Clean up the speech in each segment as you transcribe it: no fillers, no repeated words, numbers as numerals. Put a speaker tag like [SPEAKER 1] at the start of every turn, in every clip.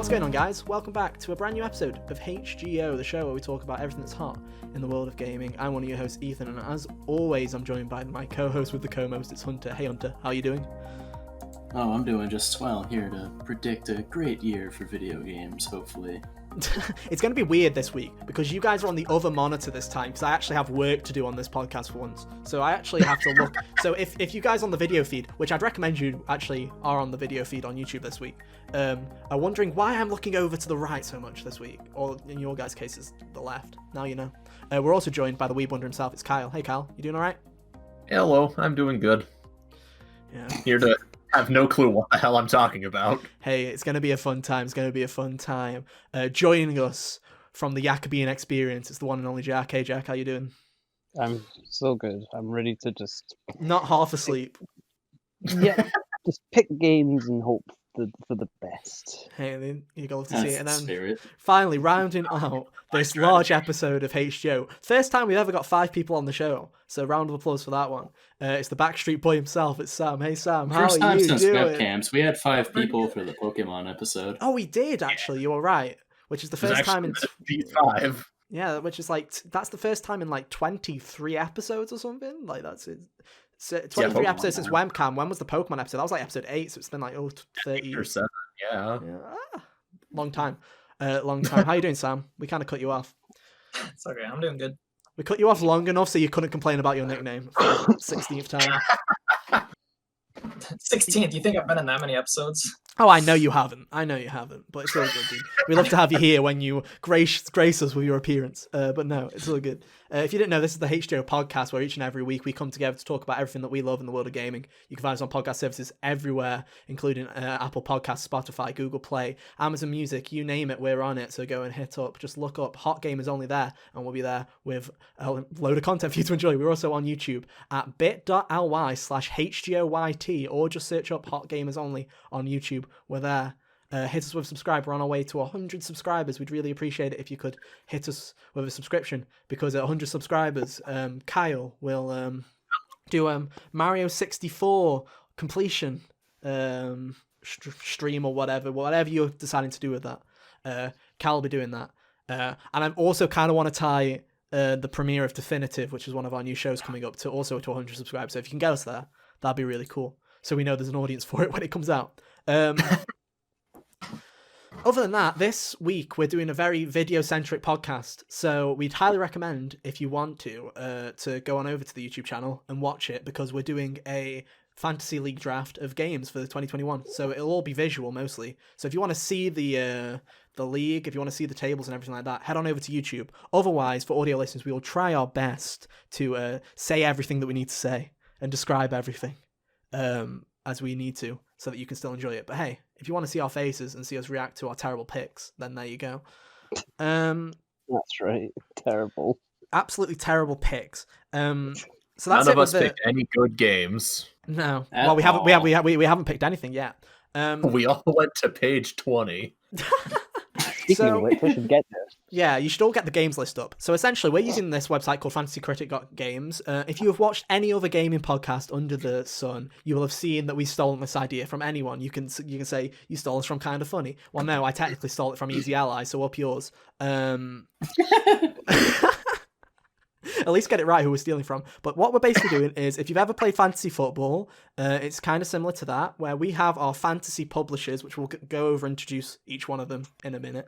[SPEAKER 1] What's going on, guys? Welcome back to a brand new episode of HGO, the show where we talk about everything that's hot in the world of gaming. I'm one of your hosts, Ethan, and as always, I'm joined by my co-host with the co-most, it's Hunter. Hey, Hunter, how are you doing?
[SPEAKER 2] Oh, I'm doing just swell. Here to predict a great year for video games, hopefully.
[SPEAKER 1] It's going to be weird this week because you guys are on the other monitor this time because I actually have work to do on this podcast for once. So I actually have to look. So if you guys on the video feed, which I'd recommend you actually are on the video feed on YouTube this week, are wondering why I'm looking over to the right so much this week, or in your guys' cases, the left. Now you know. We're also joined by the Weeb Wonder himself. It's Kyle. Hey, Kyle. You doing all right?
[SPEAKER 3] Hello, I'm doing good.
[SPEAKER 1] Yeah.
[SPEAKER 3] Here to have no clue what the hell I'm talking about.
[SPEAKER 1] Hey, it's going to be a fun time. It's going to be a fun time. Joining us from the Jacobean experience, it's the one and only Jack. Hey, Jack, how you doing?
[SPEAKER 4] I'm so good. I'm ready to just...
[SPEAKER 1] Not half asleep.
[SPEAKER 4] Yeah, just pick games and hope for the best.
[SPEAKER 1] Hey, then you go to
[SPEAKER 2] That's
[SPEAKER 1] see it. And
[SPEAKER 2] the
[SPEAKER 1] then
[SPEAKER 2] spirit.
[SPEAKER 1] finally, rounding out this large episode of HGO. First time we've ever got 5 people on the show. So round of applause for that one. It's the Backstreet Boy himself. It's Sam. Hey, Sam, how
[SPEAKER 2] First
[SPEAKER 1] are
[SPEAKER 2] time
[SPEAKER 1] you
[SPEAKER 2] since
[SPEAKER 1] doing?
[SPEAKER 2] webcams. We had 5 people for the Pokemon episode.
[SPEAKER 1] Oh, we did, actually. You were right. Which is the first time in...
[SPEAKER 3] P5.
[SPEAKER 1] Yeah, which is like... That's the first time in like 23 episodes or something. Like, that's it. So 23
[SPEAKER 2] Pokemon
[SPEAKER 1] episodes since webcam. When was the Pokemon episode? That was like episode 8, so it's been like 30
[SPEAKER 3] or 7, yeah.
[SPEAKER 1] long time. Long time. How you doing, Sam? We kind of cut you off.
[SPEAKER 5] It's okay, I'm doing good.
[SPEAKER 1] We cut you off long enough so you couldn't complain about your nickname for the 16th time.
[SPEAKER 5] 16th, you think I've been in that many episodes?
[SPEAKER 1] Oh, I know you haven't. But it's all good, dude. We love to have you here when you grace us with your appearance. But no, it's all good. If you didn't know, this is the HGO podcast where each and every week we come together to talk about everything that we love in the world of gaming. You can find us on podcast services everywhere, including Apple Podcasts, Spotify, Google Play, Amazon Music, you name it, we're on it. So go and hit up. Just look up Hot Gamers Only there, and we'll be there with a load of content for you to enjoy. We're also on YouTube at bit.ly/HGOYT, or just search up Hot Gamers Only on YouTube. We're there. Hit us with a subscribe. We're on our way to 100 subscribers. We'd really appreciate it if you could hit us with a subscription, because at 100 subscribers, Kyle will do Mario 64 completion stream or whatever you're deciding to do with that. Kyle will be doing that. And I also kind of want to tie the premiere of Definitive, which is one of our new shows coming up, to 100 subscribers. So if you can get us there, that'd be really cool. So we know there's an audience for it when it comes out. Other than that, this week we're doing a very video-centric podcast, so we'd highly recommend, if you want to go on over to the YouTube channel and watch it, because we're doing a Fantasy League draft of games for 2021, so it'll all be visual mostly. So if you want to see the league, if you want to see the tables and everything like that, head on over to YouTube. Otherwise, for audio listeners, we will try our best to say everything that we need to say and describe everything as we need to, so that you can still enjoy it. But hey, if you want to see our faces and see us react to our terrible picks, then there you go.
[SPEAKER 4] That's right. Terrible.
[SPEAKER 1] Absolutely terrible picks. So that's
[SPEAKER 3] None of us
[SPEAKER 1] with
[SPEAKER 3] picked any good games.
[SPEAKER 1] No.
[SPEAKER 2] At
[SPEAKER 1] Well, we
[SPEAKER 2] all.
[SPEAKER 1] haven't picked anything yet.
[SPEAKER 3] We all went to page 20.
[SPEAKER 4] Speaking of which, we should get there.
[SPEAKER 1] Yeah, you should all get the games list up. So essentially, we're using this website called Fantasy Critic Games. If you have watched any other gaming podcast under the sun, you will have seen that we've stolen this idea from anyone. You can say you stole us from Kind of Funny. Well, no, I technically stole it from Easy Ally, so up yours. At least get it right who we're stealing from. But what we're basically doing is, if you've ever played fantasy football, it's kind of similar to that, where we have our fantasy publishers, which we'll go over and introduce each one of them in a minute.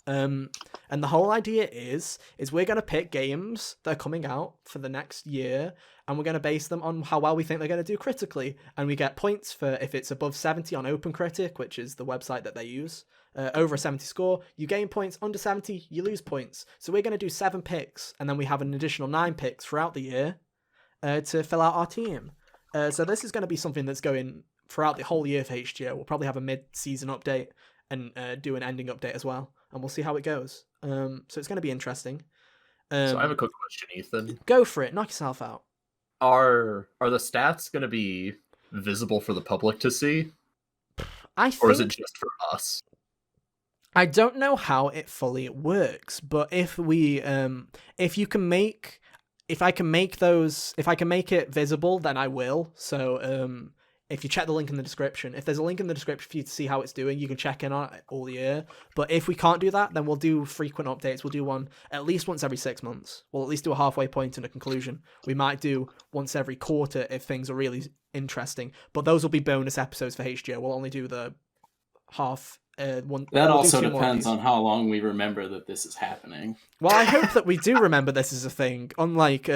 [SPEAKER 1] And the whole idea is we're going to pick games that are coming out for the next year, and we're going to base them on how well we think they're going to do critically. And we get points for if it's above 70 on OpenCritic, which is the website that they use. Over a 70 score, you gain points. Under 70, you lose points. So we're going to do 7 picks, and then we have an additional 9 picks throughout the year to fill out our team. So this is going to be something that's going throughout the whole year for HGO. We'll probably have a mid-season update and do an ending update as well, and we'll see how it goes. So it's going to be interesting.
[SPEAKER 3] So I have a quick question, Ethan.
[SPEAKER 1] Go for it. Knock yourself out.
[SPEAKER 3] Are the stats going to be visible for the public to see? Or is it just for us?
[SPEAKER 1] I don't know how it fully works, but if I can make it visible, then I will. So if you check the link in the description, if there's a link in the description for you to see how it's doing, you can check in on it all year. But if we can't do that, then we'll do frequent updates. We'll do one at least once every 6 months. We'll at least do a halfway point and a conclusion. We might do once every quarter if things are really interesting. But those will be bonus episodes for HGO. We'll only do the half one.
[SPEAKER 2] That
[SPEAKER 1] we'll
[SPEAKER 2] also depends on how long we remember that this is happening.
[SPEAKER 1] Well, I hope that we do remember this is a thing. Unlike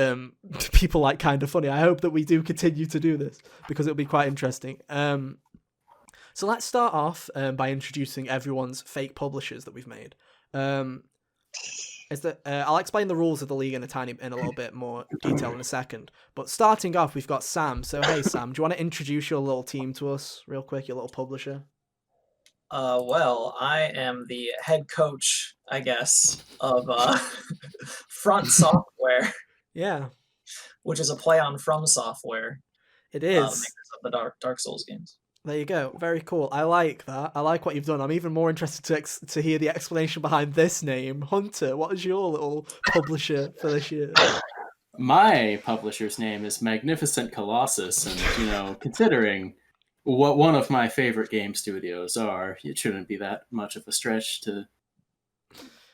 [SPEAKER 1] people like Kinda Funny, I hope that we do continue to do this because it'll be quite interesting. So let's start off by introducing everyone's fake publishers that we've made. I'll explain the rules of the league in a little bit more detail in a second. But starting off, we've got Sam. So hey, Sam, do you want to introduce your little team to us real quick? Your little publisher.
[SPEAKER 5] Well, I am the head coach, I guess, of Front Software.
[SPEAKER 1] Yeah,
[SPEAKER 5] which is a play on From Software.
[SPEAKER 1] It is.
[SPEAKER 5] Makers of the Dark Souls games.
[SPEAKER 1] There you go. Very cool. I like that. I like what you've done. I'm even more interested to hear the explanation behind this name. Hunter, what is your little publisher for this year?
[SPEAKER 2] My publisher's name is Magnificent Colossus, and, considering what one of my favorite game studios are, it shouldn't be that much of a stretch to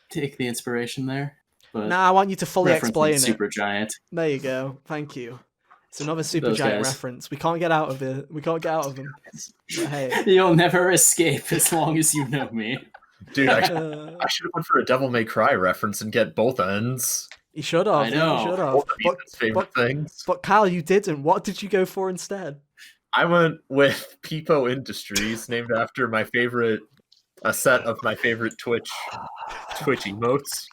[SPEAKER 2] take the inspiration there. But
[SPEAKER 1] I want you to fully explain it.
[SPEAKER 2] Supergiant.
[SPEAKER 1] There you go. Thank you. It's another Supergiant reference. We can't get out of it. We can't get out of them. But hey,
[SPEAKER 2] you'll never escape as long as you know me.
[SPEAKER 3] Dude, I should have went for a Devil May Cry reference and get both ends.
[SPEAKER 1] You should have.
[SPEAKER 2] I know.
[SPEAKER 1] You should have.
[SPEAKER 3] Favorite things.
[SPEAKER 1] But Kyle, you didn't. What did you go for instead?
[SPEAKER 3] I went with Peepo Industries, named after a set of my favorite Twitch emotes.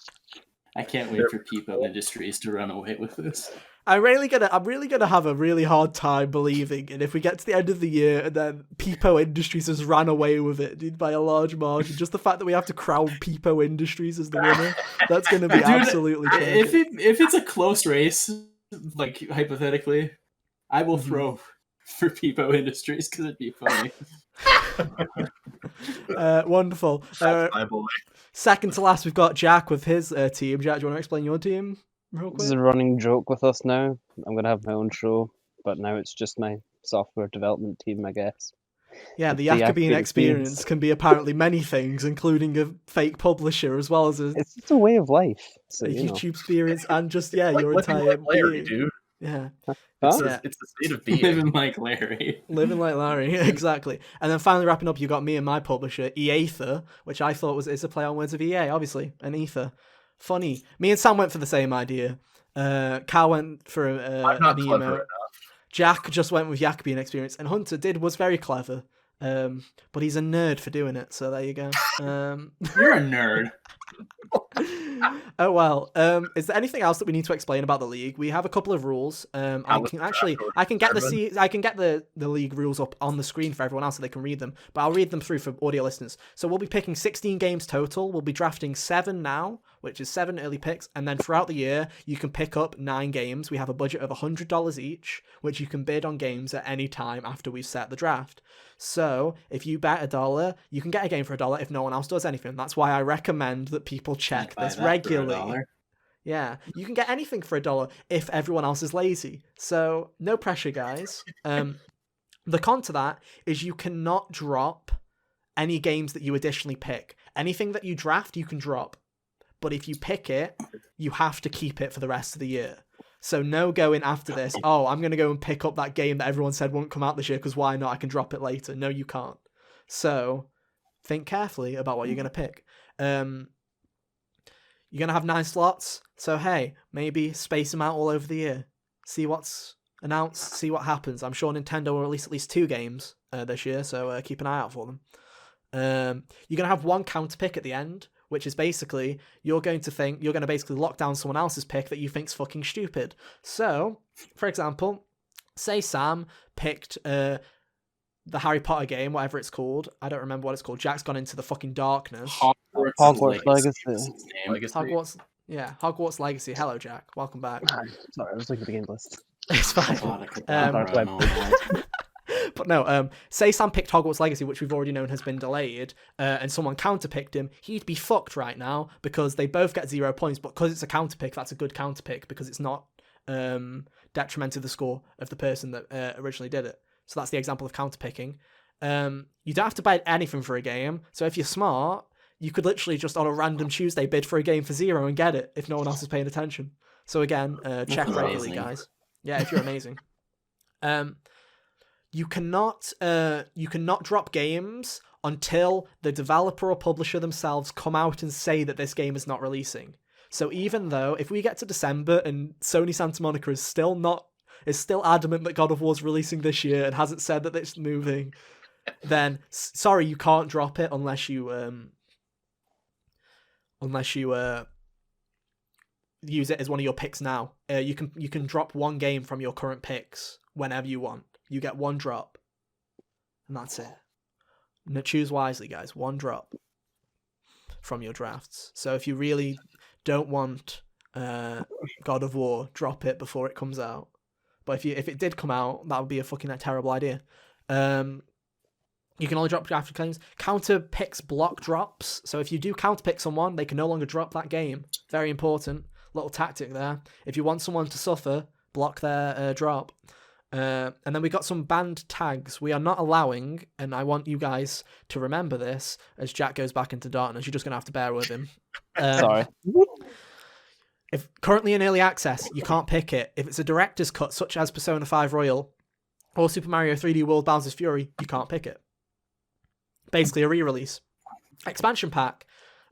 [SPEAKER 2] I can't wait for Peepo Industries to run away with this.
[SPEAKER 1] I'm really gonna have a really hard time believing, and if we get to the end of the year and then Peepo Industries has ran away with it, dude, by a large margin, just the fact that we have to crown Peepo Industries as the winner, that's gonna be absolutely tragic.
[SPEAKER 2] If it's a close race, like hypothetically, I will throw for Peepo Industries because it'd be funny.
[SPEAKER 1] Wonderful. Second to last, we've got Jack with his team. Jack, do you want to explain your team real quick?
[SPEAKER 4] This is a running joke with us now. I'm going to have my own show, but now it's just my software development team, I guess.
[SPEAKER 1] Yeah, the Jacobin experience can be apparently many things, including a fake publisher as well as
[SPEAKER 4] it's a way of life. So,
[SPEAKER 1] YouTube experience and just your entire
[SPEAKER 3] Larry, dude.
[SPEAKER 1] Yeah.
[SPEAKER 3] It's the state of being.
[SPEAKER 2] Living like Larry.
[SPEAKER 1] Living like Larry, exactly. And then finally wrapping up, you got me and my publisher, EAther, which I thought is a play on words of EA, obviously, and Ether. Funny. Me and Sam went for the same idea. Cal went for
[SPEAKER 3] I'm not
[SPEAKER 1] an
[SPEAKER 3] clever
[SPEAKER 1] emo.
[SPEAKER 3] enough.
[SPEAKER 1] Jack just went with Jacobin experience, and Hunter was very clever. But he's a nerd for doing it, so there you go.
[SPEAKER 2] You're a nerd.
[SPEAKER 1] Oh well. Is there anything else that we need to explain about the league? We have a couple of rules. I can get the league rules up on the screen for everyone else so they can read them, but I'll read them through for audio listeners. So we'll be picking 16 games total. We'll be drafting 7 now, which is 7 early picks, and then throughout the year you can pick up 9 games. We have a budget of $100 each, which you can bid on games at any time after we've set the draft. So if you bet $1, you can get a game for $1 if no one else does anything. That's why I recommend that people check this regularly. Yeah, you can get anything for $1 if everyone else is lazy. So no pressure, guys. The con to that is you cannot drop any games that you additionally pick. Anything that you draft, you can drop. But if you pick it, you have to keep it for the rest of the year. So no going after this, I'm going to go and pick up that game that everyone said won't come out this year because why not? I can drop it later. No, you can't. So think carefully about what you're going to pick. You're going to have 9 slots. So, hey, maybe space them out all over the year. See what's announced, see what happens. I'm sure Nintendo will release at least 2 games this year, so keep an eye out for them. You're going to have 1 counter pick at the end, which is basically you're going to basically lock down someone else's pick that you think's fucking stupid. So, for example, say Sam picked the Harry Potter game, whatever it's called. I don't remember what it's called. Jack's gone into the fucking darkness.
[SPEAKER 4] Hogwarts Legacy.
[SPEAKER 1] Hogwarts Legacy. Hello, Jack. Welcome back.
[SPEAKER 4] Sorry, I was looking at the game list.
[SPEAKER 1] It's fine. But no, say Sam picked Hogwarts Legacy, which we've already known has been delayed, and someone counterpicked him, he'd be fucked right now because they both get 0 points, but because it's a counterpick, that's a good counterpick because it's not detrimental to the score of the person that originally did it. So that's the example of counterpicking. You don't have to buy anything for a game. So if you're smart, you could literally just on a random Tuesday bid for a game for $0 and get it if no one else is paying attention. So again, check regularly,
[SPEAKER 2] amazing.
[SPEAKER 1] guys. Yeah, if you're amazing. You cannot drop games until the developer or publisher themselves come out and say that this game is not releasing. So even though if we get to December and Sony Santa Monica is still adamant that God of War's releasing this year and hasn't said that it's moving, then sorry, you can't drop it unless you use it as one of your picks now. You can drop one game from your current picks whenever you want. You get one drop, and that's it. Now choose wisely, guys. One drop from your drafts. So if you really don't want God of War, drop it before it comes out. But if it did come out, that would be a fucking terrible idea. You can only drop after claims. Counter picks block drops. So if you do counter pick someone, they can no longer drop that game. Very important. Little tactic there. If you want someone to suffer, block their drop. And then we got some banned tags. We are not allowing, and I want you guys to remember this as Jack goes back into darkness. You're just going to have to bear with him.
[SPEAKER 4] Sorry.
[SPEAKER 1] If currently in early access, you can't pick it. If it's a director's cut, such as Persona 5 Royal or Super Mario 3D World Bowser's Fury, you can't pick it. Basically a re-release. Expansion pack.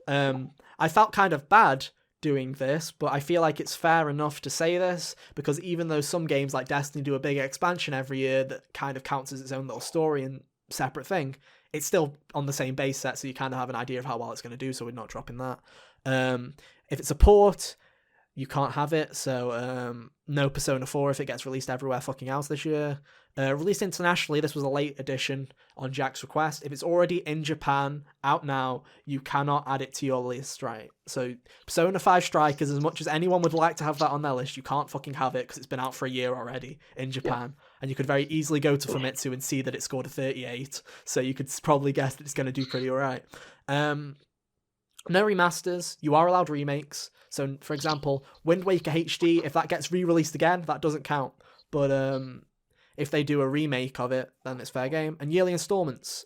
[SPEAKER 1] I felt kind of bad doing this, but I feel like it's fair enough to say this, because even though some games like Destiny do a big expansion every year that kind of counts as its own little story and separate thing, it's still on the same base set, so you kind of have an idea of how well it's going to do, so we're not dropping that. If it's a port, you can't have it, so no Persona 4 if it gets released everywhere fucking else this year. Released internationally, this was a late edition on Jack's request. If it's already in Japan, out now, you cannot add it to your list, right? So Persona 5 Strikers, as much as anyone would like to have that on their list, you can't fucking have it because it's been out for a year already in Japan. Yeah. And you could very easily go to Famitsu and see that it scored a 38, so you could probably guess that it's going to do pretty alright. No remasters, you are allowed remakes. So, for example, Wind Waker HD, if that gets re-released again, that doesn't count. But if they do a remake of it, then it's fair game. And yearly installments,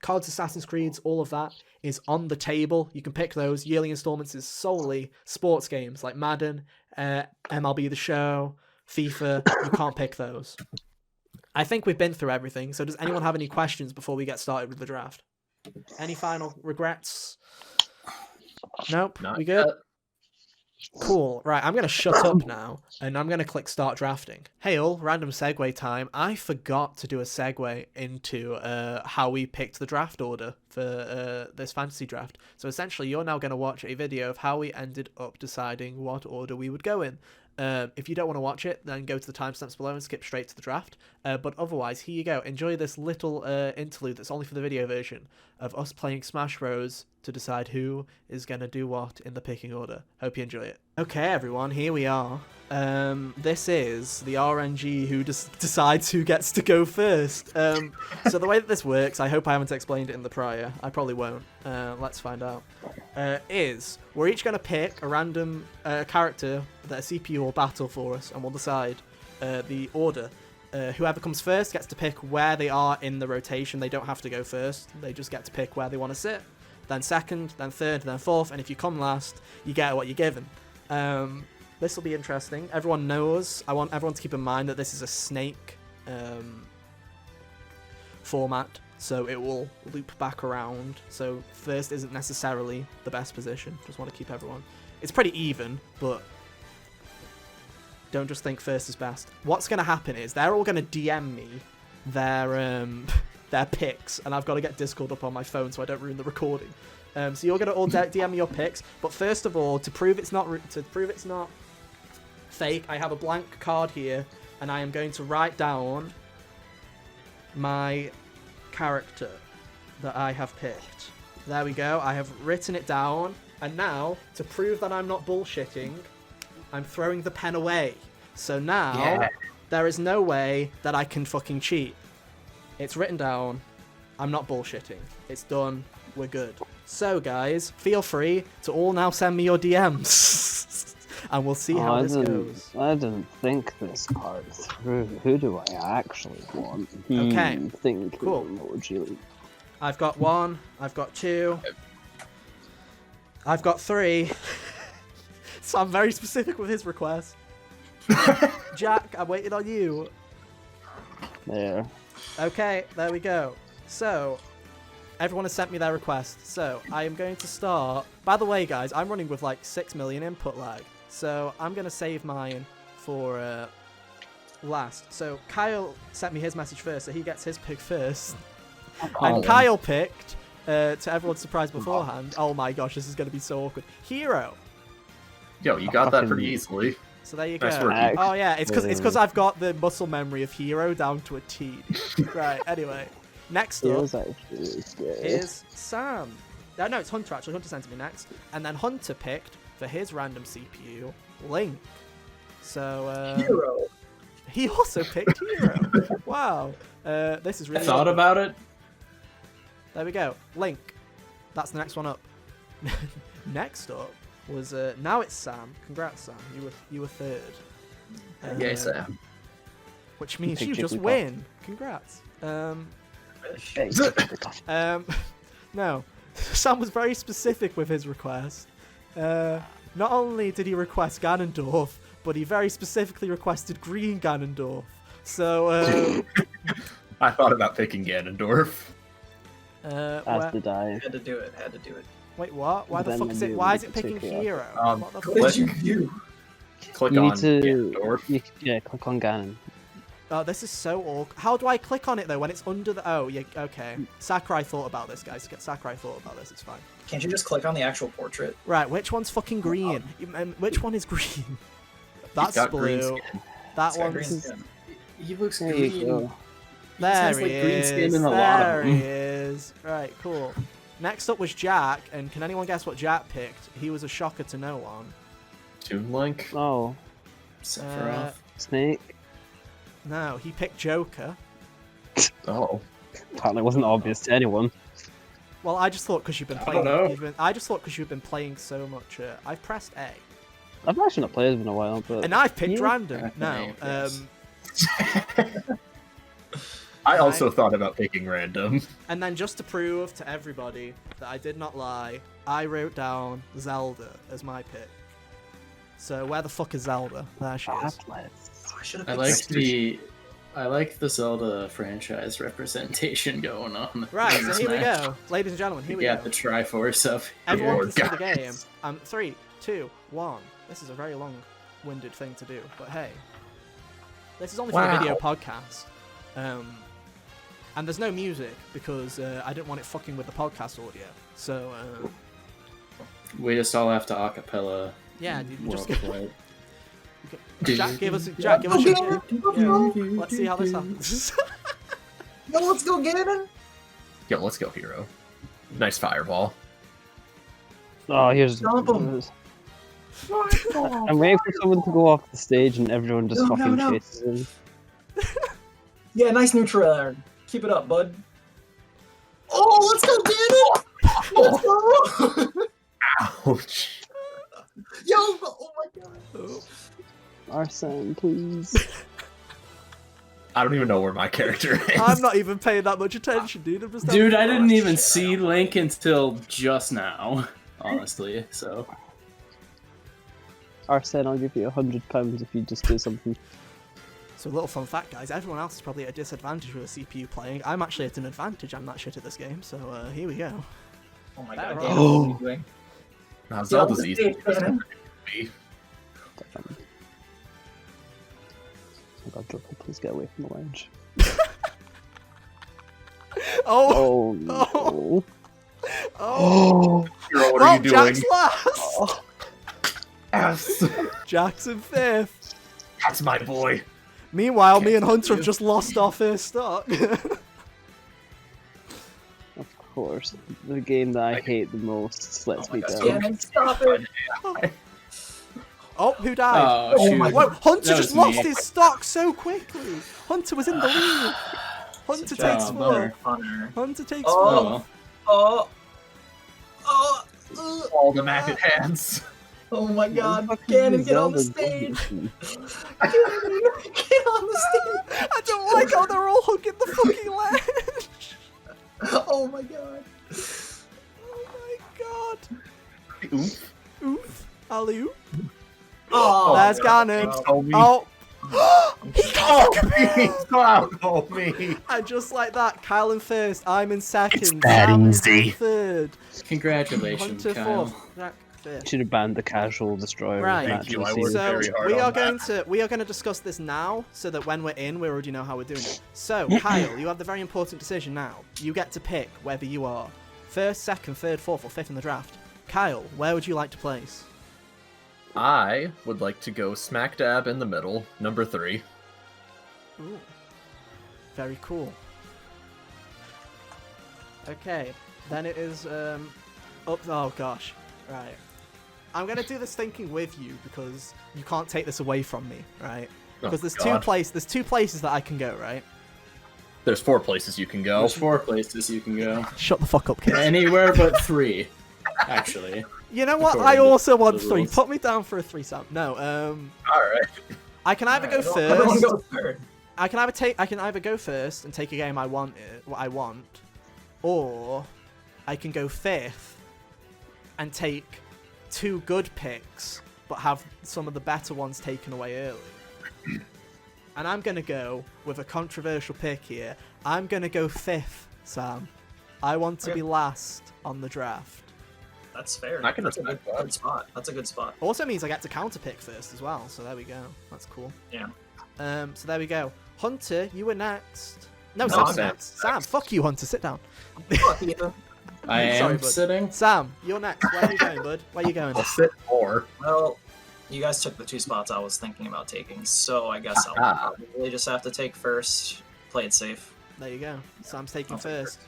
[SPEAKER 1] cards, Assassin's Creeds, all of that is on the table. You can pick those. Yearly installments is solely sports games like Madden, MLB The Show, FIFA. You can't pick those. I think we've been through everything. So does anyone have any questions before we get started with the draft? Any final regrets? Nope. We good? Cool. Right, I'm going to shut up now, and I'm going to click start drafting. Hey all, random segue time. I forgot to do a segue into how we picked the draft order for this fantasy draft. So essentially, you're now going to watch a video of how we ended up deciding what order we would go in. If you don't want to watch it, then go to the timestamps below and skip straight to the draft. But otherwise, here you go. Enjoy this little interlude that's only for the video version of us playing Smash Bros. To decide who is going to do what in the picking order. Hope you enjoy it. Okay, everyone, here we are. This is the RNG who decides who gets to go first. So the way that this works, I hope I haven't explained it in the prior. I probably won't. Let's find out. Is we're each going to pick a random character that a CPU will battle for us, and we'll decide the order. Whoever comes first gets to pick where they are in the rotation. They don't have to go first. They just get to pick where they want to sit. Then second, then third, then fourth, and if you come last, you get what you're given. This will be interesting. Everyone knows. I want everyone to keep in mind that this is a snake format, so it will loop back around. So first isn't necessarily the best position. Just want to keep everyone. It's pretty even, but don't just think first is best. What's going to happen is they're all going to DM me their picks, and I've got to get Discord up on my phone so I don't ruin the recording. So you're going to all DM me your picks, but first of all, to prove it's not fake, I have a blank card here, and I am going to write down my character that I have picked. There we go. I have written it down, and now to prove that I'm not bullshitting, I'm throwing the pen away. So now there is no way that I can fucking cheat. It's written down. I'm not bullshitting. It's done. We're good. So, guys, feel free to all now send me your DMs. and we'll see how this goes.
[SPEAKER 4] I didn't think this part through. Who do I actually want?
[SPEAKER 1] Okay,
[SPEAKER 4] Think
[SPEAKER 1] cool.
[SPEAKER 4] emoji.
[SPEAKER 1] I've got 1, I've got 2, I've got 3. So I'm very specific with his request. Jack, I'm waiting on you.
[SPEAKER 4] There.
[SPEAKER 1] Okay, there we go. So, everyone has sent me their request. So, I am going to start. By the way, guys, I'm running with like 6 million input lag. So, I'm going to save mine for last. So, Kyle sent me his message first, so he gets his pick first. And Kyle picked, to everyone's surprise beforehand, oh my gosh, this is going to be so awkward, Hero.
[SPEAKER 3] Yo, you got that pretty easily.
[SPEAKER 1] So there you
[SPEAKER 3] Nice
[SPEAKER 1] go.
[SPEAKER 3] work.
[SPEAKER 1] Oh yeah, it's because I've got the muscle memory of Hero down to a T. Right, anyway. Next up is Sam. No, it's Hunter actually. Hunter sent to me next. And then Hunter picked, for his random CPU, Link. So,
[SPEAKER 5] Hero.
[SPEAKER 1] he also picked Hero. Wow. This is
[SPEAKER 2] I
[SPEAKER 1] really...
[SPEAKER 2] thought about it.
[SPEAKER 1] There we go. Link. That's the next one up. Next up was... now it's Sam. Congrats, Sam. You were third.
[SPEAKER 3] Yay, Sam.
[SPEAKER 1] Which means
[SPEAKER 4] Big
[SPEAKER 1] you just
[SPEAKER 4] Jigglypuff.
[SPEAKER 1] win. Congrats. No. Sam was very specific with his request. Not only did he request Ganondorf, but he very specifically requested Green Ganondorf. So,
[SPEAKER 3] I thought about picking Ganondorf.
[SPEAKER 4] As did I.
[SPEAKER 5] Had to do it.
[SPEAKER 1] wait, what? Why the
[SPEAKER 4] Then
[SPEAKER 1] fuck is
[SPEAKER 4] I
[SPEAKER 1] it?
[SPEAKER 4] knew
[SPEAKER 1] Why
[SPEAKER 4] it
[SPEAKER 1] is it picking
[SPEAKER 4] particularly
[SPEAKER 1] Hero? What the
[SPEAKER 5] What
[SPEAKER 1] fuck?
[SPEAKER 5] did you do?
[SPEAKER 3] Click
[SPEAKER 4] You
[SPEAKER 3] on
[SPEAKER 4] need to.
[SPEAKER 3] Ganondorf.
[SPEAKER 4] Click on Ganon.
[SPEAKER 1] Oh, this is so awkward. How do I click on it though when it's under the? Oh, yeah. Okay. Sakurai thought about this, guys. Sakurai thought about this. It's fine.
[SPEAKER 5] Can't you just click on the actual portrait?
[SPEAKER 1] Right. Which one's fucking green? Which one is green? That's
[SPEAKER 3] got green
[SPEAKER 1] blue.
[SPEAKER 3] skin.
[SPEAKER 1] That
[SPEAKER 5] It's got green
[SPEAKER 1] one's.
[SPEAKER 5] skin.
[SPEAKER 2] He looks
[SPEAKER 4] There you
[SPEAKER 2] green.
[SPEAKER 4] go.
[SPEAKER 2] He just has,
[SPEAKER 1] There he
[SPEAKER 2] like, green
[SPEAKER 1] is.
[SPEAKER 2] skin in a lot of
[SPEAKER 1] There
[SPEAKER 2] them.
[SPEAKER 1] he is. Right. Cool. Next up was Jack, and can anyone guess what Jack picked? He was a shocker to no one.
[SPEAKER 3] Toon Link.
[SPEAKER 4] Oh,
[SPEAKER 2] Sephiroth.
[SPEAKER 4] Snake.
[SPEAKER 1] No, he picked Joker.
[SPEAKER 3] Oh.
[SPEAKER 4] Apparently, it wasn't obvious to anyone.
[SPEAKER 1] Well, I just thought because you've been
[SPEAKER 3] I
[SPEAKER 1] playing.
[SPEAKER 3] don't know.
[SPEAKER 1] I just thought because you've been playing so much. I've pressed A,
[SPEAKER 4] I've actually not played in a while, but
[SPEAKER 1] and I've picked
[SPEAKER 4] Yeah.
[SPEAKER 1] random.
[SPEAKER 2] Okay,
[SPEAKER 1] No,
[SPEAKER 2] yes.
[SPEAKER 3] I also thought about picking random.
[SPEAKER 1] and then just to prove to everybody that I did not lie, I wrote down Zelda as my pick. So where the fuck is Zelda? There she is.
[SPEAKER 4] Atlas.
[SPEAKER 5] Oh, I should have
[SPEAKER 2] I like the Zelda franchise representation going on.
[SPEAKER 1] Right,
[SPEAKER 2] in
[SPEAKER 1] so
[SPEAKER 2] this
[SPEAKER 1] here we
[SPEAKER 2] match.
[SPEAKER 1] go, ladies and gentlemen. Here we
[SPEAKER 2] Yeah,
[SPEAKER 1] go.
[SPEAKER 2] the Triforce of
[SPEAKER 1] Everyone
[SPEAKER 3] Lord,
[SPEAKER 1] can see the
[SPEAKER 3] guys.
[SPEAKER 1] game. 3, 2, 1. This is a very long-winded thing to do, but hey, this is only for the
[SPEAKER 3] Wow.
[SPEAKER 1] video podcast. And there's no music because I didn't want it fucking with the podcast audio. So
[SPEAKER 2] We just all have to acapella.
[SPEAKER 1] yeah, dude,
[SPEAKER 2] World
[SPEAKER 1] just
[SPEAKER 2] Wide.
[SPEAKER 1] Jack, give us yeah, let's see how this happens.
[SPEAKER 5] Yo, let's go get it.
[SPEAKER 3] Yo, let's go, Hero. Nice fireball.
[SPEAKER 4] Oh, here's.
[SPEAKER 5] Dump 'em.
[SPEAKER 4] I'm waiting for someone to go off the stage and everyone just
[SPEAKER 5] No,
[SPEAKER 4] fucking
[SPEAKER 5] no.
[SPEAKER 4] chases him.
[SPEAKER 5] Yeah, nice neutral. Keep it up, bud. Oh, let's go get it. Let's go.
[SPEAKER 3] Ouch.
[SPEAKER 5] Yo, oh my god.
[SPEAKER 4] Arsene, please.
[SPEAKER 3] I don't even know where my character is.
[SPEAKER 1] I'm not even paying that much attention, dude. I'm just
[SPEAKER 2] Dude, I
[SPEAKER 1] having
[SPEAKER 2] didn't
[SPEAKER 1] fun.
[SPEAKER 2] even see Link until just now, honestly. So
[SPEAKER 4] Arsene, I'll give you £100 if you just do something.
[SPEAKER 1] So a little fun fact, guys. Everyone else is probably at a disadvantage with a CPU playing. I'm actually at an advantage. I'm that shit at this game. So here we go.
[SPEAKER 5] Oh my god.
[SPEAKER 1] Oh.
[SPEAKER 5] Damn, what are you doing?
[SPEAKER 3] Now, Zelda's
[SPEAKER 5] Yeah,
[SPEAKER 3] easy.
[SPEAKER 5] Damn.
[SPEAKER 4] Oh god, Joker, please get away from the lounge.
[SPEAKER 1] Oh,
[SPEAKER 4] Oh no.
[SPEAKER 1] oh,
[SPEAKER 3] Hero, what
[SPEAKER 1] oh,
[SPEAKER 3] are you doing?
[SPEAKER 1] Jack's last.
[SPEAKER 3] Yes.
[SPEAKER 1] Jackson fifth.
[SPEAKER 3] That's my boy.
[SPEAKER 1] Meanwhile, me
[SPEAKER 3] Can't
[SPEAKER 1] and Hunter
[SPEAKER 3] you?
[SPEAKER 1] have just lost our first stock.
[SPEAKER 4] Of course, the game that I hate the most lets
[SPEAKER 3] Oh my
[SPEAKER 4] me
[SPEAKER 3] God.
[SPEAKER 4] down.
[SPEAKER 5] Damn it, stop it.
[SPEAKER 1] Oh, who died?
[SPEAKER 2] oh, shoot.
[SPEAKER 5] my
[SPEAKER 1] Whoa, Hunter
[SPEAKER 2] That
[SPEAKER 1] just
[SPEAKER 2] was
[SPEAKER 1] lost
[SPEAKER 2] me.
[SPEAKER 1] his stock so quickly. Hunter was in the lead. Hunter
[SPEAKER 2] Oh,
[SPEAKER 1] takes
[SPEAKER 2] bummer.
[SPEAKER 1] four.
[SPEAKER 5] Hunter.
[SPEAKER 1] Hunter takes
[SPEAKER 5] Oh.
[SPEAKER 1] four.
[SPEAKER 2] Oh,
[SPEAKER 5] Oh. Oh.
[SPEAKER 3] All the magnet hands.
[SPEAKER 5] Oh my god,
[SPEAKER 4] Fucking
[SPEAKER 5] Ganon, get on the
[SPEAKER 4] Zelda
[SPEAKER 5] stage!
[SPEAKER 4] Edition.
[SPEAKER 5] Ganon, get on the stage!
[SPEAKER 1] I don't like how they're all hugging the fucking ledge.
[SPEAKER 5] Oh my god.
[SPEAKER 1] Oh my god.
[SPEAKER 3] Oof.
[SPEAKER 1] Oof. Alley-oop.
[SPEAKER 5] Oh,
[SPEAKER 1] There's
[SPEAKER 5] God.
[SPEAKER 1] Ganon.
[SPEAKER 3] Oh, me.
[SPEAKER 1] Oh. He got
[SPEAKER 3] me. Oh, me.
[SPEAKER 1] And just like that, Kyle in first, I'm in second,
[SPEAKER 3] that
[SPEAKER 1] Sam is
[SPEAKER 3] easy.
[SPEAKER 1] in third,
[SPEAKER 2] Congratulations,
[SPEAKER 1] Hunter
[SPEAKER 2] Kyle.
[SPEAKER 1] fourth, Jack fifth.
[SPEAKER 4] Should have banned the casual destroyer. of
[SPEAKER 1] Right.
[SPEAKER 4] matches
[SPEAKER 3] Thank you, I
[SPEAKER 4] this
[SPEAKER 3] worked
[SPEAKER 4] season.
[SPEAKER 1] So
[SPEAKER 3] very hard
[SPEAKER 1] we are
[SPEAKER 3] on that.
[SPEAKER 1] going to discuss this now, so that when we're in, we already know how we're doing it. So Kyle, you have the very important decision now. You get to pick whether you are first, second, third, fourth, or fifth in the draft. Kyle, where would you like to place?
[SPEAKER 3] I would like to go smack dab in the middle, number 3.
[SPEAKER 1] Ooh, very cool. Okay, then it is up. Oh gosh, right. I'm gonna do this thinking with you because you can't take this away from me, right? Because there's
[SPEAKER 3] God.
[SPEAKER 1] there's two places that I can go, right?
[SPEAKER 3] There's 4 places you can go.
[SPEAKER 2] There's 4 places you can go.
[SPEAKER 1] Shut the fuck up, kid.
[SPEAKER 2] Anywhere but 3, actually.
[SPEAKER 1] You know what?
[SPEAKER 2] According
[SPEAKER 1] I
[SPEAKER 2] to
[SPEAKER 1] also want
[SPEAKER 2] the
[SPEAKER 1] 3.
[SPEAKER 2] rules.
[SPEAKER 1] Put me down for a 3, Sam. No,
[SPEAKER 3] Alright.
[SPEAKER 1] I can either go
[SPEAKER 5] Everyone
[SPEAKER 1] first.
[SPEAKER 5] go third.
[SPEAKER 1] I can either go first and take a game what I want, or I can go 5th and take 2 good picks, but have some of the better ones taken away early. And I'm gonna go with a controversial pick here. I'm gonna go 5th, Sam. I want to
[SPEAKER 5] Okay.
[SPEAKER 1] be last on the draft.
[SPEAKER 5] That's fair.
[SPEAKER 3] I can
[SPEAKER 5] That's a
[SPEAKER 3] respect
[SPEAKER 5] good,
[SPEAKER 3] that.
[SPEAKER 5] good spot. That's a good spot.
[SPEAKER 1] Also means I get to counter pick first as well, so there we go. That's cool.
[SPEAKER 5] Yeah.
[SPEAKER 1] So there we go. Hunter, you were next. No,
[SPEAKER 5] No,
[SPEAKER 1] Sam's
[SPEAKER 5] I'm
[SPEAKER 1] next. Sam, fuck you, Hunter. Sit down.
[SPEAKER 5] Fuck Ethan.
[SPEAKER 2] I
[SPEAKER 1] Sorry,
[SPEAKER 2] am
[SPEAKER 1] bud.
[SPEAKER 2] sitting.
[SPEAKER 1] Sam, you're next. Where are you going, bud? Where are you going?
[SPEAKER 3] I'll sit 4.
[SPEAKER 5] Well, you guys took the 2 spots I was thinking about taking, so I guess I'll
[SPEAKER 3] Ah.
[SPEAKER 5] probably just have to take first. Play it safe.
[SPEAKER 1] There you go. Sam's taking
[SPEAKER 5] I'll take
[SPEAKER 1] first.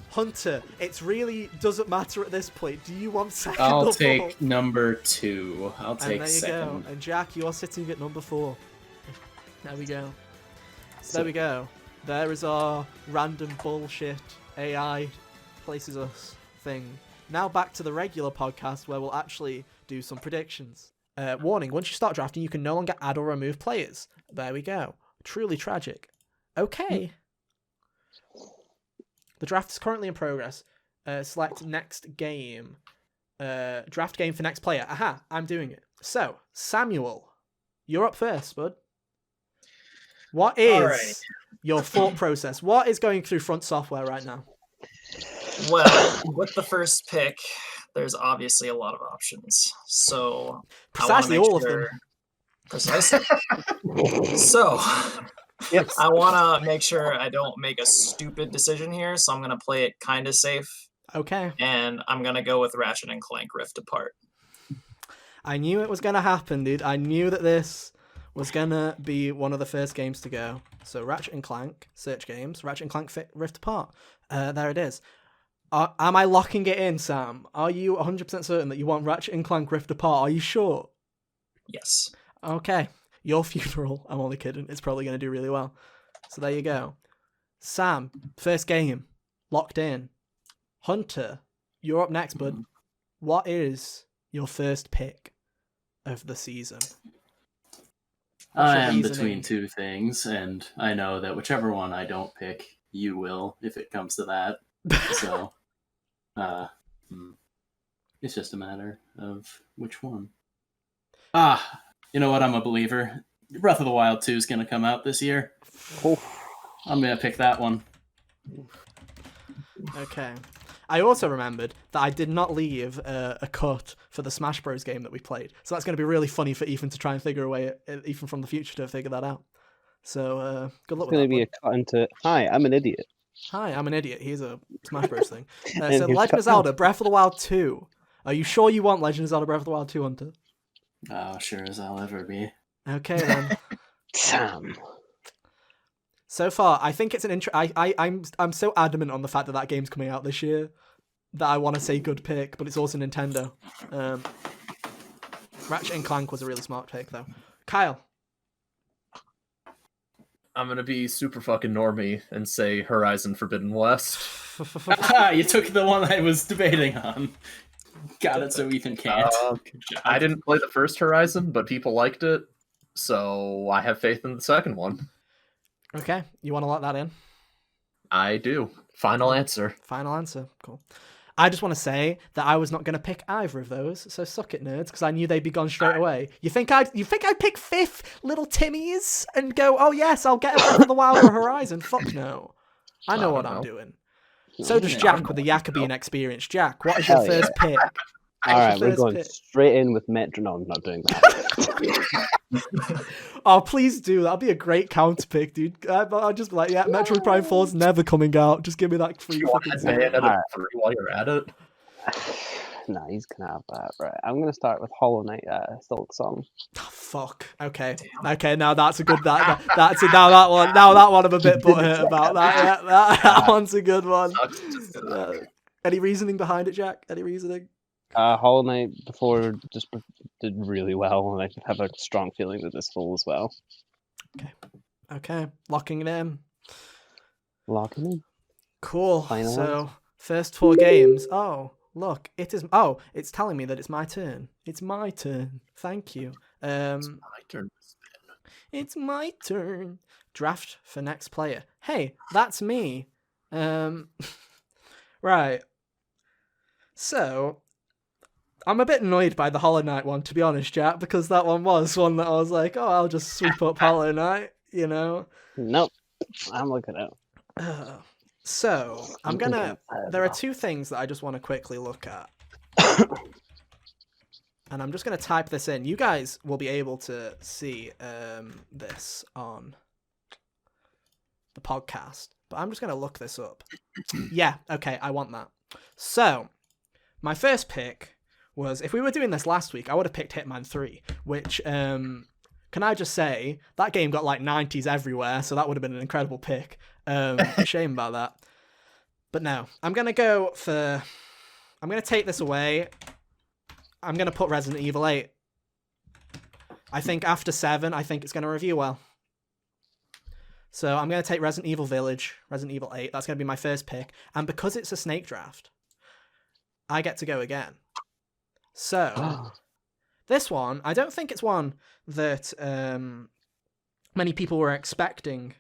[SPEAKER 1] Hunter, it really doesn't matter at this point. Do you want second or
[SPEAKER 2] I'll
[SPEAKER 1] fourth?
[SPEAKER 2] take number 2. I'll
[SPEAKER 1] And
[SPEAKER 2] take
[SPEAKER 1] there you
[SPEAKER 2] second.
[SPEAKER 1] go. And Jack, you are sitting at number 4. There we go. So there we go. There is our random bullshit AI places us thing. Now back to the regular podcast where we'll actually do some predictions. Warning, once you start drafting, you can no longer add or remove players. There we go. Truly tragic. Okay. The draft is currently in progress. Select next game. Draft game for next player. Aha, I'm doing it. So, Samuel, you're up first, bud. What is
[SPEAKER 5] Alright.
[SPEAKER 1] your thought process? What is going through Front Software right now?
[SPEAKER 5] Well, with the first pick, there's obviously a lot of options. So
[SPEAKER 1] Precisely
[SPEAKER 5] I wanna
[SPEAKER 1] all
[SPEAKER 5] make
[SPEAKER 1] of them.
[SPEAKER 5] sure- Precisely. So
[SPEAKER 4] Yes.
[SPEAKER 5] I want to make sure I don't make a stupid decision here. So I'm going to play it kind of safe,
[SPEAKER 1] Okay.
[SPEAKER 5] and I'm going to go with Ratchet and Clank Rift Apart.
[SPEAKER 1] I knew it was going to happen, dude. I knew that this was going to be one of the first games to go. So Ratchet and Clank, search games, Ratchet and Clank Rift Apart. There it is. Am I locking it in, Sam? Are you 100% certain that you want Ratchet and Clank Rift Apart? Are you sure?
[SPEAKER 5] Yes.
[SPEAKER 1] Okay. Your funeral. I'm only kidding. It's probably going to do really well. So there you go. Sam, first game. Locked in. Hunter, you're up next, bud. What is your first pick of the season? What's
[SPEAKER 2] I
[SPEAKER 1] your
[SPEAKER 2] am
[SPEAKER 1] reasoning?
[SPEAKER 2] between 2 things, and I know that whichever one I don't pick, you will, if it comes to that. So, it's just a matter of which one. You know what? I'm a believer. Breath of the Wild 2 is going to come out this year.
[SPEAKER 4] Oh,
[SPEAKER 2] I'm going to pick that one.
[SPEAKER 1] Okay. I also remembered that I did not leave a cut for the Smash Bros game that we played. So that's going to be really funny for Ethan to try and figure a way, Ethan from the future, to figure that out. So good luck
[SPEAKER 4] it's
[SPEAKER 1] with
[SPEAKER 4] going
[SPEAKER 1] that.
[SPEAKER 4] to be a cut into, hi, I'm an idiot.
[SPEAKER 1] Hi, I'm an idiot. Here's a Smash Bros thing. So
[SPEAKER 4] And here's
[SPEAKER 1] Legend
[SPEAKER 4] cut-
[SPEAKER 1] of Zelda Breath of the Wild 2. Are you sure you want Legend of Zelda Breath of the Wild 2, Hunter?
[SPEAKER 2] Oh, sure as I'll ever be.
[SPEAKER 1] Okay then.
[SPEAKER 4] Sam.
[SPEAKER 1] So far, I think it's an I'm so adamant on the fact that that game's coming out this year that I want to say good pick, but it's also Nintendo. Ratchet and Clank was a really smart pick though. Kyle.
[SPEAKER 3] I'm gonna be super fucking normie and say Horizon Forbidden West.
[SPEAKER 2] You took the one I was debating on. Got it so Ethan can't. Good job.
[SPEAKER 3] I didn't play the first Horizon, but people liked it, so I have faith in the second one.
[SPEAKER 1] Okay, you want to lock that in?
[SPEAKER 3] I do. Final answer.
[SPEAKER 1] Final answer. Cool. I just want to say that I was not going to pick either of those, so suck it, nerds, because I knew they'd be gone straight away. You think I'd pick fifth, little Timmies, and go, oh yes, I'll get a Breath of the Wild or Horizon? Fuck no. I know what I'm doing. So does Jack with the Jacobean experience. Jack, what is your
[SPEAKER 4] Hell yeah.
[SPEAKER 1] first pick?
[SPEAKER 4] All right, we're
[SPEAKER 1] first
[SPEAKER 4] going
[SPEAKER 1] pick?
[SPEAKER 4] straight in with Metronome. Not doing that.
[SPEAKER 1] Oh, please do. That'd be a great counter pick, dude. I'll just be like, yeah, Metroid Prime 4's never coming out. Just give me that free
[SPEAKER 3] You want
[SPEAKER 1] fucking
[SPEAKER 3] to
[SPEAKER 1] thing.
[SPEAKER 3] Bayonetta 3 while you're at it?
[SPEAKER 4] Nah, he's gonna have that. Right, I'm gonna start with Hollow Knight Silk Song.
[SPEAKER 1] Oh, fuck. Okay. Okay. Now that's a good. That's it. Now that one. Now that one. I'm a bit butthurt about that. Yeah, that one's a good one. Any reasoning behind it, Jack? Any reasoning?
[SPEAKER 4] Hollow Knight before just did really well, and I have a strong feeling that this will as well.
[SPEAKER 1] Okay. Locking it in.
[SPEAKER 4] Locking in.
[SPEAKER 1] Cool.
[SPEAKER 4] Final
[SPEAKER 1] So first 4 games. Oh, look. It is. Oh, it's telling me that it's my turn. It's my turn. Thank you.
[SPEAKER 3] My turn to spin.
[SPEAKER 1] It's my turn. Draft for next player. Hey, that's me. Right. So, I'm a bit annoyed by the Hollow Knight one, to be honest, Jack, because that one was one that I was like, oh, I'll just sweep up Hollow Knight, you know?
[SPEAKER 4] Nope. I'm looking out.
[SPEAKER 1] So,
[SPEAKER 4] I'm
[SPEAKER 1] there are 2 things that I just want to quickly look at. And I'm just going to type this in. You guys will be able to see this on the podcast, but I'm just going to look this up. Yeah, okay, I want that. So, my first pick was, if we were doing this last week, I would have picked Hitman 3, which, can I just say, that game got like 90s everywhere, so that would have been an incredible pick. Shame about that. But no, I'm going to take this away. I'm going to put Resident Evil 8. I think after 7, I think it's going to review well. So I'm going to take Resident Evil Village, Resident Evil 8. That's going to be my first pick. And because it's a snake draft, I get to go again. So, this one, I don't think it's one that many people were expecting.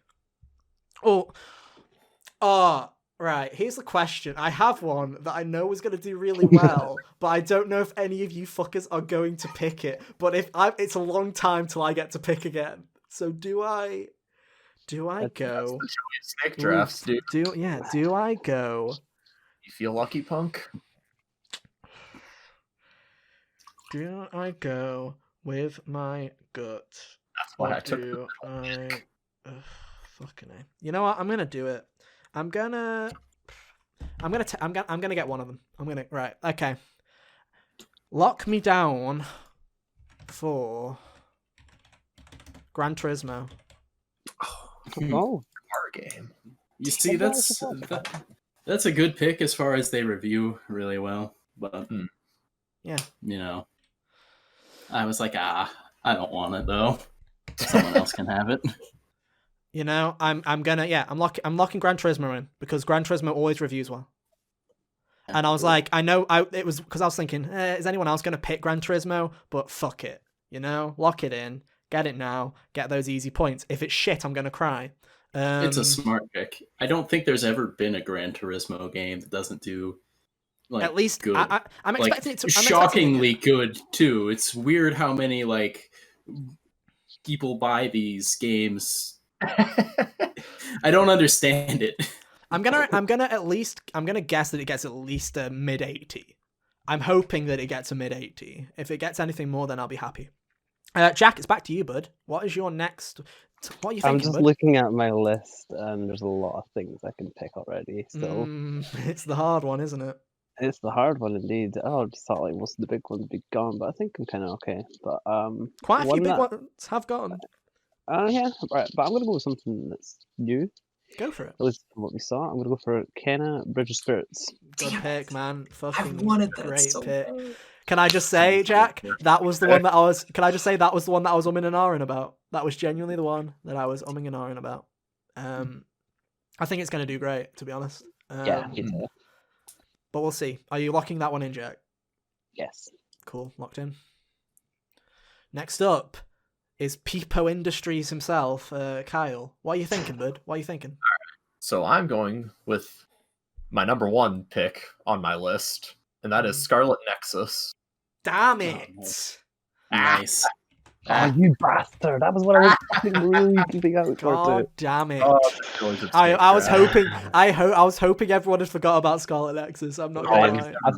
[SPEAKER 1] Right, here's the question. I have one that I know is going to do really well, but I don't know if any of you fuckers are going to pick it. But it's a long time till I get to pick again. So do I go?
[SPEAKER 3] Snake drafts, dude.
[SPEAKER 1] Do I go?
[SPEAKER 3] You feel lucky, punk?
[SPEAKER 1] Do I go with my gut?
[SPEAKER 3] That's why I took
[SPEAKER 1] do I? Fucking A. You know what? I'm gonna do it. I'm gonna get one of them. Right. Okay. Lock me down for Gran Turismo.
[SPEAKER 4] Oh,
[SPEAKER 3] our game.
[SPEAKER 2] You see, that's a good pick as far as they review really well. But
[SPEAKER 1] yeah,
[SPEAKER 2] you know, I was like, I don't want it though. Someone else can have it.
[SPEAKER 1] You know, I'm locking Gran Turismo in because Gran Turismo always reviews well. And I was like, it was because I was thinking, is anyone else gonna pick Gran Turismo? But fuck it, you know, lock it in, get it now, get those easy points. If it's shit, I'm gonna cry.
[SPEAKER 2] It's a smart pick. I don't think there's ever been a Gran Turismo game that doesn't do like
[SPEAKER 1] at least
[SPEAKER 2] good.
[SPEAKER 1] I'm expecting it to.
[SPEAKER 2] Shockingly good too. It's weird how many like people buy these games. I don't understand it.
[SPEAKER 1] I'm gonna guess that it gets at least a mid 80. I'm hoping that it gets a mid 80. If it gets anything more, then I'll be happy. Jack, it's back to you, bud. What is your next? What are you thinking?
[SPEAKER 4] I'm just
[SPEAKER 1] bud?
[SPEAKER 4] looking at my list, and there's a lot of things I can pick already. So
[SPEAKER 1] it's the hard one, isn't it?
[SPEAKER 4] it's the hard one indeed. Oh, I just thought like most of the big ones would be gone, but I think I'm kind of okay. But
[SPEAKER 1] quite a few big ones have gone.
[SPEAKER 4] Yeah, right. But I'm gonna go with something that's new.
[SPEAKER 1] Go for it.
[SPEAKER 4] At least from what we saw, I'm gonna go for Kenna Bridge of Spirits.
[SPEAKER 1] Good pick, man. Fucking
[SPEAKER 5] I've wanted that
[SPEAKER 1] great
[SPEAKER 5] so
[SPEAKER 1] pick.
[SPEAKER 5] bad.
[SPEAKER 1] Can I just say, Jack, that was the one that I was. Can I just say that was the one that I was umming and ahhing about? That was genuinely the one that I was umming and ahhing about. I think it's gonna do great, to be honest.
[SPEAKER 4] Yeah, me too.
[SPEAKER 1] But we'll see. Are you locking that one in, Jack?
[SPEAKER 4] Yes.
[SPEAKER 1] Cool, locked in. Next up is Peepo Industries himself, Kyle. What are you thinking, bud? What are you thinking?
[SPEAKER 3] So I'm going with my number 1 pick on my list, and that is Scarlet Nexus.
[SPEAKER 1] Damn
[SPEAKER 2] Oh,
[SPEAKER 1] it!
[SPEAKER 2] nice. Nice.
[SPEAKER 4] Oh, you bastard! That was what I was fucking really keeping out for.
[SPEAKER 1] God damn it!
[SPEAKER 3] Oh, this was a
[SPEAKER 1] I was
[SPEAKER 3] snake
[SPEAKER 1] hoping I was hoping everyone had forgot about Scarlet Nexus. I'm not gonna lie.
[SPEAKER 4] That's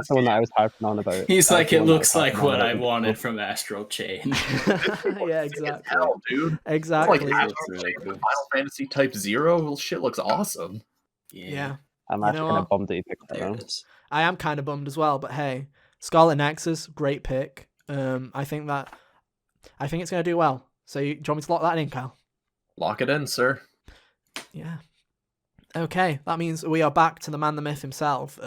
[SPEAKER 4] the one that I was harping on about.
[SPEAKER 2] He's
[SPEAKER 4] That's
[SPEAKER 2] like,
[SPEAKER 4] the
[SPEAKER 2] it
[SPEAKER 4] one that
[SPEAKER 2] looks
[SPEAKER 4] was
[SPEAKER 2] like
[SPEAKER 4] harping on
[SPEAKER 2] what
[SPEAKER 4] about
[SPEAKER 2] I
[SPEAKER 4] with
[SPEAKER 2] wanted
[SPEAKER 4] the-
[SPEAKER 2] from Astral Chain.
[SPEAKER 1] Yeah,
[SPEAKER 3] Sick as
[SPEAKER 1] exactly.
[SPEAKER 3] hell, dude.
[SPEAKER 1] Exactly.
[SPEAKER 3] It's like
[SPEAKER 2] Looks really cool.
[SPEAKER 3] Final Fantasy Type 0. Shit looks awesome.
[SPEAKER 1] Yeah.
[SPEAKER 4] I'm
[SPEAKER 1] You
[SPEAKER 4] actually
[SPEAKER 1] know
[SPEAKER 4] kind
[SPEAKER 1] what?
[SPEAKER 4] of bummed that you picked that
[SPEAKER 5] There
[SPEAKER 4] one.
[SPEAKER 5] it is.
[SPEAKER 1] I am kind of bummed as well, but hey, Scarlet Nexus, great pick. I think it's gonna do well. So do you want me to lock that in, Kyle?
[SPEAKER 3] Lock it in, sir.
[SPEAKER 1] Yeah. Okay, that means we are back to the man, the myth himself,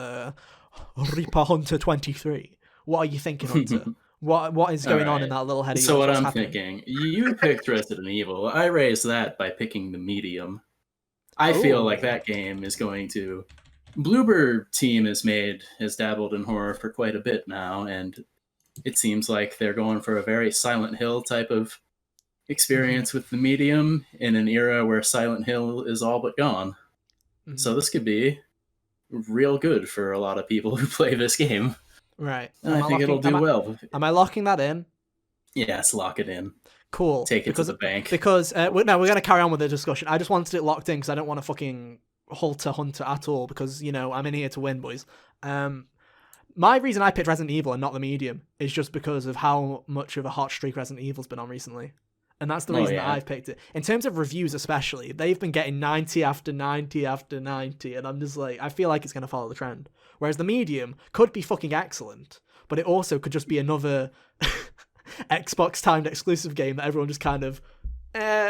[SPEAKER 1] Reaper Hunter 23. What are you thinking, Hunter? What is going on in
[SPEAKER 2] Alright.
[SPEAKER 1] that little head of yours?
[SPEAKER 2] So what
[SPEAKER 1] What's
[SPEAKER 2] I'm
[SPEAKER 1] happening?
[SPEAKER 2] thinking, you picked Resident Evil. I raised that by picking the medium. I feel
[SPEAKER 1] Oh.
[SPEAKER 2] like that game is going to. Bloober team has dabbled in horror for quite a bit now, and it seems like they're going for a very Silent Hill type of experience with the medium in an era where Silent Hill is all but gone.
[SPEAKER 1] Mhm.
[SPEAKER 2] So this could be real good for a lot of people who play this game.
[SPEAKER 1] Right.
[SPEAKER 2] And I think it'll do well.
[SPEAKER 1] Am I locking that in?
[SPEAKER 2] Yes, lock it in.
[SPEAKER 1] Cool.
[SPEAKER 2] Take it to the bank.
[SPEAKER 1] Because we're going to carry on with the discussion. I just wanted it locked in because I don't want to fucking halter Hunter at all because, I'm in here to win, boys. My reason I picked Resident Evil and not the medium is just because of how much of a hot streak Resident Evil's been on recently. And that's the reason that I've picked it. In terms of reviews especially, they've been getting 90 after 90 after 90, and I'm just like, I feel like it's going to follow the trend. Whereas the medium could be fucking excellent, but it also could just be another Xbox timed exclusive game that everyone just kind of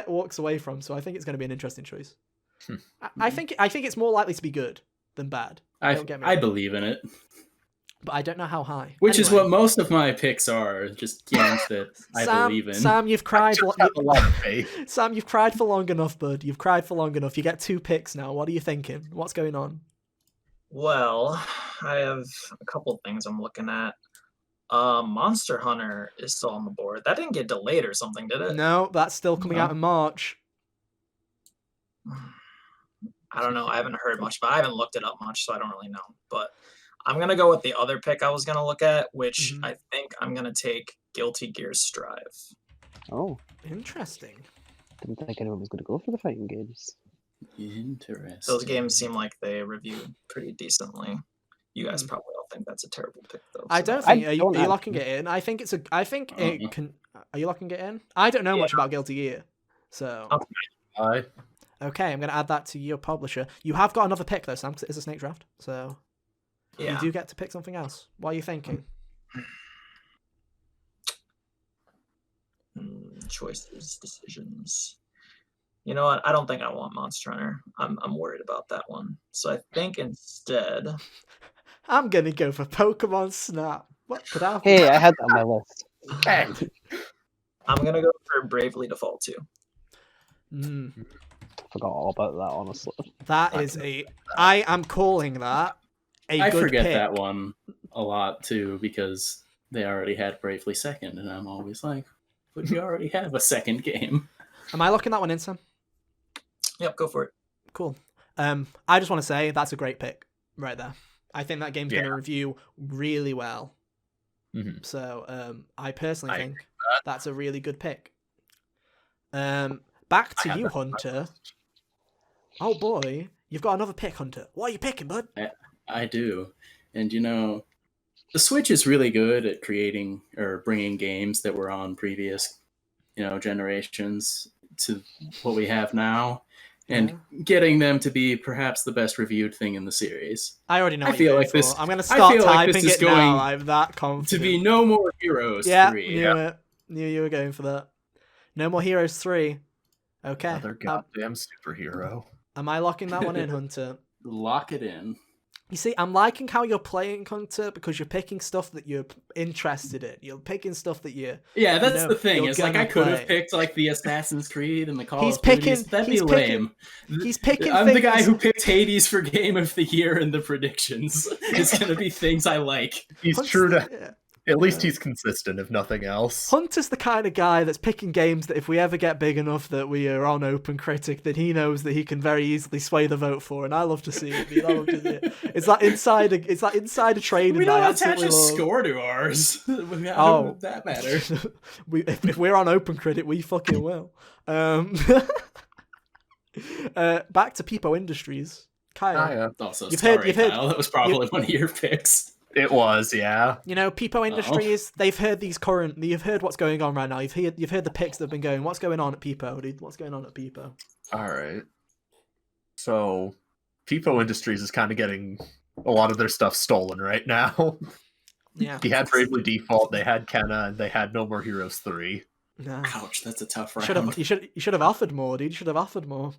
[SPEAKER 1] walks away from. So I think it's going to be an interesting choice. I think it's more likely to be good than bad. Don't get me
[SPEAKER 2] I
[SPEAKER 1] wrong.
[SPEAKER 2] believe in it.
[SPEAKER 1] But I don't know how high.
[SPEAKER 2] Which is
[SPEAKER 1] Anyway,
[SPEAKER 2] what most of my picks are, just games that I believe in.
[SPEAKER 1] Sam, you've cried.
[SPEAKER 3] Just have a lot of faith.
[SPEAKER 1] Sam, you've cried for long enough, bud. You've cried for long enough. You get 2 picks now. What are you thinking? What's going on?
[SPEAKER 5] Well, I have a couple things I'm looking at. Monster Hunter is still on the board. That didn't get delayed or something, did it?
[SPEAKER 1] No, that's still coming out in March.
[SPEAKER 5] I don't know. I haven't heard much, but I haven't looked it up much, so I don't really know. But I'm gonna go with the other pick I was gonna look at, which I think I'm gonna take Guilty Gear Strive.
[SPEAKER 4] Oh,
[SPEAKER 1] Interesting.
[SPEAKER 4] didn't think anyone was going to go for the fighting games.
[SPEAKER 2] Interesting.
[SPEAKER 5] Those games seem like they reviewed pretty decently. You guys probably all think that's a terrible pick, though.
[SPEAKER 1] I
[SPEAKER 5] so-
[SPEAKER 1] don't think. Are you
[SPEAKER 4] don't
[SPEAKER 1] locking it in? I think it's a. I think it can. Are you locking it in? I don't know much about Guilty Gear, so.
[SPEAKER 3] Aye.
[SPEAKER 1] Okay, I'm gonna add that to your publisher. You have got another pick though, Sam, 'cause it is a snake draft, so
[SPEAKER 5] Yeah.
[SPEAKER 1] you do get to pick something else. What are you thinking?
[SPEAKER 5] Choices, decisions. You know what? I don't think I want Monster Hunter. I'm worried about that one. So I think instead,
[SPEAKER 1] I'm gonna go for Pokemon Snap. What could happen?
[SPEAKER 4] Hey, I had that on my list.
[SPEAKER 3] Hey.
[SPEAKER 5] I'm gonna go for Bravely Default 2.
[SPEAKER 4] Forgot all about that, honestly.
[SPEAKER 1] That is a. I am calling that a
[SPEAKER 2] I
[SPEAKER 1] good
[SPEAKER 2] forget
[SPEAKER 1] pick.
[SPEAKER 2] that one a lot too because they already had Bravely Second, and I'm always like, but you already have a second game.
[SPEAKER 1] Am I locking that one in, Sam?
[SPEAKER 5] Yep, go for it.
[SPEAKER 1] Cool. I just want to say that's a great pick right there. I think that game's going to review really well.
[SPEAKER 3] Mhm.
[SPEAKER 1] So I personally
[SPEAKER 3] I
[SPEAKER 1] think that's a really good pick. Back to you, Hunter. Oh boy, you've got another pick, Hunter. What are you picking, bud?
[SPEAKER 2] I do, and the Switch is really good at creating or bringing games that were on previous, generations to what we have now, and getting them to be perhaps the best reviewed thing in the series.
[SPEAKER 1] I already know.
[SPEAKER 2] I
[SPEAKER 1] what
[SPEAKER 2] feel
[SPEAKER 1] you're
[SPEAKER 2] like
[SPEAKER 1] going
[SPEAKER 2] this-
[SPEAKER 1] for. I'm going to
[SPEAKER 2] I
[SPEAKER 1] start
[SPEAKER 2] feel like
[SPEAKER 1] typing
[SPEAKER 2] this is
[SPEAKER 1] it now.
[SPEAKER 2] going
[SPEAKER 1] I'm that confident.
[SPEAKER 2] To be No More Heroes 3.
[SPEAKER 1] Knew it. Knew you were going for that. No More Heroes 3. Okay.
[SPEAKER 3] Another goddamn superhero.
[SPEAKER 1] Am I locking that one in, Hunter?
[SPEAKER 2] Lock it in.
[SPEAKER 1] You see, I'm liking how you're playing, Hunter, because you're picking stuff that you're interested in. You're picking stuff that you.
[SPEAKER 2] Yeah, that's
[SPEAKER 1] know,
[SPEAKER 2] the thing.
[SPEAKER 1] you're
[SPEAKER 2] It's like
[SPEAKER 1] gonna
[SPEAKER 2] I could
[SPEAKER 1] play.
[SPEAKER 2] have picked like the Assassin's Creed and the Call
[SPEAKER 1] He's
[SPEAKER 2] of Duties.
[SPEAKER 1] picking-
[SPEAKER 2] That'd
[SPEAKER 1] he's
[SPEAKER 2] be
[SPEAKER 1] picking-
[SPEAKER 2] lame.
[SPEAKER 1] He's picking
[SPEAKER 2] I'm
[SPEAKER 1] things.
[SPEAKER 2] the guy who picked Hades for Game of the Year in the predictions. It's gonna be things I like.
[SPEAKER 3] He's
[SPEAKER 1] Hunter's-
[SPEAKER 3] true to.
[SPEAKER 1] yeah.
[SPEAKER 3] At least he's consistent, if nothing else.
[SPEAKER 1] Hunter's the kind of guy that's picking games that if we ever get big enough that we are on Open Critic, then he knows that he can very easily sway the vote for, and I love to see it. Dude. I love to see it. It's that insider trading.
[SPEAKER 2] We
[SPEAKER 1] that I
[SPEAKER 2] don't attach
[SPEAKER 1] absolutely
[SPEAKER 2] a
[SPEAKER 1] love.
[SPEAKER 2] score to ours. How
[SPEAKER 1] Oh.
[SPEAKER 2] would that matter?
[SPEAKER 1] if we're on Open Critic, we fucking will. Back to Peepo Industries. Kyle,
[SPEAKER 2] Also,
[SPEAKER 1] You've
[SPEAKER 2] sorry,
[SPEAKER 1] heard-
[SPEAKER 2] Kyle. That was probably one of your picks.
[SPEAKER 3] It was, yeah.
[SPEAKER 1] you know Peepo Industries. They've heard these current. You've heard what's going on right now. You've heard the picks that have been going. What's going on at Peepo, dude? What's going on at Peepo?
[SPEAKER 3] All right. So, Peepo Industries is kind of getting a lot of their stuff stolen right now.
[SPEAKER 1] Yeah.
[SPEAKER 3] He had Bravely Default, they had Kenna, and they had No More Heroes 3.
[SPEAKER 1] Nah.
[SPEAKER 2] Ouch, that's a tough round.
[SPEAKER 1] You should have offered more, dude. You should have offered more.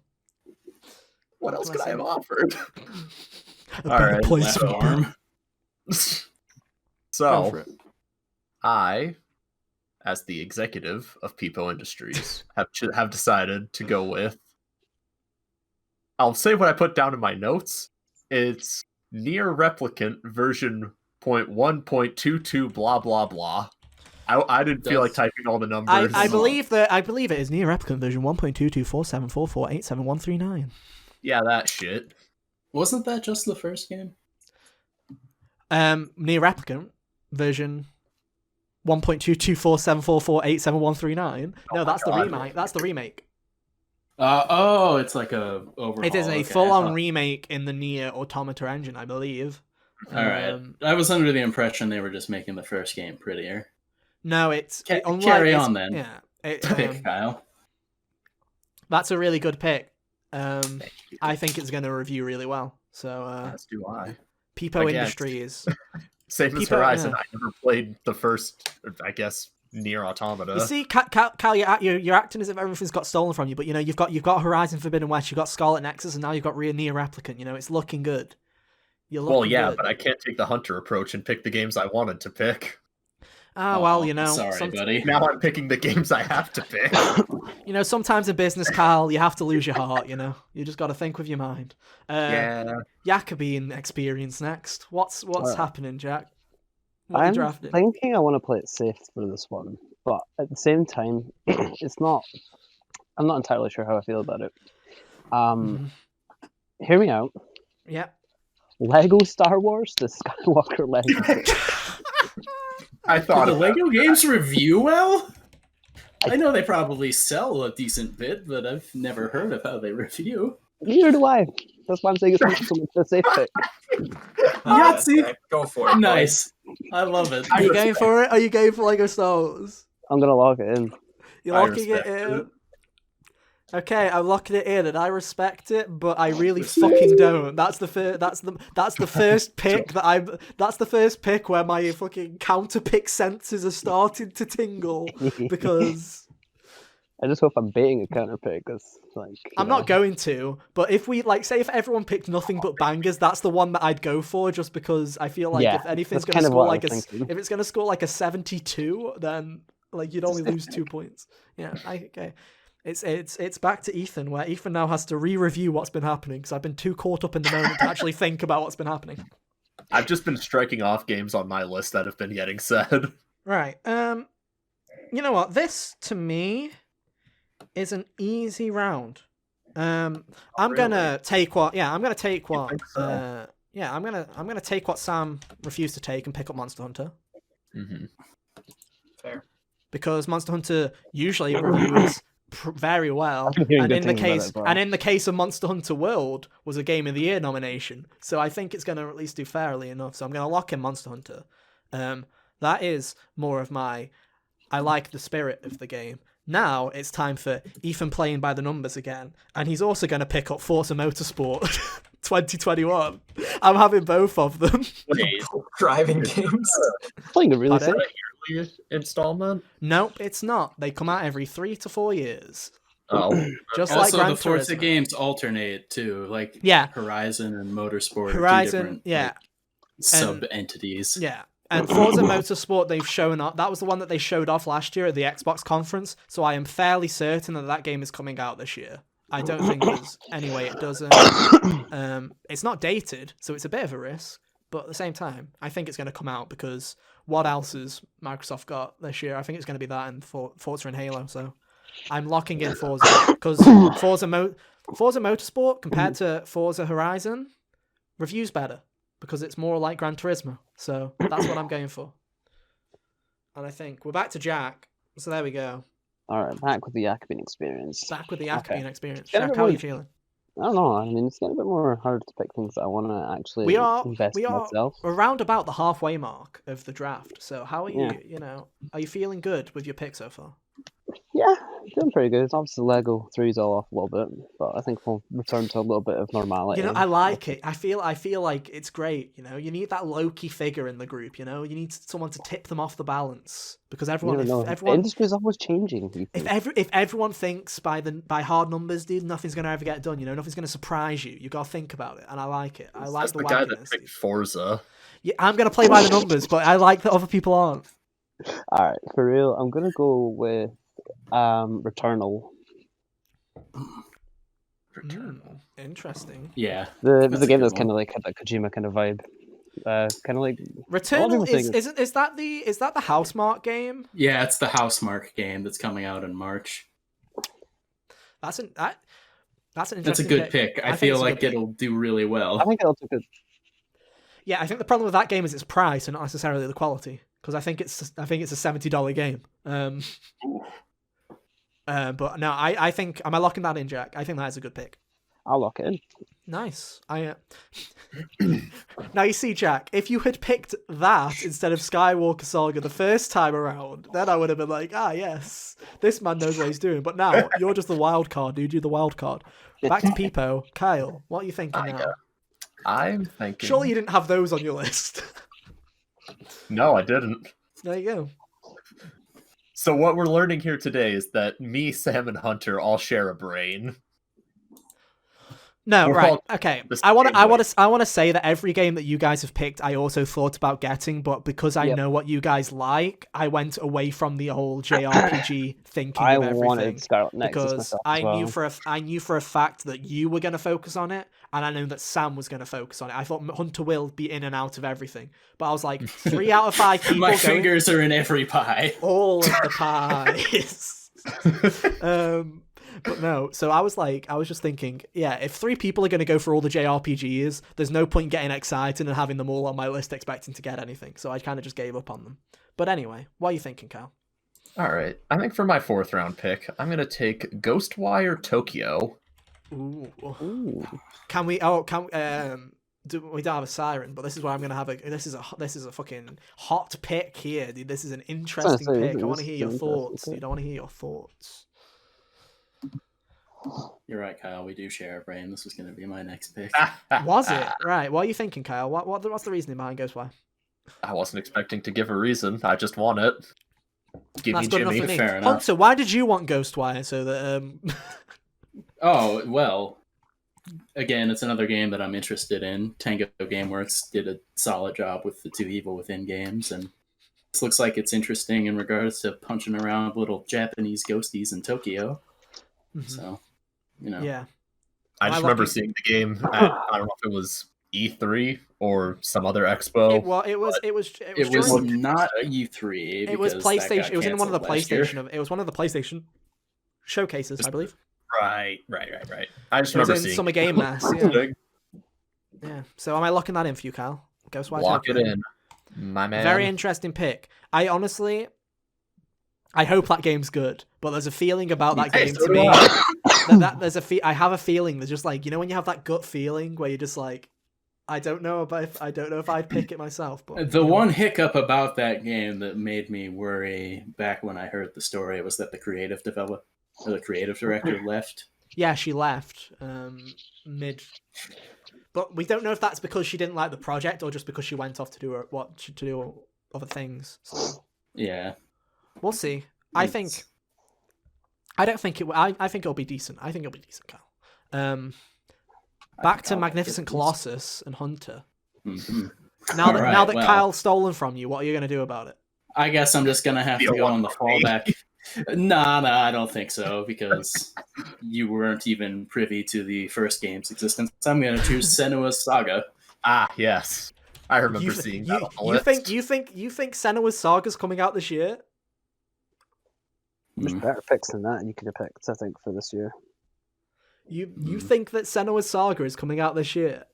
[SPEAKER 3] What else
[SPEAKER 1] can I
[SPEAKER 3] could I have
[SPEAKER 1] say?
[SPEAKER 3] offered?
[SPEAKER 1] A
[SPEAKER 3] All
[SPEAKER 1] better
[SPEAKER 3] right,
[SPEAKER 1] place
[SPEAKER 2] Left
[SPEAKER 1] for
[SPEAKER 2] arm.
[SPEAKER 1] Go for
[SPEAKER 3] So,
[SPEAKER 1] it.
[SPEAKER 3] I, as the executive of Peepo Industries, have decided to go with. I'll say what I put down in my notes. It's Near Replicant version 0.1.22 blah blah blah. I didn't feel like typing all the numbers.
[SPEAKER 1] I believe it is Near Replicant version 1.22474487139.
[SPEAKER 3] Yeah, that shit.
[SPEAKER 2] Wasn't that just the first game?
[SPEAKER 1] Near Replicant version 1.22474487139. No,
[SPEAKER 3] my
[SPEAKER 1] that's the
[SPEAKER 3] God.
[SPEAKER 1] remake. That's the remake.
[SPEAKER 2] It's like a overhaul.
[SPEAKER 1] It is a
[SPEAKER 2] Okay,
[SPEAKER 1] full-on
[SPEAKER 2] I thought-
[SPEAKER 1] remake in the Near Automata engine, I believe.
[SPEAKER 2] All right. I was under the impression they were just making the first game prettier.
[SPEAKER 1] No, it's
[SPEAKER 2] Carry on then.
[SPEAKER 1] Yeah,
[SPEAKER 2] Pick, Kyle.
[SPEAKER 1] that's a really good pick. I think it's going to review really well. So,
[SPEAKER 3] As do I.
[SPEAKER 1] Peepo
[SPEAKER 3] Again.
[SPEAKER 1] Industries.
[SPEAKER 3] Same as
[SPEAKER 1] Peepo,
[SPEAKER 3] Horizon.
[SPEAKER 1] yeah.
[SPEAKER 3] I never played the first, I guess, Near Automata.
[SPEAKER 1] You see, Cal, you're acting as if everything's got stolen from you, but you know you've got Horizon Forbidden West, you've got Scarlet Nexus, and now you've got Near Replicant. You know it's looking good. You're looking
[SPEAKER 3] Well, yeah,
[SPEAKER 1] good.
[SPEAKER 3] but I can't take the Hunter approach and pick the games I wanted to pick.
[SPEAKER 1] Well, you know,
[SPEAKER 2] Sorry, buddy.
[SPEAKER 3] Now I'm picking the games I have to pick.
[SPEAKER 1] you know, sometimes in business, Carl, you have to lose your heart. You know, you just got to think with your mind.
[SPEAKER 3] Yeah.
[SPEAKER 1] Jacobean experience next. What's happening, Jack? What are you
[SPEAKER 4] I'm
[SPEAKER 1] drafting?
[SPEAKER 4] thinking I want to play it safe for this one, but at the same time, it's not. I'm not entirely sure how I feel about it. Hear me out.
[SPEAKER 1] Yeah.
[SPEAKER 4] Lego Star Wars: The Skywalker Legacy.
[SPEAKER 3] I thought
[SPEAKER 2] Do the
[SPEAKER 3] about
[SPEAKER 2] Lego games review well? I know they probably sell a decent bit, but I've never heard of how they review.
[SPEAKER 4] Neither do I. That's why I'm saying it's not so specific.
[SPEAKER 2] Yahtzee.
[SPEAKER 5] Okay, go for it.
[SPEAKER 2] Nice. I love it.
[SPEAKER 1] Are you going for it? Are you going for Lego Star Wars?
[SPEAKER 4] I'm gonna lock it in.
[SPEAKER 1] You're
[SPEAKER 3] I
[SPEAKER 1] locking it
[SPEAKER 3] respect
[SPEAKER 1] in.
[SPEAKER 3] it.
[SPEAKER 1] Okay, I'm locking it in, and I respect it, but I really fucking don't. That's the first pick That's the first pick where my fucking counter pick senses are starting to tingle because
[SPEAKER 4] I just hope I'm baiting a counter pick. Cause, like,
[SPEAKER 1] I'm not going to. But if we say if everyone picked nothing but bangers, that's the one that I'd go for, just because I feel like
[SPEAKER 4] Yeah,
[SPEAKER 1] if anything's
[SPEAKER 4] that's
[SPEAKER 1] gonna
[SPEAKER 4] kind of
[SPEAKER 1] score
[SPEAKER 4] what I
[SPEAKER 1] like
[SPEAKER 4] was thinking.
[SPEAKER 1] if it's gonna score like a 72, then like you'd only lose 2 points. Yeah, okay. It's back to Ethan, where Ethan now has to re-review what's been happening because I've been too caught up in the moment to actually think about what's been happening.
[SPEAKER 3] I've just been striking off games on my list that have been getting said.
[SPEAKER 1] Right. You know what? This to me is an easy round. I'm gonna take what. Yeah, I'm gonna take what.
[SPEAKER 3] think so?
[SPEAKER 1] Yeah, I'm gonna take what Sam refused to take and pick up Monster Hunter.
[SPEAKER 3] Mm-hmm.
[SPEAKER 5] Fair.
[SPEAKER 1] Because Monster Hunter usually reviews very well,
[SPEAKER 4] I've been hearing
[SPEAKER 1] and
[SPEAKER 4] good
[SPEAKER 1] in the
[SPEAKER 4] things about it
[SPEAKER 1] case
[SPEAKER 4] as well.
[SPEAKER 1] and in the case of Monster Hunter World was a Game of the Year nomination, so I think it's going to at least do fairly enough. So I'm going to lock in Monster Hunter. That is more of my. I like the spirit of the game. Now it's time for Ethan playing by the numbers again, and he's also going to pick up Forza Motorsport 2021. I'm having both of them.
[SPEAKER 3] Wait,
[SPEAKER 5] Driving games.
[SPEAKER 4] Playing a really
[SPEAKER 1] Pardon?
[SPEAKER 4] safe.
[SPEAKER 3] yearly installment?
[SPEAKER 1] Nope, it's not. They come out every 3 to 4 years.
[SPEAKER 3] Oh,
[SPEAKER 1] Just
[SPEAKER 2] Also,
[SPEAKER 1] like Gran
[SPEAKER 2] the Forza
[SPEAKER 1] Turismo.
[SPEAKER 2] games alternate too, like
[SPEAKER 1] Yeah.
[SPEAKER 2] Horizon and Motorsport. Are two
[SPEAKER 1] Horizon,
[SPEAKER 2] different,
[SPEAKER 1] yeah.
[SPEAKER 2] like, sub entities.
[SPEAKER 1] Yeah. And Forza Motorsport, they've shown up. That was the one that they showed off last year at the Xbox conference. So I am fairly certain that that game is coming out this year. I don't think there's any way it doesn't. It's not dated, so it's a bit of a risk. But at the same time, I think it's going to come out because what else has Microsoft got this year? I think it's going to be that and Forza and Halo. So I'm locking in Forza because Forza Motorsport compared to Forza Horizon, review's better because it's more like Gran Turismo. So that's what I'm going for. And I think we're back to Jack. So there we go.
[SPEAKER 4] All right, back with the Jacobin experience.
[SPEAKER 1] Back with the Jacobin experience.
[SPEAKER 4] Getting a
[SPEAKER 1] Jack,
[SPEAKER 4] bit
[SPEAKER 1] how are
[SPEAKER 4] more-
[SPEAKER 1] you feeling?
[SPEAKER 4] I don't know. I mean, it's getting a bit more hard to pick things that I want to actually invest in myself.
[SPEAKER 1] Around about the halfway mark of the draft. So how are you?
[SPEAKER 4] Yeah.
[SPEAKER 1] You know, are you feeling good with your pick so far?
[SPEAKER 4] Yeah, doing pretty good. Obviously, Lego three's all off a little bit, but I think we'll return to a little bit of normality.
[SPEAKER 1] You know, I like it. I feel like it's great. You know, you need that low-key figure in the group. You know, you need someone to tip them off the balance because everyone,
[SPEAKER 4] the industry's always changing.
[SPEAKER 1] If everyone thinks by hard numbers, dude, nothing's gonna ever get done. You know, nothing's gonna surprise you. You gotta think about it, and I like it. I like
[SPEAKER 3] the guy that picked Forza.
[SPEAKER 1] Yeah, I'm gonna play by the numbers, but I like that other people aren't.
[SPEAKER 4] All right, for real, I'm gonna go with Returnal.
[SPEAKER 1] Interesting.
[SPEAKER 2] Yeah,
[SPEAKER 4] The
[SPEAKER 2] that's a
[SPEAKER 4] game
[SPEAKER 2] good
[SPEAKER 4] that's
[SPEAKER 2] one.
[SPEAKER 4] kind of like had that Kojima kind of vibe. Kind of like
[SPEAKER 1] Returnal is that the Housemarque game?
[SPEAKER 2] Yeah, it's the Housemarque game that's coming out in March.
[SPEAKER 1] That's an interesting.
[SPEAKER 2] That's a good pick. I feel like it'll do really well.
[SPEAKER 4] I think it'll do good.
[SPEAKER 1] Yeah, I think the problem with that game is its price and not necessarily the quality. Because I think it's a $70 game. But no, I think am I locking that in, Jack? I think that is a good pick.
[SPEAKER 4] I'll lock it in.
[SPEAKER 1] Nice. Now you see, Jack, if you had picked that instead of Skywalker Saga the first time around, then I would have been like, yes, this man knows what he's doing. But now you're just the wild card, dude. You're the wild card. Back to Peepo. Kyle, what are you thinking now?
[SPEAKER 3] I'm thinking.
[SPEAKER 1] Surely you didn't have those on your list.
[SPEAKER 3] No, I didn't.
[SPEAKER 1] There you go.
[SPEAKER 3] So what we're learning here today is that me, Sam, and Hunter all share a brain.
[SPEAKER 1] No,
[SPEAKER 3] We're
[SPEAKER 1] right.
[SPEAKER 3] all
[SPEAKER 1] Okay.
[SPEAKER 3] the
[SPEAKER 1] I want
[SPEAKER 3] same
[SPEAKER 1] to say that every game that you guys have picked, I also thought about getting, but because I know what you guys like, I went away from the old JRPG thinking
[SPEAKER 4] I
[SPEAKER 1] of everything.
[SPEAKER 4] wanted Scarlet Nexus
[SPEAKER 1] because
[SPEAKER 4] myself
[SPEAKER 1] I
[SPEAKER 4] as well.
[SPEAKER 1] knew for a fact that you were going to focus on it, and I knew that Sam was going to focus on it. I thought Hunter will be in and out of everything, but I was like, 3 out of 5 people.
[SPEAKER 2] My fingers are in every pie.
[SPEAKER 1] All of the pies. But no, so I was just thinking, yeah, if 3 people are going to go for all the JRPGs, there's no point getting excited and having them all on my list expecting to get anything. So I kind of just gave up on them. But anyway, what are you thinking, Kyle?
[SPEAKER 3] All right. I think for my 4th round pick, I'm going to take Ghostwire Tokyo.
[SPEAKER 1] Ooh. Can we? We don't have a siren, but this is where I'm gonna have this is a fucking hot pick here, dude. This is an interesting pick. I want to hear your thoughts, dude. I want to hear your thoughts.
[SPEAKER 2] You're right, Kyle. We do share a brain. This was going to be my next pick.
[SPEAKER 1] Was it? Right. What are you thinking, Kyle? What's the reasoning behind Ghostwire?
[SPEAKER 3] I wasn't expecting to give a reason. I just want it. Give
[SPEAKER 1] That's
[SPEAKER 3] me
[SPEAKER 1] good enough
[SPEAKER 3] Jimmy.
[SPEAKER 1] for me.
[SPEAKER 2] Fair enough.
[SPEAKER 1] Hunter, why did you want Ghostwire so that
[SPEAKER 2] Oh, well, again, it's another game that I'm interested in. Tango Gameworks did a solid job with the 2 Evil Within games, and this looks like it's interesting in regards to punching around little Japanese ghosties in Tokyo. So,
[SPEAKER 1] yeah.
[SPEAKER 3] I just remember seeing the game at, I don't know if it was E3 or some other expo.
[SPEAKER 1] It was
[SPEAKER 2] not E3.
[SPEAKER 1] It was PlayStation. It was in one of the
[SPEAKER 2] PlayStation.
[SPEAKER 1] It was one of the PlayStation showcases, I believe.
[SPEAKER 3] Right. I just
[SPEAKER 1] It was
[SPEAKER 3] remember
[SPEAKER 1] in
[SPEAKER 3] seeing
[SPEAKER 1] Summer Game Mass. Yeah. So am I locking that in for you, Cal? Ghostwire.
[SPEAKER 3] Lock it in, my man.
[SPEAKER 1] Very interesting pick. I hope that game's good, but there's a feeling about that game to me. I have a feeling there's just like, when you have that gut feeling where you're just like, I don't know if I'd pick it myself. But
[SPEAKER 2] the one hiccup about that game that made me worry back when I heard the story was that the creative director left.
[SPEAKER 1] Yeah, she left mid. But we don't know if that's because she didn't like the project or just because she went off to do other things. So
[SPEAKER 2] Yeah.
[SPEAKER 1] we'll see. I think I don't think it. I think it'll be decent. I think it'll be decent, Kyle. Back to Magnificent Colossus and Hunter.
[SPEAKER 2] Mhm.
[SPEAKER 1] Now that
[SPEAKER 2] Alright, well.
[SPEAKER 1] Kyle's stolen from you, what are you gonna do about it?
[SPEAKER 2] I guess I'm just gonna have to go on the fallback. Nah, I don't think so, because you weren't even privy to the first game's existence. I'm gonna choose Senua's Saga.
[SPEAKER 3] Ah, yes. I remember seeing that on the list.
[SPEAKER 1] You think Senua's Saga's coming out this year?
[SPEAKER 4] There's better picks than that you could have picked, I think, for this year.
[SPEAKER 1] You think that Senua's Saga is coming out this year?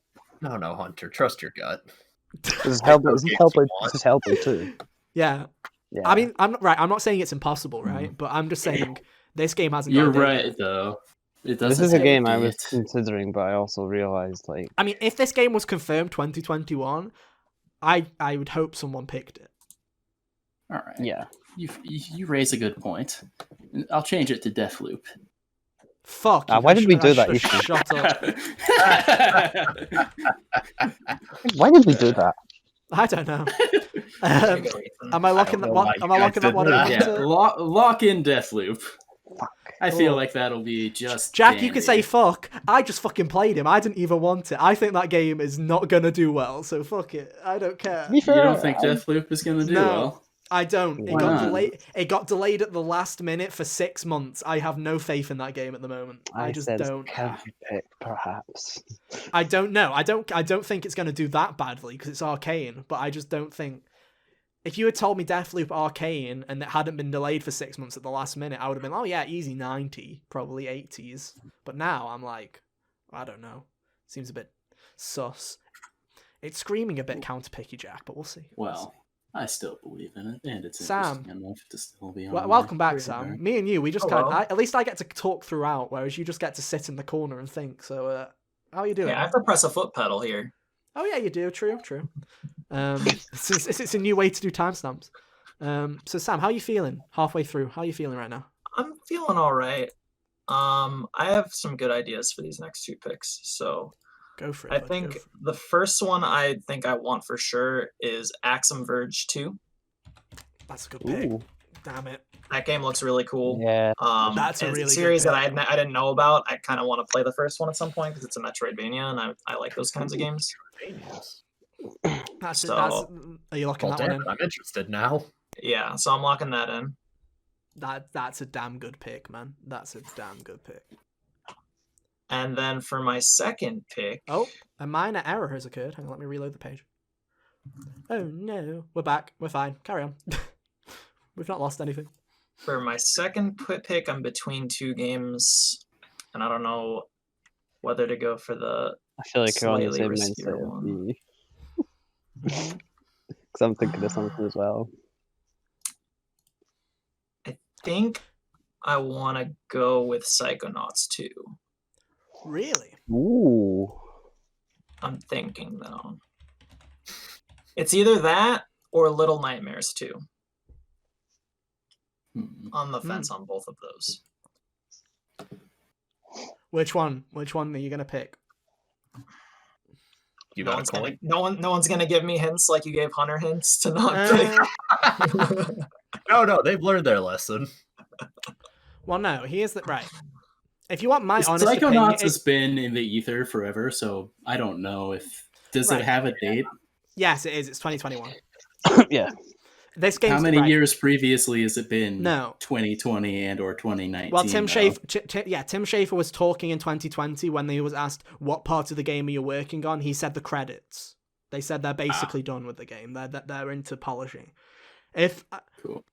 [SPEAKER 3] No, Hunter. Trust your gut.
[SPEAKER 4] This is Hellblade too.
[SPEAKER 1] Yeah.
[SPEAKER 4] Yeah.
[SPEAKER 1] I mean, I'm not saying it's impossible, right? But I'm just saying this game hasn't.
[SPEAKER 2] You're
[SPEAKER 1] got a date
[SPEAKER 2] right,
[SPEAKER 1] yet.
[SPEAKER 2] though.
[SPEAKER 4] This is a game I was considering, but I also realized, like,
[SPEAKER 1] I mean, if this game was confirmed 2021, I would hope someone picked it.
[SPEAKER 2] All right.
[SPEAKER 4] yeah.
[SPEAKER 2] You raise a good point. I'll change it to Deathloop.
[SPEAKER 1] Fuck.
[SPEAKER 4] Why did we do that?
[SPEAKER 1] Shut up.
[SPEAKER 4] Why did we do that?
[SPEAKER 1] I don't know. Am I locking that one? Am I locking that one?
[SPEAKER 2] Yeah, lock in Deathloop.
[SPEAKER 4] Fuck.
[SPEAKER 2] I feel like that'll be just
[SPEAKER 1] Jack, you can
[SPEAKER 2] dandy.
[SPEAKER 1] say fuck. I just fucking played him. I didn't even want it. I think that game is not gonna do well, so fuck it. I don't care.
[SPEAKER 4] To be fair,
[SPEAKER 2] You don't think Deathloop is gonna do
[SPEAKER 1] No.
[SPEAKER 2] well?
[SPEAKER 1] I don't. It
[SPEAKER 2] Why
[SPEAKER 1] got
[SPEAKER 2] not?
[SPEAKER 1] delayed. It got delayed at the last minute for 6 months. I have no faith in that game at the moment. I just
[SPEAKER 4] said
[SPEAKER 1] don't.
[SPEAKER 4] Can we pick, perhaps?
[SPEAKER 1] I don't know. I don't think it's going to do that badly because it's Arcane. But I just don't think. If you had told me Deathloop Arcane and it hadn't been delayed for 6 months at the last minute, I would have been, oh yeah, easy 90, probably 80s. But now I'm like, I don't know. Seems a bit sus. It's screaming a bit counterpicky, Jack, but we'll see.
[SPEAKER 2] Well, I still believe in it, and it's
[SPEAKER 1] Sam.
[SPEAKER 2] interesting enough to still be on.
[SPEAKER 1] Welcome
[SPEAKER 2] my
[SPEAKER 1] back,
[SPEAKER 2] radar.
[SPEAKER 1] Sam. Me and you, we just
[SPEAKER 5] Hello.
[SPEAKER 1] at least I get to talk throughout, whereas you just get to sit in the corner and think. So, how are you doing?
[SPEAKER 5] Yeah, I have to press a foot pedal here.
[SPEAKER 1] Oh yeah, you do. True. It's a new way to do timestamps. So Sam, how are you feeling halfway through? How are you feeling right now?
[SPEAKER 5] I'm feeling all right. I have some good ideas for these next two picks. So
[SPEAKER 1] Go for it.
[SPEAKER 5] I
[SPEAKER 1] bud,
[SPEAKER 5] think
[SPEAKER 1] go for it.
[SPEAKER 5] the first one I think I want for sure is Axum Verge 2.
[SPEAKER 1] That's a good pick.
[SPEAKER 4] Ooh.
[SPEAKER 1] Damn it.
[SPEAKER 5] That game looks really cool.
[SPEAKER 4] Yeah.
[SPEAKER 1] That's a
[SPEAKER 5] and
[SPEAKER 1] really
[SPEAKER 5] it's
[SPEAKER 1] good
[SPEAKER 5] a series that
[SPEAKER 1] pick.
[SPEAKER 5] I didn't know about. I kind of want to play the first one at some point because it's a Metroidvania, and I like those kinds of games.
[SPEAKER 1] That's
[SPEAKER 5] So-
[SPEAKER 1] are you locking
[SPEAKER 3] Well,
[SPEAKER 1] that one
[SPEAKER 3] damn
[SPEAKER 1] in?
[SPEAKER 3] it, I'm interested now.
[SPEAKER 5] Yeah, so I'm locking that in.
[SPEAKER 1] That's a damn good pick, man. That's a damn good pick.
[SPEAKER 5] And then for my second pick,
[SPEAKER 1] Oh, a minor error has occurred. Hang on, let me reload the page. Oh no, we're back. We're fine. Carry on. We've not lost anything.
[SPEAKER 5] for my second pick, I'm between two games, and I don't know whether to go for the.
[SPEAKER 4] I feel like you're on the
[SPEAKER 5] Slightly
[SPEAKER 4] same
[SPEAKER 5] riskier
[SPEAKER 4] mindset as
[SPEAKER 5] one.
[SPEAKER 4] me. Because I'm thinking of something as well.
[SPEAKER 5] I think I want to go with Psychonauts 2.
[SPEAKER 1] Really?
[SPEAKER 4] Ooh.
[SPEAKER 5] I'm thinking though. It's either that or Little Nightmares 2. On the fence on both of those.
[SPEAKER 1] Which one? Which one are you gonna pick?
[SPEAKER 3] You
[SPEAKER 5] No
[SPEAKER 3] got a
[SPEAKER 5] one's,
[SPEAKER 3] coin?
[SPEAKER 5] no one's gonna give me hints like you gave Hunter hints to not pick.
[SPEAKER 1] Uh,
[SPEAKER 3] No, they've learned their lesson.
[SPEAKER 1] well, no. Here's the right. If you want my honest opinion,
[SPEAKER 2] Psychonauts has been in the ether forever, so I don't know if does
[SPEAKER 1] Right.
[SPEAKER 2] it have a date?
[SPEAKER 1] yes, it is. It's 2021.
[SPEAKER 4] Yeah.
[SPEAKER 1] This game's
[SPEAKER 2] How many
[SPEAKER 1] right.
[SPEAKER 2] years previously has it been?
[SPEAKER 1] No.
[SPEAKER 2] 2020 and or 2019.
[SPEAKER 1] Well, Tim
[SPEAKER 2] though?
[SPEAKER 1] Schafer, Tim Schafer was talking in 2020 when he was asked what part of the game are you working on. He said the credits. They said they're basically done with the game. They're into polishing. If
[SPEAKER 2] Cool.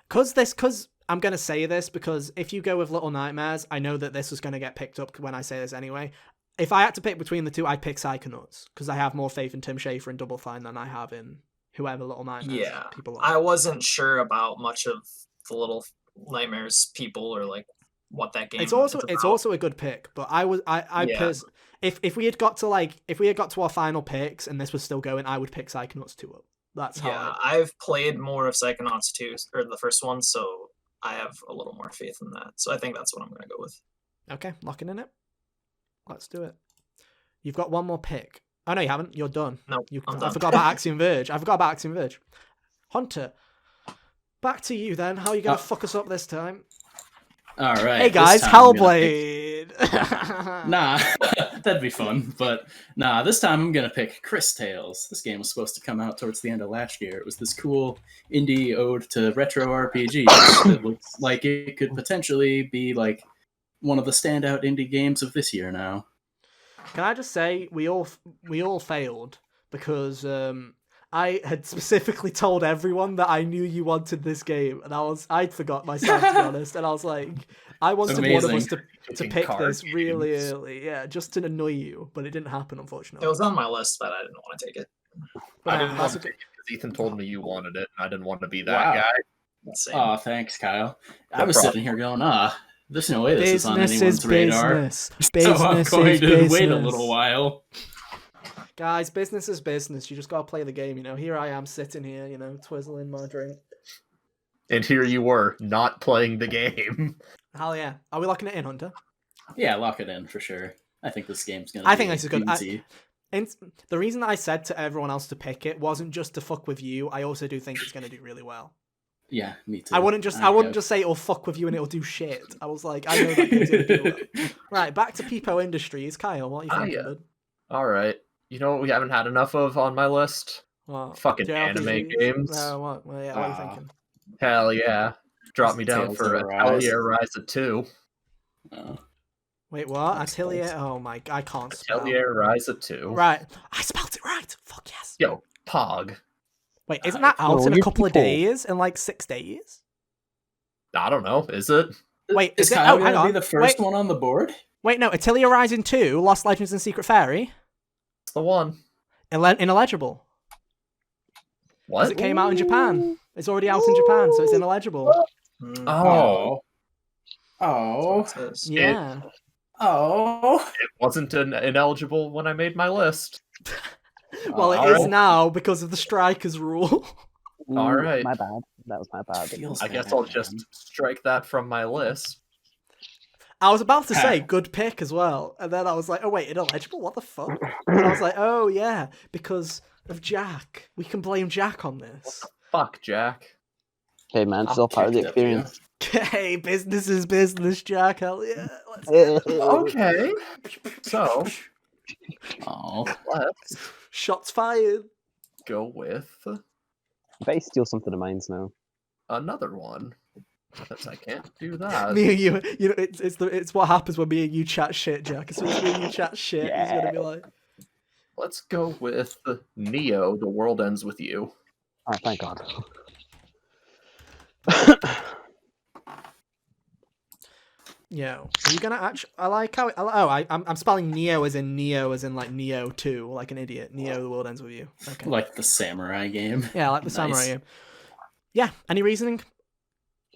[SPEAKER 1] because I'm gonna say this because if you go with Little Nightmares, I know that this was gonna get picked up when I say this anyway. If I had to pick between the two, I'd pick Psychonauts because I have more faith in Tim Schafer and Double Fine than I have in whoever Little Nightmares
[SPEAKER 5] Yeah,
[SPEAKER 1] people are.
[SPEAKER 5] I wasn't sure about much of the Little Nightmares people or like what that game.
[SPEAKER 1] It's
[SPEAKER 5] is
[SPEAKER 1] also
[SPEAKER 5] about.
[SPEAKER 1] a good pick, but I
[SPEAKER 5] Yeah.
[SPEAKER 1] if we had got to our final picks and this was still going, I would pick Psychonauts 2 up. That's how.
[SPEAKER 5] Yeah, I've played more of Psychonauts 2 or the first one, so I have a little more faith in that. So I think that's what I'm gonna go with.
[SPEAKER 1] Okay, locking in it. Let's do it. You've got one more pick. Oh no, you haven't. You're done.
[SPEAKER 5] No,
[SPEAKER 1] I
[SPEAKER 5] I'm done.
[SPEAKER 1] forgot about Axiom Verge. Hunter. Back to you then. How are you gonna fuck us up this time?
[SPEAKER 2] All right.
[SPEAKER 1] Hey guys,
[SPEAKER 2] this time I'm gonna pick-
[SPEAKER 1] Hellblade.
[SPEAKER 2] Nah, that'd be fun. But nah, this time I'm gonna pick Chris Tales. This game was supposed to come out towards the end of last year. It was this cool indie ode to retro RPGs that looks like it could potentially be like one of the standout indie games of this year now.
[SPEAKER 1] Can I just say we all failed because I had specifically told everyone that I knew you wanted this game, and I'd forgot myself to be honest, and I was like, I wanted one of us to
[SPEAKER 3] Picking
[SPEAKER 1] pick
[SPEAKER 3] card
[SPEAKER 1] this really
[SPEAKER 3] games.
[SPEAKER 1] early, yeah, just to annoy you, but it didn't happen unfortunately.
[SPEAKER 5] It was on my list, but I didn't want to take it.
[SPEAKER 1] But,
[SPEAKER 3] I didn't
[SPEAKER 1] that's
[SPEAKER 3] want
[SPEAKER 1] a
[SPEAKER 3] to
[SPEAKER 1] good-
[SPEAKER 3] take it because Ethan told me you wanted it, and I didn't want to be that
[SPEAKER 2] Wow.
[SPEAKER 3] guy.
[SPEAKER 5] Same.
[SPEAKER 2] Oh, thanks, Kyle. I
[SPEAKER 3] No
[SPEAKER 2] was
[SPEAKER 3] problem.
[SPEAKER 2] sitting here going, there's no way this is on
[SPEAKER 1] Business
[SPEAKER 2] anyone's
[SPEAKER 1] is
[SPEAKER 2] radar.
[SPEAKER 1] business.
[SPEAKER 2] So I'm
[SPEAKER 1] Business
[SPEAKER 2] going
[SPEAKER 1] is
[SPEAKER 2] to
[SPEAKER 1] business.
[SPEAKER 2] wait a little while.
[SPEAKER 1] Guys, business is business. You just gotta play the game, you know. Here I am sitting here, you know, twizzling my drink.
[SPEAKER 3] And here you were, not playing the game.
[SPEAKER 1] Hell yeah. Are we locking it in, Hunter?
[SPEAKER 2] Yeah, lock it in for sure. I think this game's gonna.
[SPEAKER 1] I
[SPEAKER 2] be
[SPEAKER 1] think this is good.
[SPEAKER 2] easy.
[SPEAKER 1] And the reason that I said to everyone else to pick it wasn't just to fuck with you. I also do think it's going to do really well.
[SPEAKER 2] Yeah, me too.
[SPEAKER 1] I wouldn't just say it'll fuck with you and it'll do shit. I was like, I know that game's going to do well. Right, back to Peepo Industries. Kyle, what are you thinking,
[SPEAKER 3] yeah.
[SPEAKER 1] bud?
[SPEAKER 3] All right. You know what we haven't had enough of on my list?
[SPEAKER 1] What?
[SPEAKER 3] Fucking
[SPEAKER 1] JRPGs?
[SPEAKER 3] anime games.
[SPEAKER 1] What? Well, yeah, what are you thinking?
[SPEAKER 3] Hell yeah. Drop me down
[SPEAKER 2] Tales
[SPEAKER 3] for
[SPEAKER 2] of
[SPEAKER 3] Atelier
[SPEAKER 2] Arise.
[SPEAKER 3] Ryza 2.
[SPEAKER 2] Oh.
[SPEAKER 1] Wait, what?
[SPEAKER 2] That's
[SPEAKER 1] Atelier?
[SPEAKER 2] close.
[SPEAKER 1] Oh my, I can't spell.
[SPEAKER 3] Atelier Ryza 2.
[SPEAKER 1] Right, I spelled it right. Fuck yes.
[SPEAKER 3] Yo, Pog.
[SPEAKER 1] Wait, isn't that out
[SPEAKER 4] No,
[SPEAKER 1] in a
[SPEAKER 4] you
[SPEAKER 1] couple of
[SPEAKER 4] people.
[SPEAKER 1] days? In like 6 days?
[SPEAKER 3] I don't know. Is it?
[SPEAKER 1] Wait,
[SPEAKER 2] is
[SPEAKER 1] is it?
[SPEAKER 2] Kyle
[SPEAKER 1] Oh, hang
[SPEAKER 2] gonna be
[SPEAKER 1] on.
[SPEAKER 2] the first
[SPEAKER 1] Wait.
[SPEAKER 2] one on the board?
[SPEAKER 1] Wait, no. Atelier Rising 2, Lost Legends and Secret Fairy,
[SPEAKER 3] It's the one.
[SPEAKER 1] ineligible.
[SPEAKER 3] What?
[SPEAKER 1] Because it came out in Japan. It's already out in Japan, so it's ineligible.
[SPEAKER 5] Mm,
[SPEAKER 3] Oh.
[SPEAKER 2] Oh.
[SPEAKER 5] that's what it says.
[SPEAKER 1] Yeah.
[SPEAKER 2] Oh.
[SPEAKER 3] It wasn't ineligible when I made my list.
[SPEAKER 1] Well, it
[SPEAKER 3] all
[SPEAKER 1] is
[SPEAKER 3] right.
[SPEAKER 1] now because of the strikers rule.
[SPEAKER 3] All right.
[SPEAKER 4] My bad. That was my bad.
[SPEAKER 2] Feels
[SPEAKER 3] I guess
[SPEAKER 2] bad,
[SPEAKER 3] I'll
[SPEAKER 2] man.
[SPEAKER 3] just strike that from my list.
[SPEAKER 1] I was about to say good pick as well, and then I was like, oh wait, ineligible? What the fuck? And I was like, oh yeah, because of Jack. We can blame Jack on this.
[SPEAKER 3] Fuck, Jack.
[SPEAKER 4] Hey man,
[SPEAKER 2] I'll
[SPEAKER 4] still part of the
[SPEAKER 2] check that for you.
[SPEAKER 4] experience.
[SPEAKER 1] Hey, business is business, Jack. Hell yeah. Let's get it.
[SPEAKER 3] Okay. So,
[SPEAKER 2] Oh.
[SPEAKER 3] let's
[SPEAKER 1] Shots fired.
[SPEAKER 3] go with
[SPEAKER 4] I bet you steal something of mine now.
[SPEAKER 3] another one. Because I can't do that.
[SPEAKER 1] Me and you know, it's what happens when me and you chat shit, Jack. As soon as me and you chat shit, he's gonna be like,
[SPEAKER 3] Let's go with Neo, The World Ends With You.
[SPEAKER 4] Oh, thank God.
[SPEAKER 1] yo, are you gonna actually? I like how. I'm spelling Neo as in like Neo 2, like an idiot. Neo, The World Ends With You. Okay.
[SPEAKER 2] Like the samurai game.
[SPEAKER 1] Yeah, I like the
[SPEAKER 2] Nice.
[SPEAKER 1] samurai game. Yeah. Any reasoning?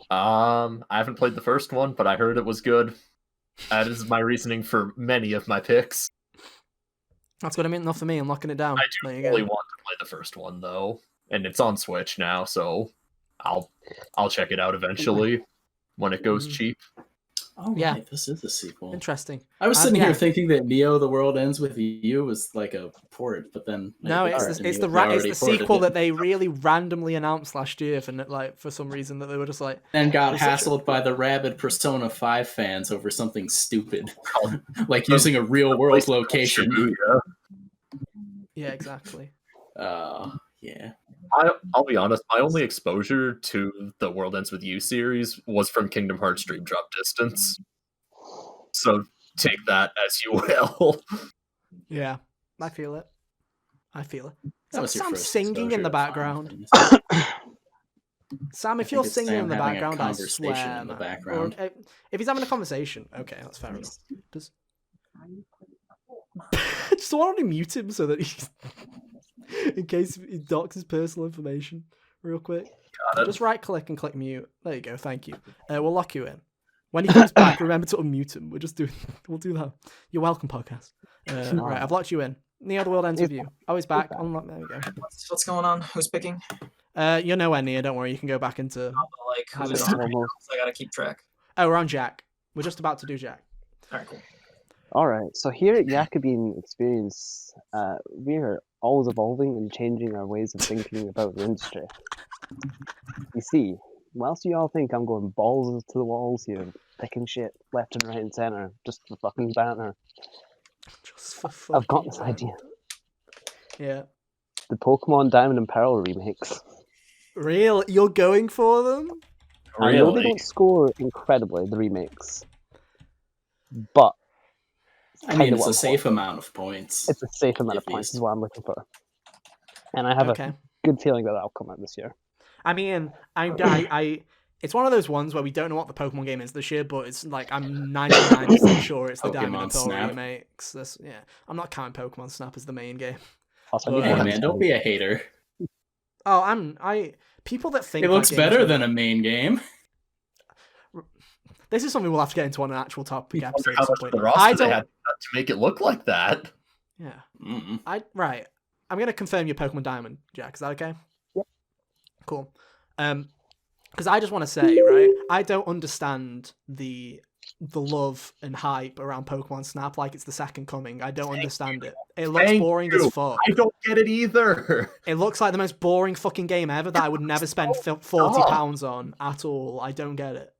[SPEAKER 3] I haven't played the first one, but I heard it was good. That is my reasoning for many of my picks.
[SPEAKER 1] That's what I mean. Enough for me. I'm locking it down.
[SPEAKER 3] I
[SPEAKER 1] There
[SPEAKER 3] do
[SPEAKER 1] you go.
[SPEAKER 3] really want to play the first one though, and it's on Switch now, so I'll check it out eventually when it goes
[SPEAKER 1] Mhm.
[SPEAKER 3] cheap.
[SPEAKER 2] Oh,
[SPEAKER 1] Yeah.
[SPEAKER 2] right, this is a sequel.
[SPEAKER 1] Interesting.
[SPEAKER 2] I was sitting
[SPEAKER 1] yeah.
[SPEAKER 2] here thinking that Neo: The World Ends With You was like a port, but then
[SPEAKER 1] No,
[SPEAKER 2] I
[SPEAKER 1] it's
[SPEAKER 2] looked
[SPEAKER 1] the, it's
[SPEAKER 2] and
[SPEAKER 1] the
[SPEAKER 2] they
[SPEAKER 1] ra- it's
[SPEAKER 2] already
[SPEAKER 1] the
[SPEAKER 2] ported
[SPEAKER 1] sequel
[SPEAKER 2] it.
[SPEAKER 1] that they really randomly announced last year for some reason that they were just like,
[SPEAKER 2] And got
[SPEAKER 1] It's such a-
[SPEAKER 2] hassled by the rabid Persona 5 fans over something stupid,
[SPEAKER 3] Called
[SPEAKER 2] like using a real world
[SPEAKER 3] Place
[SPEAKER 2] location.
[SPEAKER 3] Shibuya.
[SPEAKER 1] yeah, exactly.
[SPEAKER 2] Yeah.
[SPEAKER 3] I'll be honest, my only exposure to the World Ends With You series was from Kingdom Hearts Dream Drop Distance. So take that as you will.
[SPEAKER 1] Yeah, I feel it. I feel it.
[SPEAKER 2] That was your
[SPEAKER 1] Sam
[SPEAKER 2] first
[SPEAKER 1] singing in
[SPEAKER 2] exposure
[SPEAKER 1] the
[SPEAKER 2] to
[SPEAKER 1] background.
[SPEAKER 2] Final Fantasy.
[SPEAKER 1] Sam, if
[SPEAKER 2] I
[SPEAKER 1] you're
[SPEAKER 2] think it's
[SPEAKER 1] singing
[SPEAKER 2] Sam
[SPEAKER 1] in the
[SPEAKER 2] having a
[SPEAKER 1] background, I
[SPEAKER 2] conversation
[SPEAKER 1] swear,
[SPEAKER 2] in the
[SPEAKER 1] man.
[SPEAKER 2] background.
[SPEAKER 1] Or, if he's having a conversation, okay, that's fair enough. Just want to mute him so that he, in case he docks his personal information, real quick.
[SPEAKER 3] Got it.
[SPEAKER 1] Just right click and click mute. There you go. Thank you. We'll lock you in. When he comes back, remember to unmute him. We'll do that. You're welcome, podcast. Right, I've locked you in. Neo, the world ends with you. Oh, he's back. Unlock. There we go.
[SPEAKER 5] What's going on? Who's picking?
[SPEAKER 1] You're nowhere near. Don't worry. You can go back into.
[SPEAKER 5] Like,
[SPEAKER 1] How
[SPEAKER 5] who's
[SPEAKER 1] many-
[SPEAKER 5] on?
[SPEAKER 4] Almost.
[SPEAKER 5] I gotta keep track.
[SPEAKER 1] Oh, we're on Jack. We're just about to do Jack.
[SPEAKER 5] All right, cool.
[SPEAKER 4] All right. So here at Jakobin Experience, we are always evolving and changing our ways of thinking about the industry. You see, whilst you all think I'm going balls to the walls here, picking shit left and right and center, just for fucking banter,
[SPEAKER 1] Just for
[SPEAKER 4] I've got
[SPEAKER 1] fucking
[SPEAKER 4] this
[SPEAKER 1] fun.
[SPEAKER 4] idea.
[SPEAKER 1] Yeah.
[SPEAKER 4] The Pokemon Diamond and Pearl remakes.
[SPEAKER 1] Real? You're going for them?
[SPEAKER 4] I know they
[SPEAKER 3] Really?
[SPEAKER 4] don't score incredibly, the remakes, but
[SPEAKER 2] I mean,
[SPEAKER 4] kinda
[SPEAKER 2] it's
[SPEAKER 4] what
[SPEAKER 2] a
[SPEAKER 4] I'm
[SPEAKER 2] safe
[SPEAKER 4] hoping.
[SPEAKER 2] amount of points.
[SPEAKER 4] It's a safe amount of
[SPEAKER 2] If
[SPEAKER 4] points
[SPEAKER 2] these-
[SPEAKER 4] is what I'm looking for. And I have
[SPEAKER 1] Okay.
[SPEAKER 4] a good feeling that that'll come out this year.
[SPEAKER 1] I mean, I it's one of those ones where we don't know what the Pokemon game is this year, but it's like I'm 99% sure it's the Diamond and
[SPEAKER 2] Pokemon
[SPEAKER 1] Pearl
[SPEAKER 2] Snap.
[SPEAKER 1] remakes. Yeah, I'm not counting Pokemon Snap as the main game.
[SPEAKER 4] Also,
[SPEAKER 1] Well,
[SPEAKER 4] I need
[SPEAKER 2] Hey
[SPEAKER 4] more
[SPEAKER 2] man, don't be a hater.
[SPEAKER 1] Oh, people that think
[SPEAKER 2] It looks
[SPEAKER 1] that game's
[SPEAKER 2] better
[SPEAKER 1] gonna-
[SPEAKER 2] than a main game.
[SPEAKER 1] This is something we'll have to get into on an actual topic
[SPEAKER 3] I
[SPEAKER 1] episode
[SPEAKER 3] wonder how
[SPEAKER 1] at some
[SPEAKER 3] much
[SPEAKER 1] point.
[SPEAKER 3] the
[SPEAKER 1] I
[SPEAKER 3] roster they
[SPEAKER 1] don't.
[SPEAKER 3] had to make it look like that.
[SPEAKER 1] Yeah.
[SPEAKER 2] Mm-mm.
[SPEAKER 1] Right. I'm gonna confirm your Pokemon Diamond, Jack. Is that okay?
[SPEAKER 4] Yep.
[SPEAKER 1] Cool. Because I just want to say, right, I don't understand the love and hype around Pokemon Snap like it's the second coming. I don't understand it. It looks
[SPEAKER 3] Thank
[SPEAKER 1] boring
[SPEAKER 3] you.
[SPEAKER 1] as fuck.
[SPEAKER 3] I don't get it either.
[SPEAKER 1] It looks like the most boring fucking game ever that I would never spend £40 on at all. I don't get it.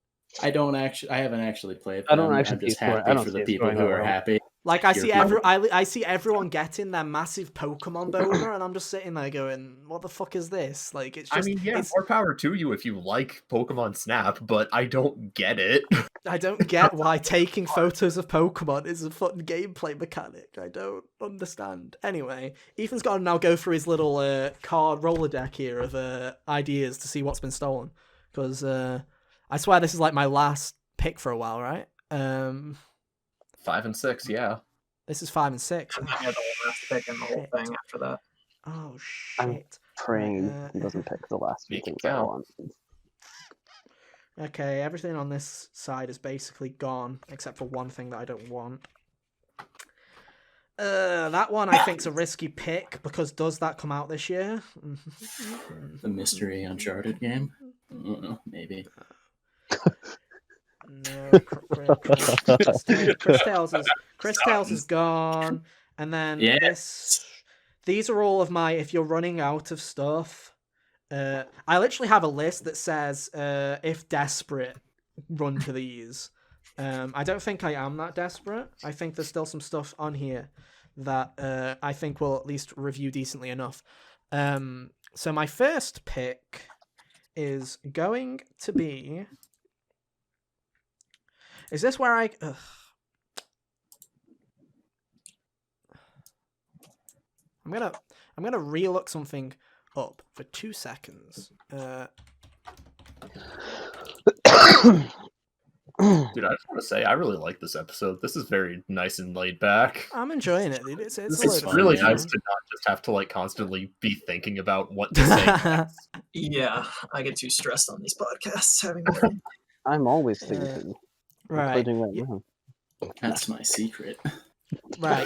[SPEAKER 2] I haven't actually played them.
[SPEAKER 4] I don't actually
[SPEAKER 2] I'm just
[SPEAKER 4] pay for it. I
[SPEAKER 2] happy
[SPEAKER 4] don't
[SPEAKER 2] for
[SPEAKER 4] see
[SPEAKER 2] the
[SPEAKER 4] it
[SPEAKER 2] people
[SPEAKER 4] going
[SPEAKER 2] who
[SPEAKER 4] that
[SPEAKER 2] are
[SPEAKER 4] well.
[SPEAKER 2] happy.
[SPEAKER 1] Like I
[SPEAKER 2] You're
[SPEAKER 1] see everyone getting their massive Pokemon boner, and I'm just sitting there going, "What the fuck is this?" Like it's
[SPEAKER 3] I
[SPEAKER 1] just.
[SPEAKER 3] mean, yeah,
[SPEAKER 1] it's,
[SPEAKER 3] more power to you if you like Pokemon Snap, but I don't get it.
[SPEAKER 1] I don't get why taking photos of Pokemon is a fun gameplay mechanic. I don't understand. Anyway, Ethan's got to now go through his little card roller deck here of ideas to see what's been stolen. Because I swear this is like my last pick for a while, right?
[SPEAKER 3] 5 and 6, yeah.
[SPEAKER 1] This is 5 and 6.
[SPEAKER 5] And then you're the last pick in the whole
[SPEAKER 1] shit.
[SPEAKER 5] thing after that.
[SPEAKER 1] Oh shit!
[SPEAKER 4] I'm praying
[SPEAKER 1] Right,
[SPEAKER 4] he doesn't pick the last few
[SPEAKER 3] Make it
[SPEAKER 4] things I
[SPEAKER 3] count.
[SPEAKER 4] want.
[SPEAKER 1] Okay, everything on this side is basically gone except for one thing that I don't want. That one I think's a risky pick because does that come out this year?
[SPEAKER 2] The mystery Uncharted game? Maybe.
[SPEAKER 1] No, Chris Tales is gone, and then
[SPEAKER 2] Yes.
[SPEAKER 1] these are all of my. If you're running out of stuff, I literally have a list that says if desperate, run to these. I don't think I am that desperate. I think there's still some stuff on here that I think will at least review decently enough. So my first pick is going to be. Is this where I? I'm gonna relook something up for 2 seconds.
[SPEAKER 3] Dude, I just want to say, I really like this episode. This is very nice and laid back.
[SPEAKER 1] I'm enjoying it, dude. It's
[SPEAKER 2] This
[SPEAKER 1] a
[SPEAKER 2] is
[SPEAKER 1] load of
[SPEAKER 2] fun,
[SPEAKER 3] Really
[SPEAKER 2] yeah.
[SPEAKER 3] nice to not just have to like constantly be thinking about what to say.
[SPEAKER 1] fun.
[SPEAKER 5] Yeah, I get too stressed on these podcasts having to
[SPEAKER 4] I'm always
[SPEAKER 1] Uh,
[SPEAKER 4] thinking,
[SPEAKER 1] right,
[SPEAKER 4] including right
[SPEAKER 1] y-
[SPEAKER 4] now.
[SPEAKER 2] That's my secret.
[SPEAKER 1] right.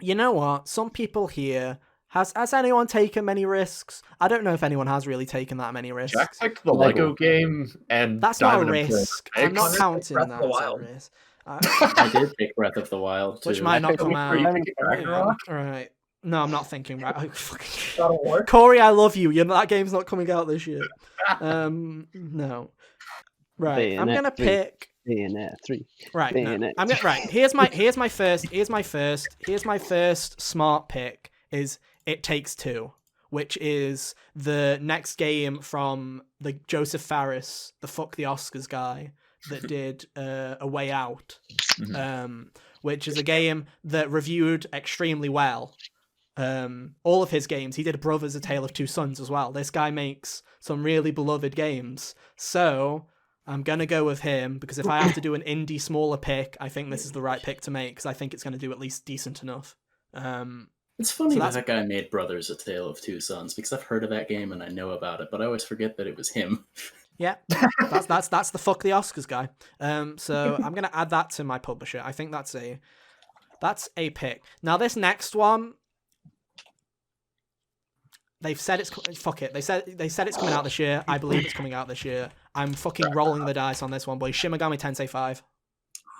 [SPEAKER 1] You know what? Some people here has anyone taken many risks? I don't know if anyone has really taken that many risks.
[SPEAKER 3] Jack picked the
[SPEAKER 4] Lego.
[SPEAKER 3] Lego game and
[SPEAKER 1] That's not a
[SPEAKER 3] Diamond and Pearl
[SPEAKER 1] risk. I'm not
[SPEAKER 3] remakes.
[SPEAKER 1] counting
[SPEAKER 5] Breath of
[SPEAKER 1] that
[SPEAKER 5] the
[SPEAKER 1] as a
[SPEAKER 5] Wild.
[SPEAKER 1] risk.
[SPEAKER 2] I did pick Breath of the Wild too.
[SPEAKER 1] Which might not
[SPEAKER 3] picked
[SPEAKER 1] come
[SPEAKER 3] Wii
[SPEAKER 1] out.
[SPEAKER 3] for you picking Ragnarok.
[SPEAKER 1] Right. No, I'm not thinking right. Oh, fucking...
[SPEAKER 5] God of War.
[SPEAKER 1] Corey, I love you. That game's not coming out this year. No. Right. I'm
[SPEAKER 4] Bayonetta
[SPEAKER 1] gonna
[SPEAKER 4] 3.
[SPEAKER 1] pick.
[SPEAKER 4] Bayonetta 3.
[SPEAKER 1] Right. No.
[SPEAKER 4] Bayonetta.
[SPEAKER 1] I'm gonna. Right. Here's my first smart pick. Is It Takes Two, which is the next game from the Joseph Fares, the Fuck the Oscars guy that did A Way Out, which is a game that reviewed extremely well. All of his games. He did Brothers: A Tale of Two Sons as well. This guy makes some really beloved games. So I'm going to go with him because if I have to do an indie smaller pick, I think this is the right pick to make because I think it's going to do at least decent enough.
[SPEAKER 2] It's funny
[SPEAKER 1] So
[SPEAKER 2] that
[SPEAKER 1] that's-
[SPEAKER 2] that guy made Brothers: A Tale of Two Sons because I've heard of that game and I know about it, but I always forget that it was him.
[SPEAKER 1] Yeah, that's the Fuck the Oscars guy. So I'm gonna add that to my publisher. I think that's a pick. Now this next one, they've said it's fuck it. They said it's coming out this year. I believe it's coming out this year. I'm fucking rolling the dice on this one, boy. Shin Megami Tensei 5.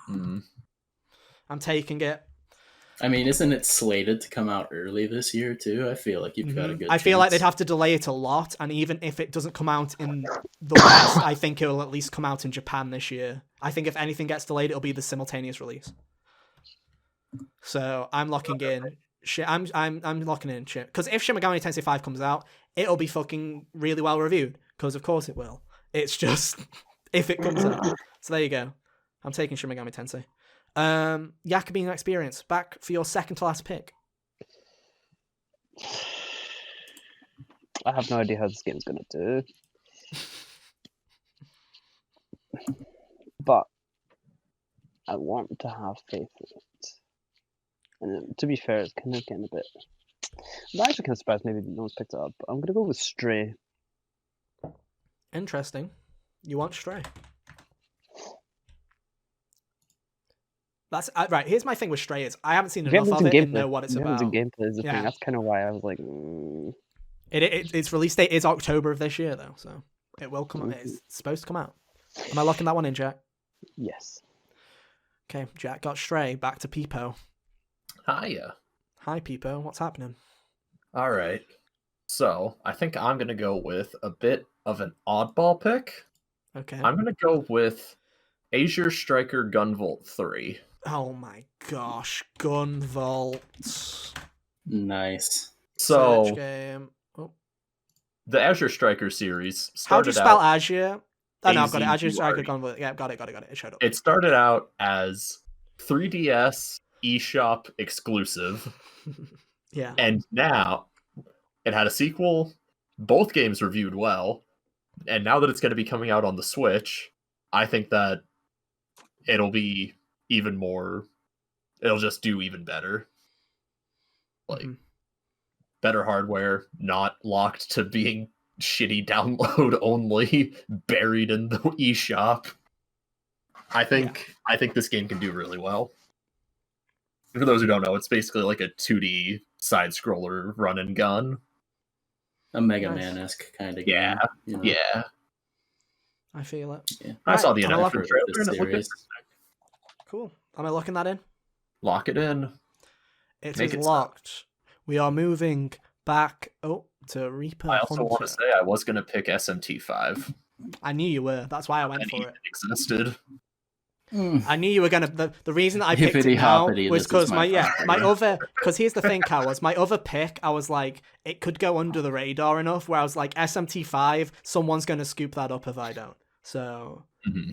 [SPEAKER 3] Mhm.
[SPEAKER 1] I'm taking it.
[SPEAKER 2] I mean, isn't it slated to come out early this year too? I feel like you've got a good
[SPEAKER 1] I feel like they'd
[SPEAKER 2] chance.
[SPEAKER 1] have to delay it a lot, and even if it doesn't come out in the West, I think it will at least come out in Japan this year. I think if anything gets delayed, it'll be the simultaneous release. So I'm locking in. I'm locking in shit. Because if Shin Megami Tensei 5 comes out, it'll be fucking really well reviewed. Because of course it will. It's just if it comes out. So there you go. I'm taking Shin Megami Tensei. Yakabine Experience, back for your second to last pick.
[SPEAKER 4] I have no idea how this game's gonna do. But I want to have faith in it. And to be fair, it's kind of getting a bit... I'm actually kind of surprised maybe no one's picked it up, but I'm gonna go with Stray.
[SPEAKER 1] Interesting. You want Stray. That's right. Here's my thing with Stray is I haven't seen enough of it and know what it's about.
[SPEAKER 4] Gameplay is the
[SPEAKER 1] Yeah.
[SPEAKER 4] thing. That's kind of why I was like...
[SPEAKER 1] Its release date is October of this year, though, so it will come. It's supposed to come out. Am I locking that one in, Jack?
[SPEAKER 4] Yes.
[SPEAKER 1] Okay, Jack got Stray. Back to Peepo.
[SPEAKER 3] Hiya.
[SPEAKER 1] Hi, Peepo. What's happening?
[SPEAKER 3] All right. So I think I'm gonna go with a bit of an oddball pick.
[SPEAKER 1] Okay.
[SPEAKER 3] I'm gonna go with Azure Striker Gunvolt 3.
[SPEAKER 1] Oh my gosh, Gunvolt.
[SPEAKER 2] Nice.
[SPEAKER 3] So
[SPEAKER 1] Search game. Oh.
[SPEAKER 3] the Azure Striker series
[SPEAKER 1] How do you
[SPEAKER 3] started
[SPEAKER 1] spell
[SPEAKER 3] out.
[SPEAKER 1] Azure? Oh no, I've got it. Azure Striker
[SPEAKER 3] AZURE.
[SPEAKER 1] Gunvolt. Yeah, got it. It showed up.
[SPEAKER 3] It started out as 3DS eShop exclusive,
[SPEAKER 1] Yeah.
[SPEAKER 3] and now it had a sequel. Both games reviewed well, and now that it's going to be coming out on the Switch, I think that it'll be even more. It'll just do even better. Like
[SPEAKER 1] Mhm.
[SPEAKER 3] better hardware, not locked to being shitty download only, buried in the eShop. I think this game can do really well. For those who don't know, it's basically like a 2D side scroller run and gun.
[SPEAKER 2] A Mega
[SPEAKER 1] Nice.
[SPEAKER 2] Man-esque kind of
[SPEAKER 3] Yeah,
[SPEAKER 2] game. You know?
[SPEAKER 3] yeah.
[SPEAKER 1] I feel it.
[SPEAKER 2] Yeah.
[SPEAKER 3] I saw the
[SPEAKER 1] Right, I'm
[SPEAKER 3] announcement
[SPEAKER 2] looking-
[SPEAKER 3] trailer and it looked
[SPEAKER 2] series.
[SPEAKER 3] interesting.
[SPEAKER 1] Cool. Am I locking that in?
[SPEAKER 3] Lock it in.
[SPEAKER 1] It
[SPEAKER 3] Make
[SPEAKER 1] is
[SPEAKER 3] it stop.
[SPEAKER 1] locked. We are moving back to Reaper
[SPEAKER 3] I also want
[SPEAKER 1] Hunter.
[SPEAKER 3] to say I was going to pick SMT5.
[SPEAKER 1] I knew you were. That's why I went
[SPEAKER 3] And
[SPEAKER 1] for it.
[SPEAKER 3] it existed.
[SPEAKER 1] I knew you were gonna. The reason that I picked it
[SPEAKER 2] Hippity
[SPEAKER 1] now
[SPEAKER 2] hoppity,
[SPEAKER 1] was
[SPEAKER 2] this is
[SPEAKER 1] because
[SPEAKER 2] my
[SPEAKER 1] my
[SPEAKER 2] favorite.
[SPEAKER 1] other. Because here's the thing, Cal, was my other pick. I was like, it could go under the radar enough. Where I was like, SMT5. Someone's gonna scoop that up if I don't. So
[SPEAKER 3] Mm-hmm.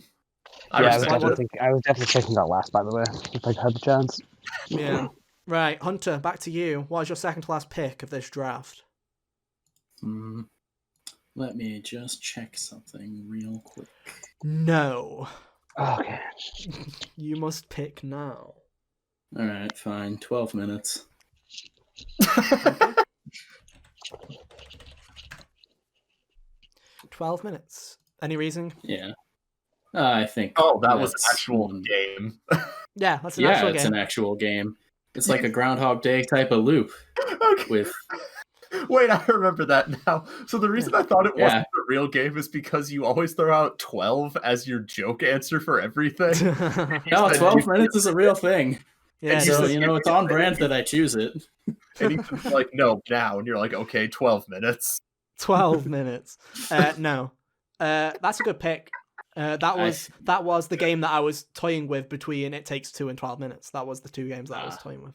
[SPEAKER 4] I was definitely taking that last, by the way, if I had the chance.
[SPEAKER 1] yeah. Right, Hunter. Back to you. What is your second to last pick of this draft?
[SPEAKER 2] Let me just check something real quick.
[SPEAKER 1] No.
[SPEAKER 4] Okay.
[SPEAKER 1] You must pick now.
[SPEAKER 2] All right, fine. 12 minutes.
[SPEAKER 1] 12 minutes. Any reason?
[SPEAKER 2] Yeah. I think.
[SPEAKER 3] Oh, that was an
[SPEAKER 2] that's
[SPEAKER 3] actual
[SPEAKER 2] one-
[SPEAKER 3] game.
[SPEAKER 1] Yeah, that's an
[SPEAKER 2] Yeah,
[SPEAKER 1] actual
[SPEAKER 2] it's
[SPEAKER 1] game.
[SPEAKER 2] an actual game. It's like a Groundhog Day type of loop
[SPEAKER 3] Okay.
[SPEAKER 2] with.
[SPEAKER 3] Wait, I remember that now. So the reason I thought it
[SPEAKER 2] Yeah.
[SPEAKER 3] wasn't a real game is because you always throw out 12 as your joke answer for everything.
[SPEAKER 2] No,
[SPEAKER 3] said
[SPEAKER 2] 12
[SPEAKER 3] you-
[SPEAKER 2] minutes is a real thing.
[SPEAKER 1] yeah,
[SPEAKER 3] And
[SPEAKER 2] So,
[SPEAKER 3] said
[SPEAKER 2] you
[SPEAKER 3] you
[SPEAKER 2] know, it's
[SPEAKER 3] could
[SPEAKER 2] on
[SPEAKER 3] say-
[SPEAKER 2] brand that I choose it.
[SPEAKER 3] And he's like, no, now. And you're like, okay, 12 minutes.
[SPEAKER 1] 12 minutes. No. That's a good pick. That was the game that I was toying with between It Takes Two and 12 Minutes. That was the two games that I was toying with.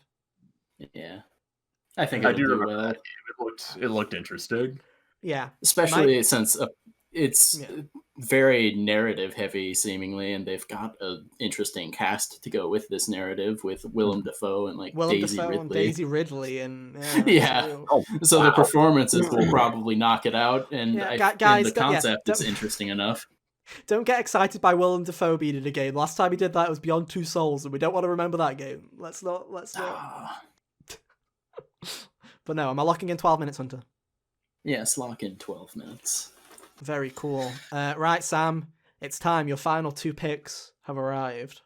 [SPEAKER 2] Yeah. I think
[SPEAKER 3] I
[SPEAKER 2] it'll
[SPEAKER 3] do
[SPEAKER 2] do
[SPEAKER 3] remember
[SPEAKER 2] well.
[SPEAKER 3] that game. It looked interesting.
[SPEAKER 1] Yeah.
[SPEAKER 2] Especially since it's
[SPEAKER 1] Yeah.
[SPEAKER 2] very narrative heavy, seemingly, and they've got an interesting cast to go with this narrative with Willem Dafoe and like
[SPEAKER 1] Willem
[SPEAKER 2] Daisy
[SPEAKER 1] Dafoe
[SPEAKER 2] Ridley.
[SPEAKER 1] and Daisy Ridley and
[SPEAKER 2] Yeah.
[SPEAKER 1] so-
[SPEAKER 3] Oh,
[SPEAKER 2] So
[SPEAKER 3] wow.
[SPEAKER 2] the performances will probably knock it out, and
[SPEAKER 1] Yeah,
[SPEAKER 2] I
[SPEAKER 1] guys,
[SPEAKER 2] and the
[SPEAKER 1] don't- yeah,
[SPEAKER 2] concept is
[SPEAKER 1] don't-
[SPEAKER 2] interesting enough.
[SPEAKER 1] Don't get excited by Willem Dafoe being in a game. Last time he did that, it was Beyond Two Souls, and we don't want to remember that game. Let's not.
[SPEAKER 2] Ah,
[SPEAKER 1] But no, am I locking in 12 minutes, Hunter?
[SPEAKER 2] yes, lock in 12 minutes.
[SPEAKER 1] Very cool. Right, Sam, it's time. Your final two picks have arrived.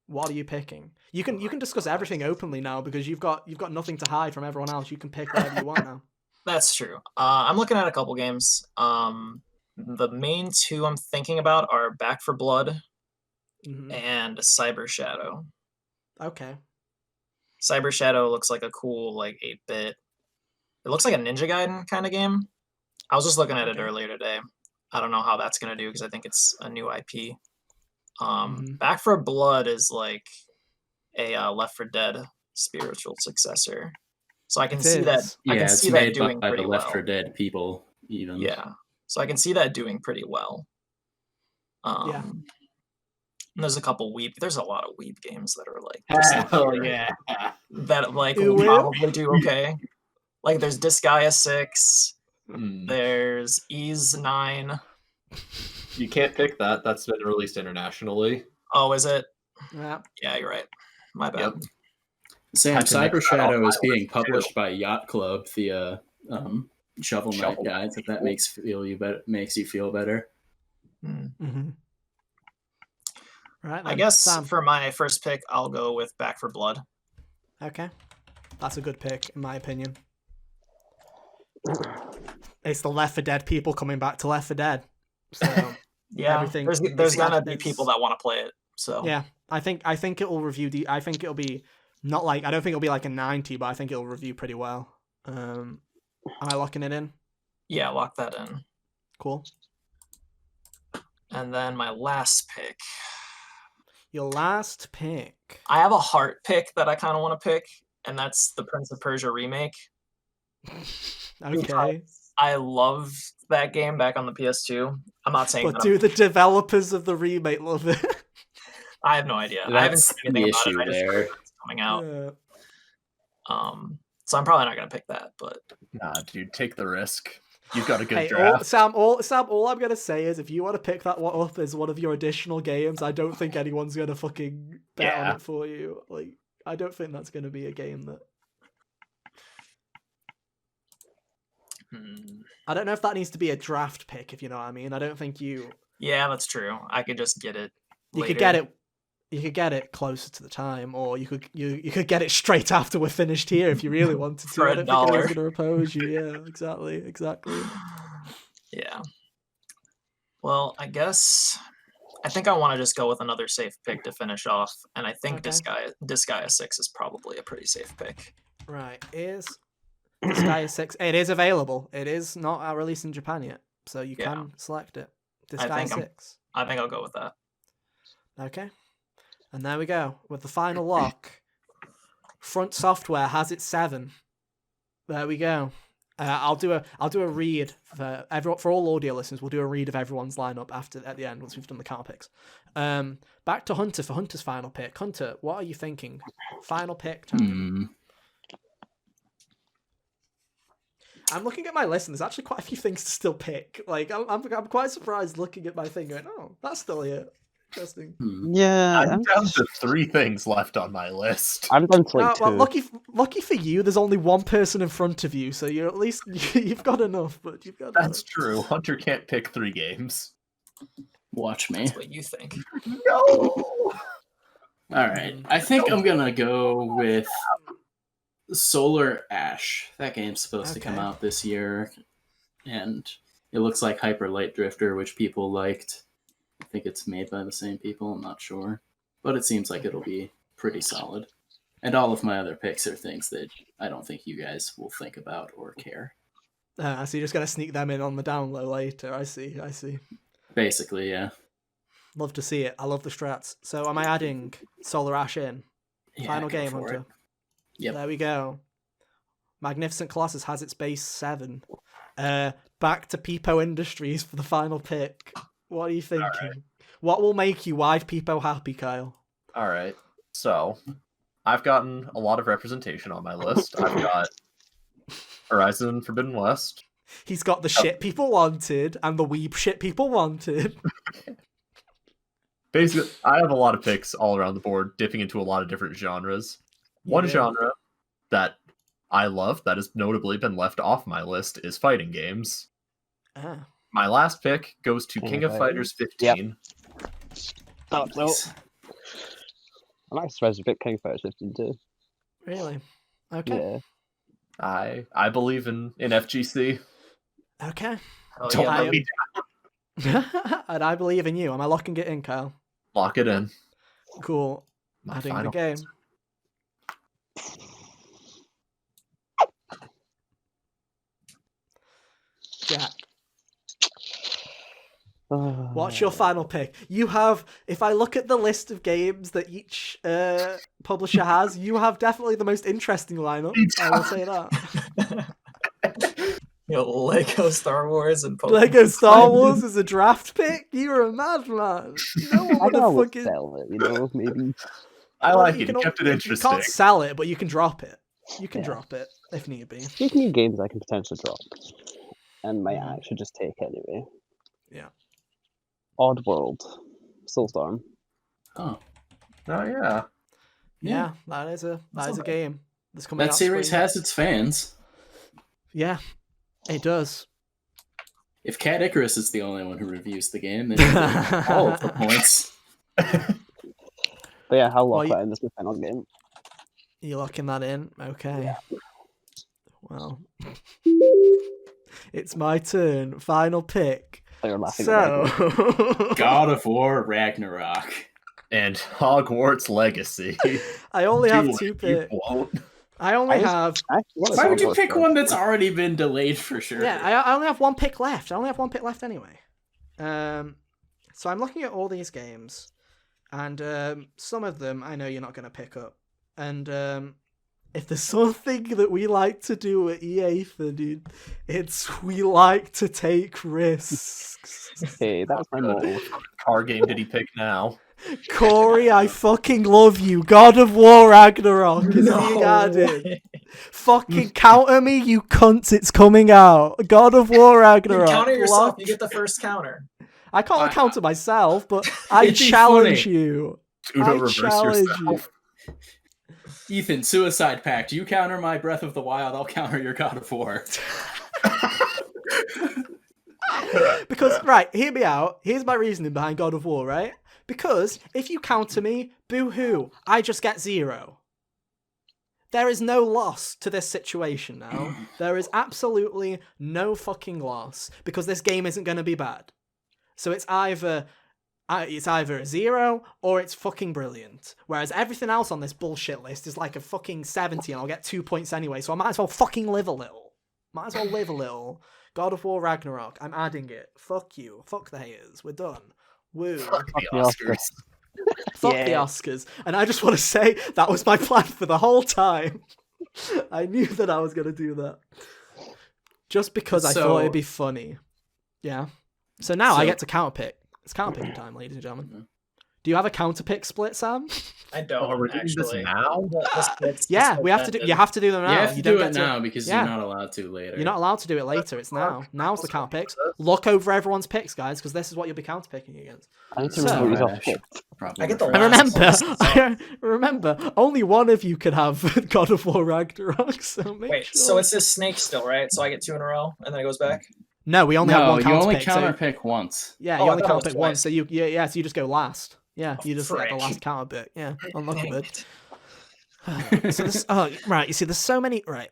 [SPEAKER 1] What are you picking? You can discuss everything openly now because you've got nothing to hide from everyone else. You can pick whatever you want now.
[SPEAKER 5] That's true. I'm looking at a couple games. The main two I'm thinking about are Back for Blood
[SPEAKER 1] Mhm.
[SPEAKER 5] and Cyber Shadow.
[SPEAKER 1] Okay.
[SPEAKER 5] Cyber Shadow looks like a cool, like, 8-bit. It looks like a Ninja Gaiden kind of game. I was just looking at it earlier today. I don't know how that's going to do because I think it's a new IP. Back 4 Blood is like a Left 4 Dead spiritual successor. So I can see that. I can see that doing
[SPEAKER 2] by
[SPEAKER 5] pretty
[SPEAKER 2] the Left
[SPEAKER 5] well.
[SPEAKER 2] 4 Dead people, even.
[SPEAKER 5] Yeah. So I can see that doing pretty well. And there's a couple Weep. There's a lot of Weep games that are like that like will probably do okay. Like there's Disgaea 6. There's Ease 9.
[SPEAKER 3] You can't pick that. That's been released internationally.
[SPEAKER 5] Oh, is it?
[SPEAKER 1] Yeah.
[SPEAKER 5] Yeah, you're right. My bad.
[SPEAKER 3] Yep.
[SPEAKER 2] Sam, Cyber Shadow is being published by Yacht Club, the Shovel Knight guys. If that makes you feel better.
[SPEAKER 1] Right.
[SPEAKER 5] I guess for my first pick, I'll go with Back 4 Blood.
[SPEAKER 1] Okay, that's a good pick in my opinion. It's the Left 4 Dead people coming back to Left 4 Dead. So
[SPEAKER 5] yeah, there's gonna be people that want to play it. So
[SPEAKER 1] yeah, I think it will review. I think it'll be not like I don't think it'll be like a 90, but I think it'll review pretty well. Am I locking it in?
[SPEAKER 5] Yeah, lock that in.
[SPEAKER 1] Cool.
[SPEAKER 5] And then my last pick.
[SPEAKER 1] Your last pick.
[SPEAKER 5] I have a heart pick that I kind of want to pick, and that's the Prince of Persia remake.
[SPEAKER 1] Okay.
[SPEAKER 5] I loved that game back on the PS2. I'm not saying
[SPEAKER 1] but do the developers of the remake love it?
[SPEAKER 5] I have no idea.
[SPEAKER 2] That's
[SPEAKER 5] I haven't seen anything about it. I just heard it's coming out. So I'm probably not gonna pick that, but
[SPEAKER 3] nah, dude, take the risk. You've got a good
[SPEAKER 1] draft.
[SPEAKER 3] Sam,
[SPEAKER 1] all I'm gonna say is if you want to pick that one up as one of your additional games, I don't think anyone's gonna fucking bet on it for you. Like, I don't think that's gonna be a game that. I don't know if that needs to be a draft pick, if you know what I mean. I don't think you.
[SPEAKER 5] Yeah, that's true. I could just get it.
[SPEAKER 1] You could get it. You could get it closer to the time, or you could get it straight after we're finished here if you really wanted to.
[SPEAKER 5] For
[SPEAKER 1] I don't think anyone's going to oppose you. Yeah, exactly.
[SPEAKER 5] Yeah. Well, I think I want to just go with another safe pick to finish off, and I think Disgaea 6 is probably a pretty safe pick.
[SPEAKER 1] Right. Is Disgaea 6? It is available. It is not released in Japan yet, so you can select it. Disgaea 6.
[SPEAKER 5] I think I'll go with that.
[SPEAKER 1] Okay. And there we go with the final lock. Front Software has its 7. There we go. I'll do a read for all audio listeners. We'll do a read of everyone's lineup at the end once we've done the counter picks. Back to Hunter for Hunter's final pick. Hunter, what are you thinking? Final pick time. I'm looking at my list and there's actually quite a few things to still pick. Like I'm quite surprised looking at my thing going, oh, that's still here. Interesting.
[SPEAKER 4] Yeah,
[SPEAKER 3] I'm down to 3 things left on my list.
[SPEAKER 4] I'm down to like 2.
[SPEAKER 1] Well, lucky for you, there's only one person in front of you, so you're at least you've got enough. But you've got.
[SPEAKER 3] That's true. Hunter can't pick 3 games.
[SPEAKER 2] Watch me.
[SPEAKER 5] That's what you think.
[SPEAKER 3] No.
[SPEAKER 2] All right, I think I'm gonna go with Solar Ash. That game's supposed to come out this year, and it looks like Hyper Light Drifter, which people liked. I think it's made by the same people, I'm not sure. But it seems like it'll be pretty solid. And all of my other picks are things that I don't think you guys will think about or care.
[SPEAKER 1] So you're just going to sneak them in on the down low later. I see.
[SPEAKER 2] Basically, yeah.
[SPEAKER 1] Love to see it. I love the strats. So am I adding Solar Ash in?
[SPEAKER 2] Yeah,
[SPEAKER 1] Final game, Hunter.
[SPEAKER 2] It. Yep.
[SPEAKER 1] There we go. Magnificent Colossus has its base 7. Back to Peepo Industries for the final pick. What are you thinking? Right. What will make you wife Peepo happy, Kyle?
[SPEAKER 3] All right. So, I've gotten a lot of representation on my list. I've got Horizon Forbidden West.
[SPEAKER 1] He's got the shit people wanted and the weeb shit people wanted.
[SPEAKER 3] Basically, I have a lot of picks all around the board, dipping into a lot of different genres. One genre that I love that has notably been left off my list is fighting games. My last pick goes to King of Fighters 15.
[SPEAKER 4] Yep. Oh, no. I'm actually surprised to pick King of Fighters 15 too.
[SPEAKER 1] Really? Okay.
[SPEAKER 3] Yeah. I believe in FGC.
[SPEAKER 1] Okay.
[SPEAKER 3] Don't let me
[SPEAKER 1] down. And I believe in you. Am I locking it in, Kyle?
[SPEAKER 3] Lock it in.
[SPEAKER 1] Cool. Adding the game. Jack, what's your final pick? You have, if I look at the list of games that each publisher has, you have definitely the most interesting lineup. I will say that.
[SPEAKER 5] Lego Star Wars and Pokemon.
[SPEAKER 1] Lego Star Wars is a draft pick? You're a madman. No one
[SPEAKER 4] I
[SPEAKER 1] would
[SPEAKER 4] can
[SPEAKER 1] have
[SPEAKER 4] always
[SPEAKER 1] fucking...
[SPEAKER 4] sell it, maybe.
[SPEAKER 3] I
[SPEAKER 1] Well,
[SPEAKER 3] like
[SPEAKER 1] you
[SPEAKER 3] it.
[SPEAKER 1] can
[SPEAKER 3] You kept it
[SPEAKER 1] You
[SPEAKER 3] interesting.
[SPEAKER 1] can't sell it, but you can drop it. You can
[SPEAKER 4] Yeah.
[SPEAKER 1] drop it if need be.
[SPEAKER 4] Speaking of games I can potentially drop, and might actually just take anyway.
[SPEAKER 1] Yeah.
[SPEAKER 4] Oddworld, Soulstorm.
[SPEAKER 2] Oh,
[SPEAKER 3] Oh
[SPEAKER 1] Yeah, that is a game that's coming out.
[SPEAKER 2] that series
[SPEAKER 1] spring.
[SPEAKER 2] has its fans.
[SPEAKER 1] Yeah, it does.
[SPEAKER 2] If Cat Icarus is the only one who reviews the game, then you get all of the points.
[SPEAKER 4] But yeah, I'll lock
[SPEAKER 1] Well,
[SPEAKER 4] that in as my final game.
[SPEAKER 1] You're locking that in? Okay. Well, it's my turn. Final pick.
[SPEAKER 4] So you're laughing at
[SPEAKER 1] So,
[SPEAKER 2] God of War Ragnarok.
[SPEAKER 3] And Hogwarts Legacy.
[SPEAKER 1] I only have
[SPEAKER 3] Do
[SPEAKER 1] 2
[SPEAKER 3] it, you
[SPEAKER 1] picks.
[SPEAKER 3] won't.
[SPEAKER 1] I only
[SPEAKER 4] I was-
[SPEAKER 1] have...
[SPEAKER 2] Why would you pick one that's already been delayed for sure?
[SPEAKER 1] Yeah, I only have 1 pick left. I only have 1 pick left anyway. So I'm looking at all these games, and some of them I know you're not going to pick up. And if there's something that we like to do at EA, dude, it's we like to take risks.
[SPEAKER 4] Hey, that's my motto.
[SPEAKER 3] What car game did he pick now?
[SPEAKER 1] Corey, I fucking love you. God of War Ragnarok is being added.
[SPEAKER 5] way.
[SPEAKER 1] Fucking counter me, you cunts. It's coming out. God of War
[SPEAKER 5] You
[SPEAKER 1] Ragnarok.
[SPEAKER 5] counter yourself.
[SPEAKER 1] Locked.
[SPEAKER 5] You get the first counter.
[SPEAKER 1] I can't counter myself, but I
[SPEAKER 2] It'd be
[SPEAKER 1] challenge
[SPEAKER 2] funny.
[SPEAKER 1] you.
[SPEAKER 3] Uno
[SPEAKER 1] I
[SPEAKER 3] reverse
[SPEAKER 1] challenge
[SPEAKER 3] yourself.
[SPEAKER 2] Ethan, Suicide Pact. You counter my Breath of the Wild, I'll counter your God of War.
[SPEAKER 1] Because, right, hear me out. Here's my reasoning behind God of War, right? Because if you counter me, boo-hoo, I just get 0. There is no loss to this situation now. There is absolutely no fucking loss because this game isn't going to be bad. So it's either a 0 or it's fucking brilliant. Whereas everything else on this bullshit list is like a fucking 70 and I'll get 2 points anyway. So I might as well fucking live a little. God of War Ragnarok. I'm adding it. Fuck you. Fuck the haters. We're done. Woo.
[SPEAKER 3] Fuck the
[SPEAKER 4] the
[SPEAKER 3] Oscars.
[SPEAKER 1] Fuck
[SPEAKER 4] Yeah.
[SPEAKER 1] the Oscars. And I just want to say that was my plan for the whole time. I knew that I was going to do that. Just because I thought it'd be funny. Yeah. So now I get to counterpick. It's counterpicking time, ladies and gentlemen. Do you have a counterpick split, Sam?
[SPEAKER 5] I don't
[SPEAKER 3] Oh, we're doing this
[SPEAKER 5] actually.
[SPEAKER 3] now?
[SPEAKER 1] Yeah, we have to do. You have to do them now.
[SPEAKER 2] You have to
[SPEAKER 1] don't
[SPEAKER 2] do
[SPEAKER 1] get
[SPEAKER 2] it now because
[SPEAKER 1] Yeah.
[SPEAKER 2] you're not allowed to later.
[SPEAKER 1] You're not allowed to do it later. It's now. Now's the count picks. Look over everyone's picks, guys, because this is what you'll be counterpicking against.
[SPEAKER 4] I need to
[SPEAKER 1] So-
[SPEAKER 4] remember
[SPEAKER 2] I
[SPEAKER 4] these
[SPEAKER 2] should
[SPEAKER 4] off.
[SPEAKER 2] probably
[SPEAKER 5] I get the
[SPEAKER 2] refer
[SPEAKER 1] And
[SPEAKER 5] last
[SPEAKER 1] remember, only one of you can have God of War Ragnarok. So make
[SPEAKER 5] Wait,
[SPEAKER 1] sure.
[SPEAKER 5] so it's this snake still, right? So I get 2 in a row, and then it goes back.
[SPEAKER 1] No, we only have
[SPEAKER 2] No,
[SPEAKER 1] one
[SPEAKER 2] you
[SPEAKER 1] counter
[SPEAKER 2] only
[SPEAKER 1] pick. So,
[SPEAKER 2] counterpick once.
[SPEAKER 1] yeah,
[SPEAKER 5] Oh,
[SPEAKER 1] you
[SPEAKER 5] I
[SPEAKER 1] only
[SPEAKER 5] thought it
[SPEAKER 1] counter
[SPEAKER 5] was
[SPEAKER 1] pick once.
[SPEAKER 5] twice.
[SPEAKER 1] So so you just go last. Yeah, you just get the
[SPEAKER 5] frick.
[SPEAKER 1] last counter pick. Yeah, unlucky
[SPEAKER 5] Dang
[SPEAKER 1] bit.
[SPEAKER 5] it.
[SPEAKER 1] So this, right. You see, there's so many. Right,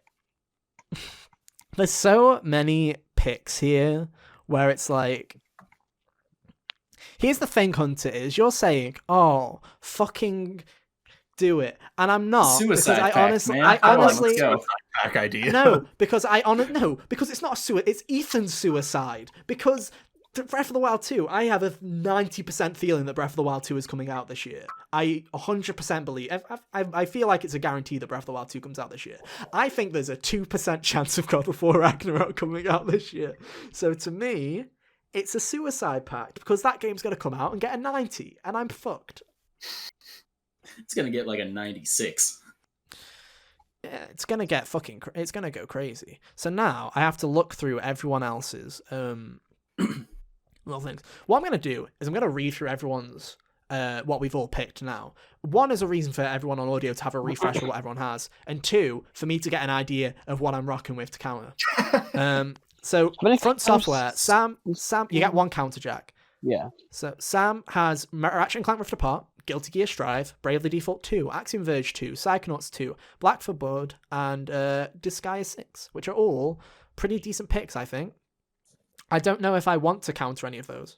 [SPEAKER 1] there's so many picks here where it's like. Here's the thing, Hunter, is you're saying, "Oh, fucking do it," and I'm not
[SPEAKER 2] Suicide
[SPEAKER 1] because
[SPEAKER 2] Pact, man.
[SPEAKER 1] I
[SPEAKER 2] Come on,
[SPEAKER 1] honestly,
[SPEAKER 2] let's go.
[SPEAKER 3] Back idea.
[SPEAKER 1] no, because because it's not a suicide. It's Ethan's suicide. Because Breath of the Wild 2, I have a 90% feeling that Breath of the Wild 2 is coming out this year. I 100% believe. I feel like it's a guarantee that Breath of the Wild 2 comes out this year. I think there's a 2% chance of God of War Ragnarok coming out this year. So to me, it's a suicide pact because that game's going to come out and get a 90, and I'm fucked.
[SPEAKER 2] It's gonna get like a 96.
[SPEAKER 1] Yeah, it's gonna get it's gonna go crazy. So now I have to look through everyone else's little things. What I'm gonna do is I'm gonna read through everyone's what we've all picked now. One is a reason for everyone on audio to have a refresh of what everyone has, and 2 for me to get an idea of what I'm rocking with to counter. So Front Software, Sam, you get 1 counter, Jack.
[SPEAKER 4] Yeah.
[SPEAKER 1] So Sam has Ratchet and Clank Rift Apart, Guilty Gear Strive, Bravely Default 2, Axiom Verge 2, Psychonauts 2, Black for Blood, and Disgaea 6, which are all pretty decent picks, I think. I don't know if I want to counter any of those.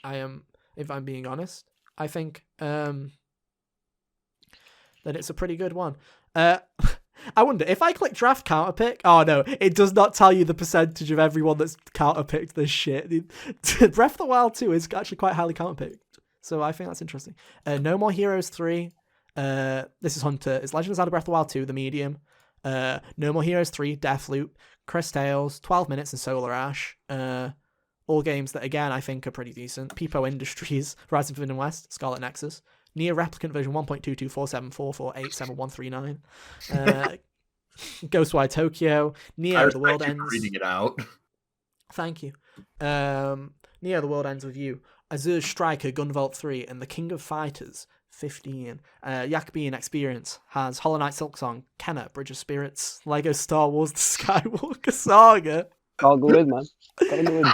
[SPEAKER 1] If I'm being honest. I think that it's a pretty good one. I wonder if I click draft counter pick. Oh no, it does not tell you the percentage of everyone that's counter picked this shit. Breath of the Wild 2 is actually quite highly counter picked, so I think that's interesting. No More Heroes 3. This is Hunter. It's Legend of Zelda Breath of the Wild 2, the medium. No More Heroes 3, Deathloop, Chris Tales, 12 Minutes, and Solar Ash. All games that, again, I think are pretty decent. Peepo Industries, Horizon Forbidden West, Scarlet Nexus, Nier Replicant version 1.22474487139, Ghostwire Tokyo, Neo The World Ends.
[SPEAKER 3] Reading it out.
[SPEAKER 1] Thank you. Neo The World Ends With You, Azure Striker Gunvolt 3, and The King of Fighters 15. Yakubian Experience has Hollow Knight Silksong, Kenna Bridge of Spirits, Lego Star Wars The Skywalker Saga.
[SPEAKER 4] I'll go in, man. Gotta go in.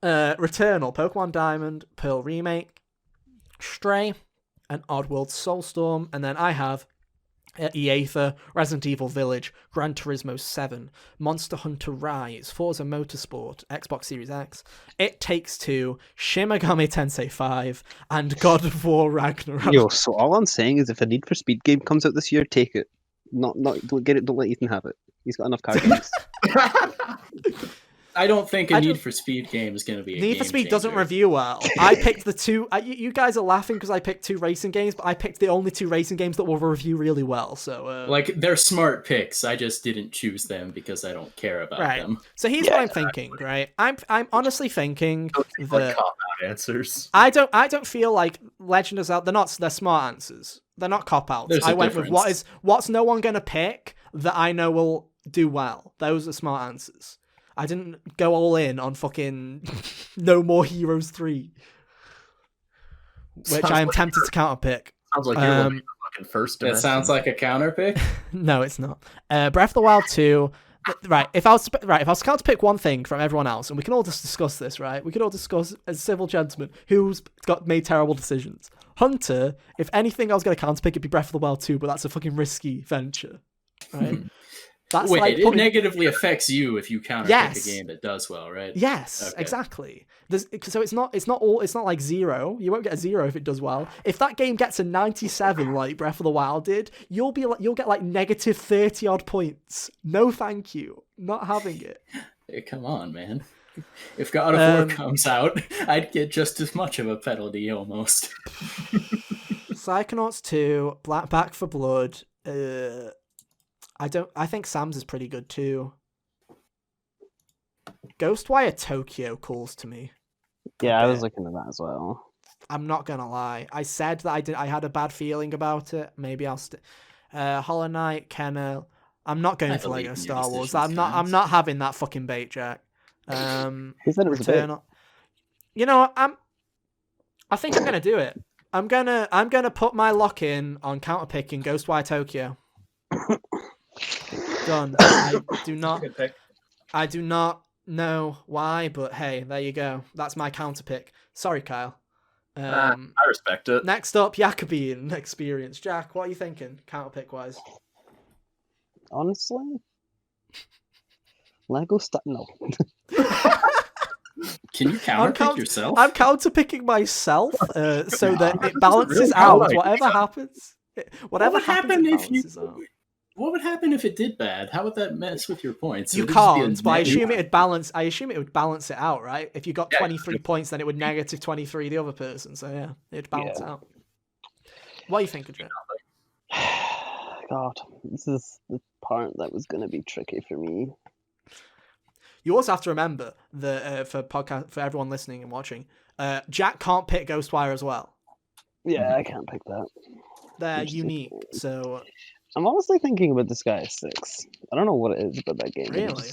[SPEAKER 1] Returnal, Pokemon Diamond, Pearl Remake, Stray, and Oddworld Soulstorm, and then I have Aether, Resident Evil Village, Gran Turismo 7, Monster Hunter Rise, Forza Motorsport, Xbox Series X, It Takes Two, Shin Megami Tensei 5, and God of War Ragnarok.
[SPEAKER 4] Yo, so all I'm saying is if a Need for Speed game comes out this year, take it. Not don't get it. Don't let Ethan have it. He's got enough car games.
[SPEAKER 2] I don't think a Need for Speed game is going to be a
[SPEAKER 1] Need for
[SPEAKER 2] game
[SPEAKER 1] Speed doesn't
[SPEAKER 2] changer.
[SPEAKER 1] review well. I picked the two... you guys are laughing because I picked 2 racing games, but I picked the only 2 racing games that will review really well, so...
[SPEAKER 2] Like, they're smart picks. I just didn't choose them because I don't care about
[SPEAKER 1] right.
[SPEAKER 2] them.
[SPEAKER 1] So here's what I'm thinking, right? I'm honestly thinking
[SPEAKER 3] Like
[SPEAKER 1] that...
[SPEAKER 3] cop-out answers.
[SPEAKER 1] I don't feel like Legend of Zelda... They're smart answers. They're not cop-outs.
[SPEAKER 2] There's a
[SPEAKER 1] I went
[SPEAKER 2] difference.
[SPEAKER 1] with what's no one going to pick that I know will do well. Those are smart answers. I didn't go all in on fucking No More Heroes 3, which I am tempted to counterpick.
[SPEAKER 3] Sounds like you're living the fucking first
[SPEAKER 2] That
[SPEAKER 3] dimension.
[SPEAKER 2] sounds like a counter pick.
[SPEAKER 1] No, it's not. Breath of the Wild 2. Right, if I was to counterpick one thing from everyone else, and we can all just discuss this, right? We could all discuss as civil gentlemen who's got made terrible decisions. Hunter, if anything I was going to counterpick, it'd be Breath of the Wild 2, but that's a fucking risky venture, right? That's
[SPEAKER 2] Wait,
[SPEAKER 1] like
[SPEAKER 2] it negatively affects you if you counter pick a game that does well, right?
[SPEAKER 1] Yes,
[SPEAKER 2] Okay.
[SPEAKER 1] exactly. So it's not like 0. You won't get a 0 if it does well. If that game gets a 97 like Breath of the Wild did, you'll get like negative 30 odd points. No, thank you. Not having it.
[SPEAKER 2] Hey, come on, man. If God of War comes out, I'd get just as much of a penalty almost.
[SPEAKER 1] Psychonauts 2, Back for Blood. I think Sam's is pretty good too. Ghostwire Tokyo calls to me.
[SPEAKER 4] Yeah, I was looking at that as well.
[SPEAKER 1] I'm not gonna lie. I said that I had a bad feeling about it. Maybe I'll Hollow Knight, Kenna. I'm not going for Lego Star Wars. I'm not having that fucking bait, Jack.
[SPEAKER 4] Who said it was a bait?
[SPEAKER 1] Returnal. You know what? I think I'm gonna do it. I'm gonna put my lock in on counterpicking Ghostwire Tokyo. Done. I
[SPEAKER 5] Good pick.
[SPEAKER 1] do not know why, but hey, there you go. That's my counterpick. Sorry, Kyle.
[SPEAKER 3] I respect it.
[SPEAKER 1] Next up, Yakubian Experience. Jack, what are you thinking, counterpick wise?
[SPEAKER 4] Honestly, Lego stuff. No.
[SPEAKER 2] Can you counterpick yourself?
[SPEAKER 1] I'm counterpicking myself so that it balances
[SPEAKER 3] really
[SPEAKER 1] out.
[SPEAKER 3] like
[SPEAKER 1] Whatever happens.
[SPEAKER 2] What would happen
[SPEAKER 1] it
[SPEAKER 2] if you?
[SPEAKER 1] balances out.
[SPEAKER 2] What would happen if it did bad? How would that mess with your points?
[SPEAKER 1] You
[SPEAKER 2] Would it just be a
[SPEAKER 1] can't, but I
[SPEAKER 2] negative-
[SPEAKER 1] assume it would balance it out, right? If you got 23 points, then it would negative 23 the other person. So yeah, it'd balance out. What are you thinking, Jack?
[SPEAKER 4] God, this is the part that was going to be tricky for me.
[SPEAKER 1] You also have to remember that for everyone listening and watching, Jack can't pick Ghostwire as well.
[SPEAKER 4] Yeah, I can't pick that.
[SPEAKER 1] They're
[SPEAKER 4] Interesting.
[SPEAKER 1] unique, so
[SPEAKER 4] I'm honestly thinking about Disgaea 6. I don't know what it is about that game.
[SPEAKER 1] really.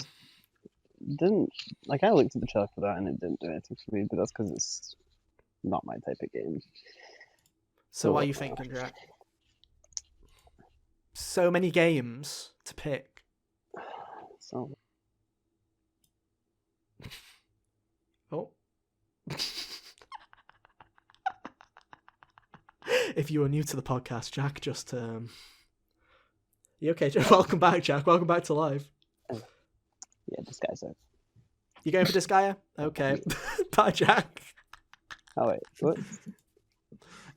[SPEAKER 4] Didn't like I looked at the trailer for that and it didn't do anything for me, but that's because it's not my type of game.
[SPEAKER 1] So what are you thinking, Jack? So many games to pick.
[SPEAKER 4] So
[SPEAKER 1] Oh. If you are new to the podcast, Jack just You okay, Jack? Welcome back, Jack. Welcome back to live.
[SPEAKER 4] yeah, Disgaea 6.
[SPEAKER 1] You going for Disgaea? Okay. Bye, Jack.
[SPEAKER 4] Oh wait, what?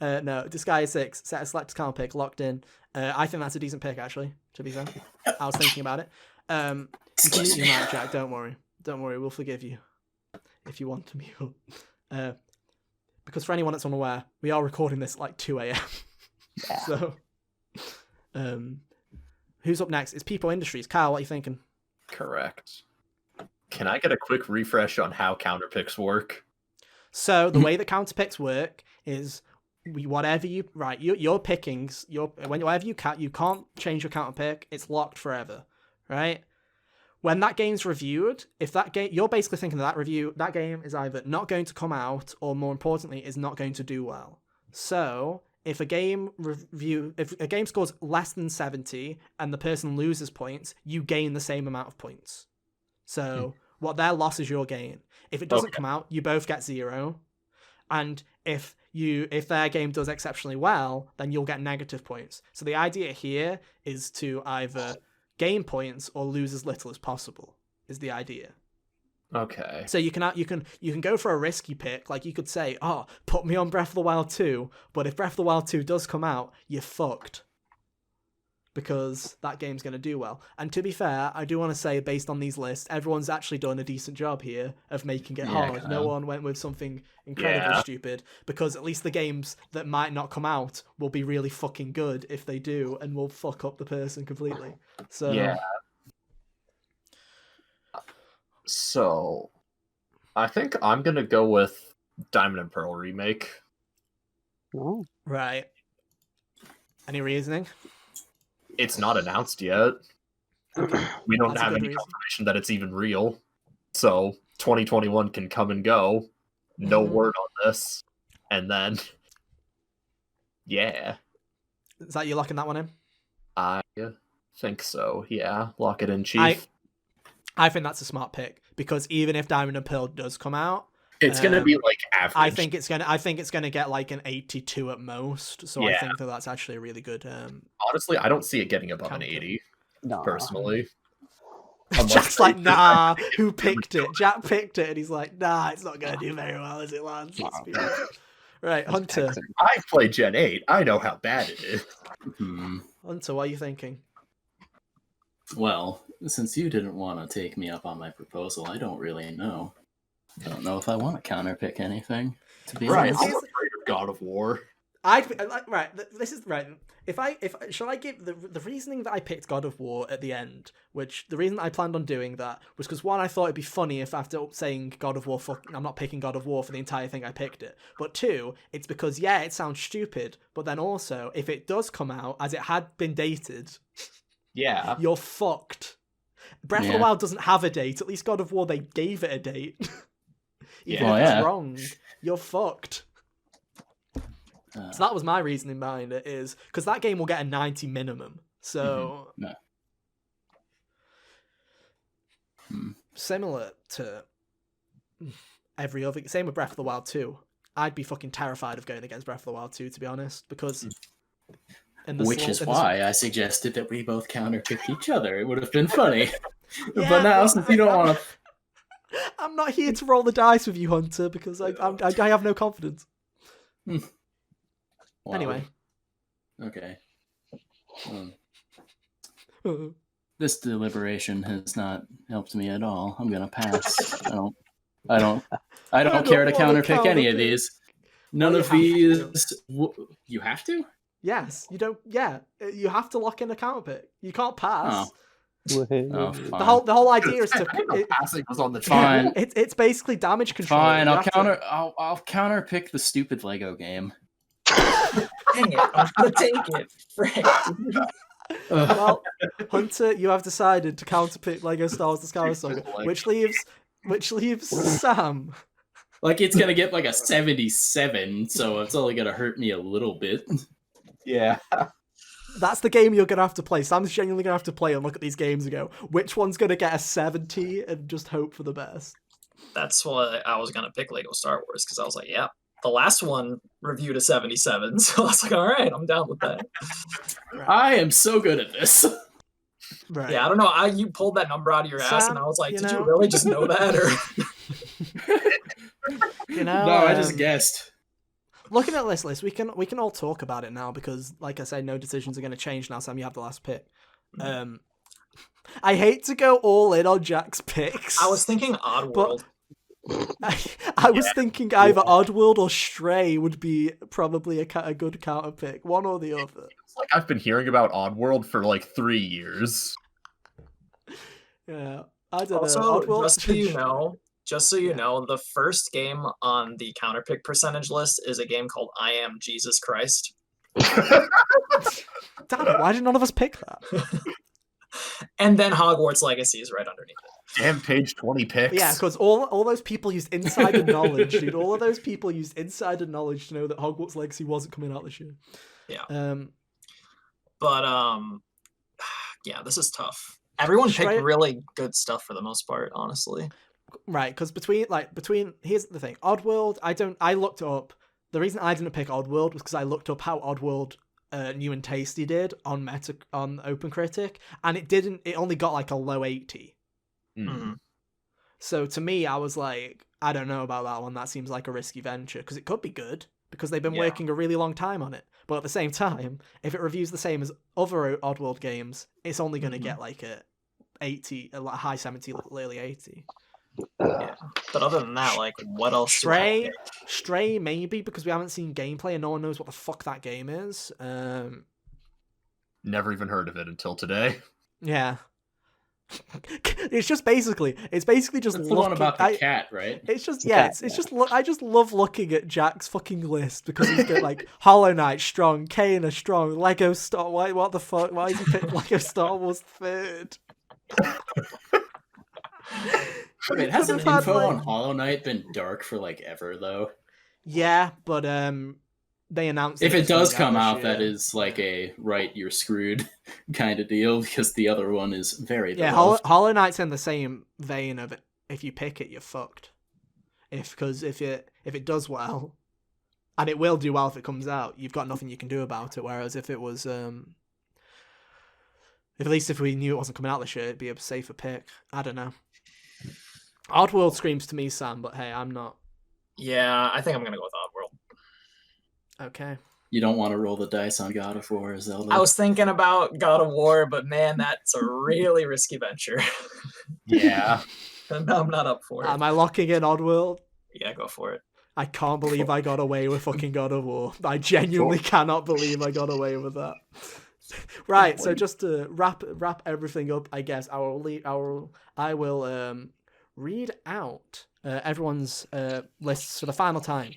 [SPEAKER 1] No, Disgaea 6, set a selected counter pick, locked in. I think that's a decent pick, actually, to be fair. I was thinking about it. You can mute your mic, Jack, don't worry. Don't worry, we'll forgive you if you want to mute. Because for anyone that's unaware, we are recording this at like 2 a.m.
[SPEAKER 4] Yeah.
[SPEAKER 1] So, who's up next? It's People Industries. Kyle, what are you thinking?
[SPEAKER 3] Correct. Can I get a quick refresh on how counterpicks work?
[SPEAKER 1] So the way that counterpicks work is whatever your pickings, whenever you can't change your counterpick. It's locked forever, right? When that game's reviewed, if that game, you're basically thinking that game is either not going to come out or, more importantly, is not going to do well. So if a game scores less than 70 and the person loses points, you gain the same amount of points. So what their loss is your gain. If it doesn't come out, you both get 0. And if their game does exceptionally well, then you'll get negative points. So the idea here is to either gain points or lose as little as possible, is the idea.
[SPEAKER 3] Okay.
[SPEAKER 1] So you can go for a risky pick. Like you could say, oh, put me on Breath of the Wild 2, but if Breath of the Wild 2 does come out, you're fucked. Because that game's going to do well. And to be fair, I do want to say, based on these lists, everyone's actually done a decent job here of making it hard. No one went with something incredibly stupid, because at least the games that might not come out will be really fucking good if they do, and will fuck up the person completely. So
[SPEAKER 3] yeah. So I think I'm going to go with Diamond and Pearl remake.
[SPEAKER 4] Oh.
[SPEAKER 1] Right. Any reasoning?
[SPEAKER 3] It's not announced yet. We don't
[SPEAKER 1] That's a
[SPEAKER 3] have
[SPEAKER 1] good
[SPEAKER 3] any
[SPEAKER 1] reason.
[SPEAKER 3] confirmation that it's even real. So 2021 can come and go. No word on this. And then, yeah.
[SPEAKER 1] Is that you locking that one in?
[SPEAKER 3] I think so. Yeah. Lock it in, Chief.
[SPEAKER 1] I think that's a smart pick, because even if Diamond and Pearl does come out,
[SPEAKER 3] It's going to be like average.
[SPEAKER 1] I think it's gonna get like an 82 at most. So I think that's actually a really good.
[SPEAKER 3] Honestly, I don't see it getting above an 80,
[SPEAKER 4] No.
[SPEAKER 3] personally.
[SPEAKER 1] Jack's like, nah, who picked it? Jack picked it, and he's like, nah, it's not gonna do very well as it lands. Let's be honest. Right, Hunter.
[SPEAKER 3] I played Gen 8. I know how bad it is.
[SPEAKER 1] Hunter, what are you thinking?
[SPEAKER 2] Well, since you didn't want to take me up on my proposal, I don't really know. I don't know if I want to counterpick anything, to be
[SPEAKER 3] Right,
[SPEAKER 2] honest.
[SPEAKER 3] I'm afraid of God of War.
[SPEAKER 1] This is right. Shall I give the reasoning that I picked God of War at the end, which the reason I planned on doing that was because, one, I thought it'd be funny if after saying God of War, I'm not picking God of War for the entire thing, I picked it. But two, it's because, yeah, it sounds stupid, but then also, if it does come out as it had been dated,
[SPEAKER 3] Yeah.
[SPEAKER 1] you're fucked. Breath of the Wild doesn't have a date. At least God of War, they gave it a date. Even if it's wrong, you're fucked. So that was my reasoning behind it, is because that game will get a 90 minimum. So similar to every other, same with Breath of the Wild 2. I'd be fucking terrified of going against Breath of the Wild 2, to be honest, because
[SPEAKER 2] Which is why I suggested that we both counterpick each other. It would have been funny. But now, since you don't want to...
[SPEAKER 1] I'm not here to roll the dice with you, Hunter, because I have no confidence.
[SPEAKER 2] Wow.
[SPEAKER 1] Anyway.
[SPEAKER 2] Okay. This deliberation has not helped me at all. I'm gonna pass. I don't care to counterpick any of these. None of these. You have to?
[SPEAKER 1] Yes, you don't. Yeah, you have to lock in a counterpick. You can't pass.
[SPEAKER 2] Oh,
[SPEAKER 1] The whole idea is to.
[SPEAKER 3] Passing was on the
[SPEAKER 2] Fine.
[SPEAKER 1] It's basically damage control.
[SPEAKER 2] Fine. I'll counterpick the stupid Lego game.
[SPEAKER 5] Dang it! I'm gonna take it. Frick.
[SPEAKER 1] Well, Hunter, you have decided to counterpick Lego Star Wars: The Skyward Saga, which leaves Sam.
[SPEAKER 2] Like, it's gonna get like a 77, so it's only gonna hurt me a little bit.
[SPEAKER 3] Yeah.
[SPEAKER 1] That's the game you're gonna have to play. Sam's genuinely gonna have to play and look at these games and go, which one's gonna get a 70, and just hope for the best.
[SPEAKER 5] That's why I was gonna pick Lego Star Wars, because I was like, yeah, the last one reviewed a 77, so I was like, all right, I'm down with that.
[SPEAKER 2] I am so good at this.
[SPEAKER 1] Right.
[SPEAKER 5] Yeah, I don't know. You pulled that number out of your ass,
[SPEAKER 1] Sam,
[SPEAKER 5] and I was like,
[SPEAKER 1] you
[SPEAKER 5] did
[SPEAKER 1] know-
[SPEAKER 5] you really just know that? Or
[SPEAKER 1] You know,
[SPEAKER 2] No, I just guessed.
[SPEAKER 1] looking at this list, we can all talk about it now because, like I said, no decisions are going to change now. Sam, you have the last pick. I hate to go all in on Jack's picks.
[SPEAKER 5] I was thinking Oddworld.
[SPEAKER 1] I was thinking either Oddworld or Stray would be probably a good counter pick, one or the other.
[SPEAKER 3] It's like I've been hearing about Oddworld for like 3 years.
[SPEAKER 1] Yeah, I don't
[SPEAKER 5] Also,
[SPEAKER 1] know. Oddworld,
[SPEAKER 5] just so you know, the first game on the counter pick percentage list is a game called I Am Jesus Christ.
[SPEAKER 1] Damn it! Why did none of us pick that?
[SPEAKER 5] And then Hogwarts Legacy is right underneath it.
[SPEAKER 3] Damn, page 20 picks.
[SPEAKER 1] Yeah, because all those people used insider knowledge, dude. All of those people used insider knowledge to know that Hogwarts Legacy wasn't coming out this year.
[SPEAKER 5] Yeah. But yeah, this is tough. Everyone picked really good stuff for the most part, honestly.
[SPEAKER 1] Right, because between here's the thing, Oddworld. I looked up. The reason I didn't pick Oddworld was because I looked up how Oddworld New and Tasty did on OpenCritic, and it only got like a low 80.
[SPEAKER 5] Mm-hmm.
[SPEAKER 1] So to me, I was like, I don't know about that one. That seems like a risky venture because it could be good because they've been working a really long time on it. But at the same time, if it reviews the same as other Oddworld games, it's only going to get like a 80, a high 70, early 80.
[SPEAKER 5] Yeah. But other than that, like, what else?
[SPEAKER 1] Stray maybe because we haven't seen gameplay and no one knows what the fuck that game is.
[SPEAKER 3] Never even heard of it until today.
[SPEAKER 1] Yeah. It's basically just
[SPEAKER 2] That's
[SPEAKER 1] looking,
[SPEAKER 2] the one about the cat, right?
[SPEAKER 1] It's just I just love looking at Jack's fucking list because he's got like Hollow Knight strong, Kena strong, Lego Star. What the fuck? Why is he picked Lego Star Wars third?
[SPEAKER 2] Wait, hasn't info on Hollow Knight been dark for like ever though?
[SPEAKER 1] Yeah, but they announced
[SPEAKER 2] if it does come out, that is like a you're screwed kind of deal because the other one is very beloved.
[SPEAKER 1] Hollow Knight's in the same vein of if you pick it, you're fucked. If it does well, and it will do well if it comes out, you've got nothing you can do about it. Whereas if it was at least if we knew it wasn't coming out this year, it'd be a safer pick. I don't know. Oddworld screams to me, Sam, but hey, I'm not.
[SPEAKER 5] Yeah, I think I'm gonna go with Oddworld.
[SPEAKER 1] Okay.
[SPEAKER 2] You don't want to roll the dice on God of War or Zelda.
[SPEAKER 5] I was thinking about God of War, but man, that's a really risky venture.
[SPEAKER 3] Yeah.
[SPEAKER 5] And I'm not up for it.
[SPEAKER 1] Am I locking in Oddworld?
[SPEAKER 5] Yeah, go for it.
[SPEAKER 1] I can't believe I got away with fucking God of War. I genuinely cannot believe I got away with that. Right, so just to wrap everything up, I guess I will read out everyone's lists for the final time.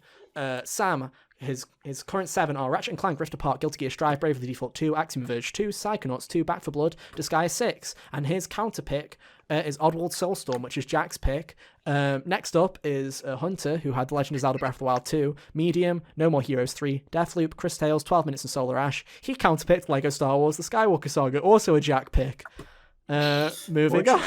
[SPEAKER 1] Sam, his current 7 are Ratchet & Clank Rift Apart, Guilty Gear Strive, Bravely Default 2, Axiom Verge 2, Psychonauts 2, Back 4 Blood, Disgaea 6, and his counter pick is Oddworld Soulstorm, which is Jack's pick. Next up is Hunter, who had The Legend of Zelda Breath of the Wild 2, Medium, No More Heroes 3, Deathloop, Chris Tales, 12 Minutes and Solar Ash. He counterpicked Lego Star Wars, The Skywalker Saga, also a Jack pick. Moving on.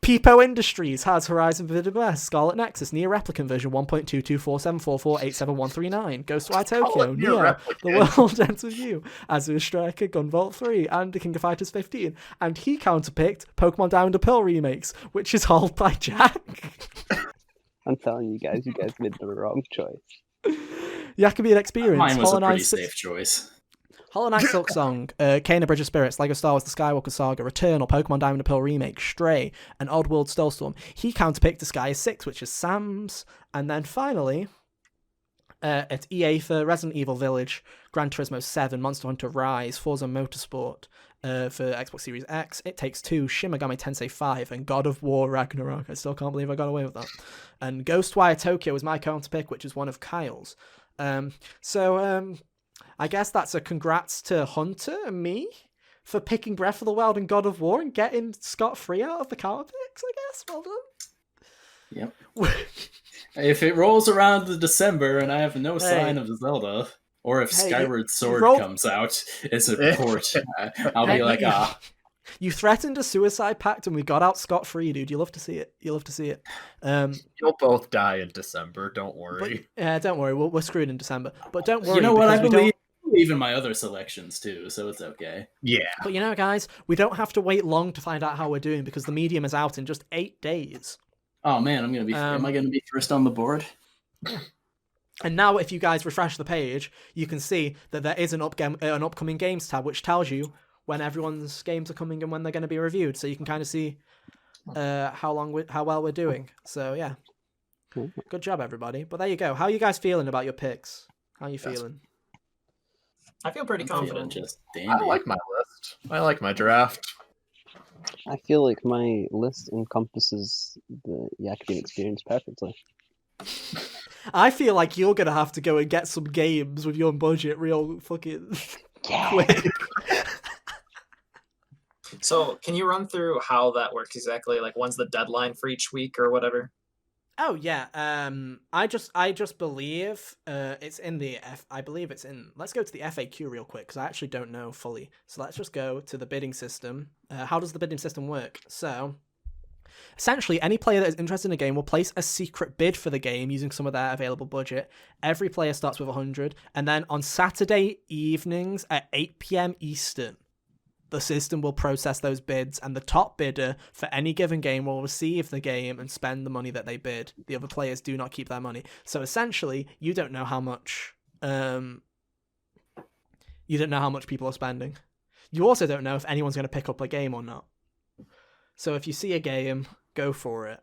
[SPEAKER 1] Peepo Industries has Horizon Forbidden West, Scarlet Nexus, Nier Replicant version 1.22474487139, Ghostwire Tokyo, Neo, The World Ends With You, Azure Striker, Gunvolt 3, and The King of Fighters 15. And he counterpicked Pokemon Diamond and Pearl remakes, which is held by Jack.
[SPEAKER 4] I'm telling you guys made the wrong choice.
[SPEAKER 1] Yakubian Experience.
[SPEAKER 2] Mine was a pretty safe choice.
[SPEAKER 1] Hollow Knight Silk Song, Kena Bridge of Spirits, Lego Star Wars The Skywalker Saga, Returnal, Pokemon Diamond and Pearl Remake, Stray, and Oddworld Soulstorm. He counterpicked Disgaea 6, which is Sam's. And then finally, at EA for Resident Evil Village, Gran Turismo 7, Monster Hunter Rise, Forza Motorsport for Xbox Series X, It Takes Two, Shin Megami Tensei 5, and God of War Ragnarok. I still can't believe I got away with that. And Ghostwire Tokyo is my counterpick, which is one of Kyle's. I guess that's a congrats to Hunter and me for picking Breath of the Wild and God of War and getting scot-free out of the counter picks, I guess. Well done.
[SPEAKER 2] Yep. If it rolls around to December and I have no sign of Zelda, or if Skyward Sword comes out as a port, I'll be like,
[SPEAKER 1] You threatened a suicide pact and we got out scot-free, dude. You love to see it. You'll
[SPEAKER 3] both die in December, don't worry.
[SPEAKER 1] Don't worry. We're screwed in December. But don't worry.
[SPEAKER 2] You know what? I believe in my other selections too, so it's okay.
[SPEAKER 3] Yeah.
[SPEAKER 1] But you know, guys, we don't have to wait long to find out how we're doing because the Medium is out in just 8 days.
[SPEAKER 2] Oh man, am I gonna be first on the board?
[SPEAKER 1] And now, if you guys refresh the page, you can see that there is an upcoming games tab, which tells you when everyone's games are coming and when they're going to be reviewed. So you can kind of see how well we're doing. So yeah, good job, everybody. But there you go. How are you guys feeling about your picks? How are you feeling?
[SPEAKER 5] I feel pretty confident.
[SPEAKER 2] Just
[SPEAKER 3] I
[SPEAKER 2] dandy.
[SPEAKER 3] like my list. I like my draft.
[SPEAKER 4] I feel like my list encompasses the Yakuza experience perfectly.
[SPEAKER 1] I feel like you're going to have to go and get some games with your budget real fucking quick.
[SPEAKER 5] So, can you run through how that works exactly? Like, when's the deadline for each week or whatever?
[SPEAKER 1] Oh yeah. I just believe it's in the I believe it's in. Let's go to the FAQ real quick because I actually don't know fully. So let's just go to the bidding system. How does the bidding system work? So essentially, any player that is interested in a game will place a secret bid for the game using some of their available budget. Every player starts with 100, and then on Saturday evenings at 8 p.m. Eastern, the system will process those bids, and the top bidder for any given game will receive the game and spend the money that they bid. The other players do not keep their money. So essentially, you don't know how much people are spending. You also don't know if anyone's going to pick up a game or not. So if you see a game, go for it.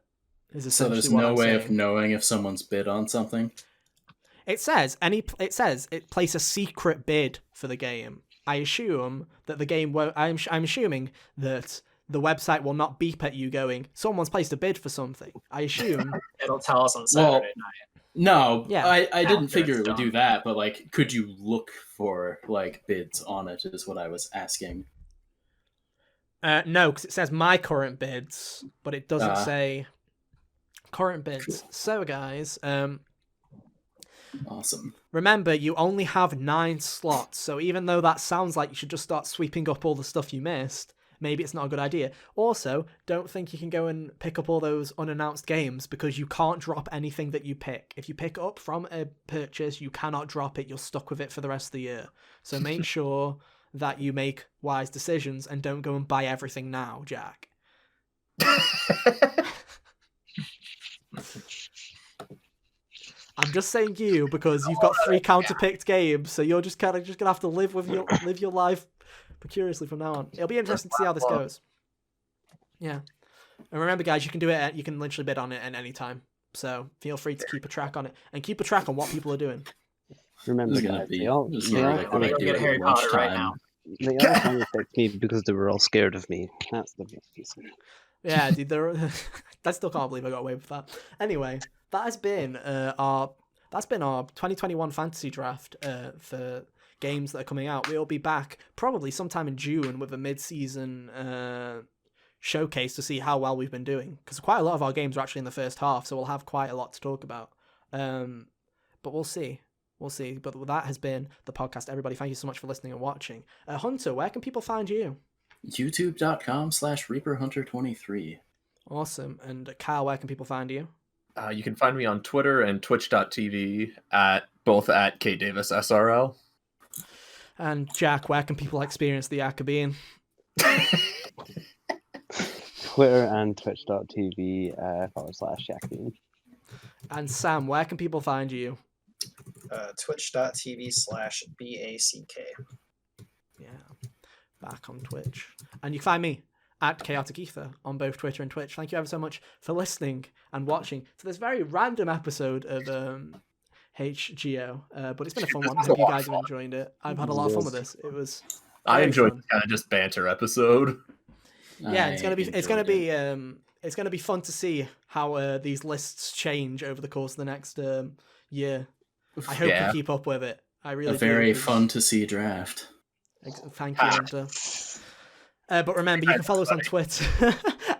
[SPEAKER 2] So there's no way of knowing if someone's bid on something?
[SPEAKER 1] It says it place a secret bid for the game. I assume that the game won't. I'm assuming that the website will not beep at you going, "Someone's placed a bid for something." I assume
[SPEAKER 5] it'll tell us on Saturday night.
[SPEAKER 2] No,
[SPEAKER 1] yeah.
[SPEAKER 2] I didn't figure it would do that, but like, could you look for like bids on it? Is what I was asking.
[SPEAKER 1] No, because it says my current bids, but it doesn't say current bids. So guys,
[SPEAKER 2] awesome.
[SPEAKER 1] Remember, you only have 9 slots, so even though that sounds like you should just start sweeping up all the stuff you missed, maybe it's not a good idea. Also, don't think you can go and pick up all those unannounced games because you can't drop anything that you pick. If you pick up from a purchase, you cannot drop it. You're stuck with it for the rest of the year. So make sure that you make wise decisions and don't go and buy everything now, Jack. I'm just saying you because you've got 3 counter-picked games, so you're just kind of just gonna have to live your life precariously from now on. It'll be interesting to see how this goes. Yeah, and remember, guys, you can do it. You can literally bid on it at any time. So feel free to keep a track on it and keep a track on what people are doing.
[SPEAKER 4] Remember, guys, they all
[SPEAKER 5] get Harry Potter right now.
[SPEAKER 4] They all contacted me because they were all scared of me. That's the reason.
[SPEAKER 1] Yeah, dude, I still can't believe I got away with that. Anyway, that has been our 2021 fantasy draft for games that are coming out. We'll be back probably sometime in June with a mid-season showcase to see how well we've been doing, because quite a lot of our games are actually in the first half, so we'll have quite a lot to talk about. But we'll see. But that has been the podcast, everybody. Thank you so much for listening and watching. Hunter, where can people find you?
[SPEAKER 2] youtube.com/ReaperHunter23.
[SPEAKER 1] Awesome. And Kyle, where can people find you?
[SPEAKER 3] You can find me on Twitter and twitch.tv both at KDavisSRL.
[SPEAKER 1] And Jack, where can people experience the Akabean?
[SPEAKER 4] Twitter and twitch.tv /Yakubean.
[SPEAKER 1] And Sam, where can people find you?
[SPEAKER 5] Twitch.tv/BACK.
[SPEAKER 1] Yeah, back on Twitch. And you can find me at Chaotic Ether on both Twitter and Twitch. Thank you ever so much for listening and watching to this very random episode of HGO. But it's been a fun one. I hope you guys have enjoyed it. I've had a lot of fun with this. It was.
[SPEAKER 3] I enjoyed kind of just banter episode.
[SPEAKER 1] Yeah, it's gonna be fun to see how these lists change over the course of the next year. I hope you keep up with it. I really
[SPEAKER 2] a very fun to see draft.
[SPEAKER 1] Thank you, Hunter. But remember, you can follow us on Twitter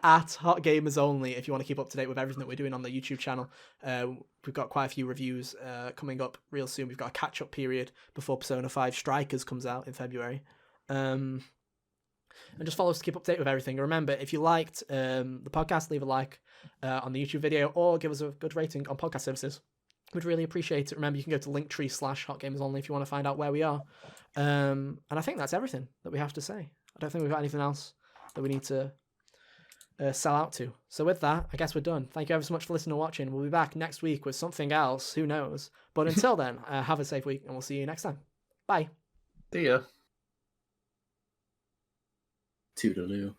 [SPEAKER 1] at Hot Gamers Only if you want to keep up to date with everything that we're doing on the YouTube channel. We've got quite a few reviews coming up real soon. We've got a catch-up period before Persona 5 Strikers comes out in February. And just follow us to keep up to date with everything. Remember, if you liked the podcast, leave a like on the YouTube video or give us a good rating on podcast services. We'd really appreciate it. Remember, you can go to Linktree/HotGamersOnly if you want to find out where we are. And I think that's everything that we have to say. I don't think we've got anything else that we need to sell out to. So with that, I guess we're done. Thank you ever so much for listening and watching. We'll be back next week with something else. Who knows? But until then, have a safe week, and we'll see you next time. Bye.
[SPEAKER 3] See ya.
[SPEAKER 2] Toodaloo.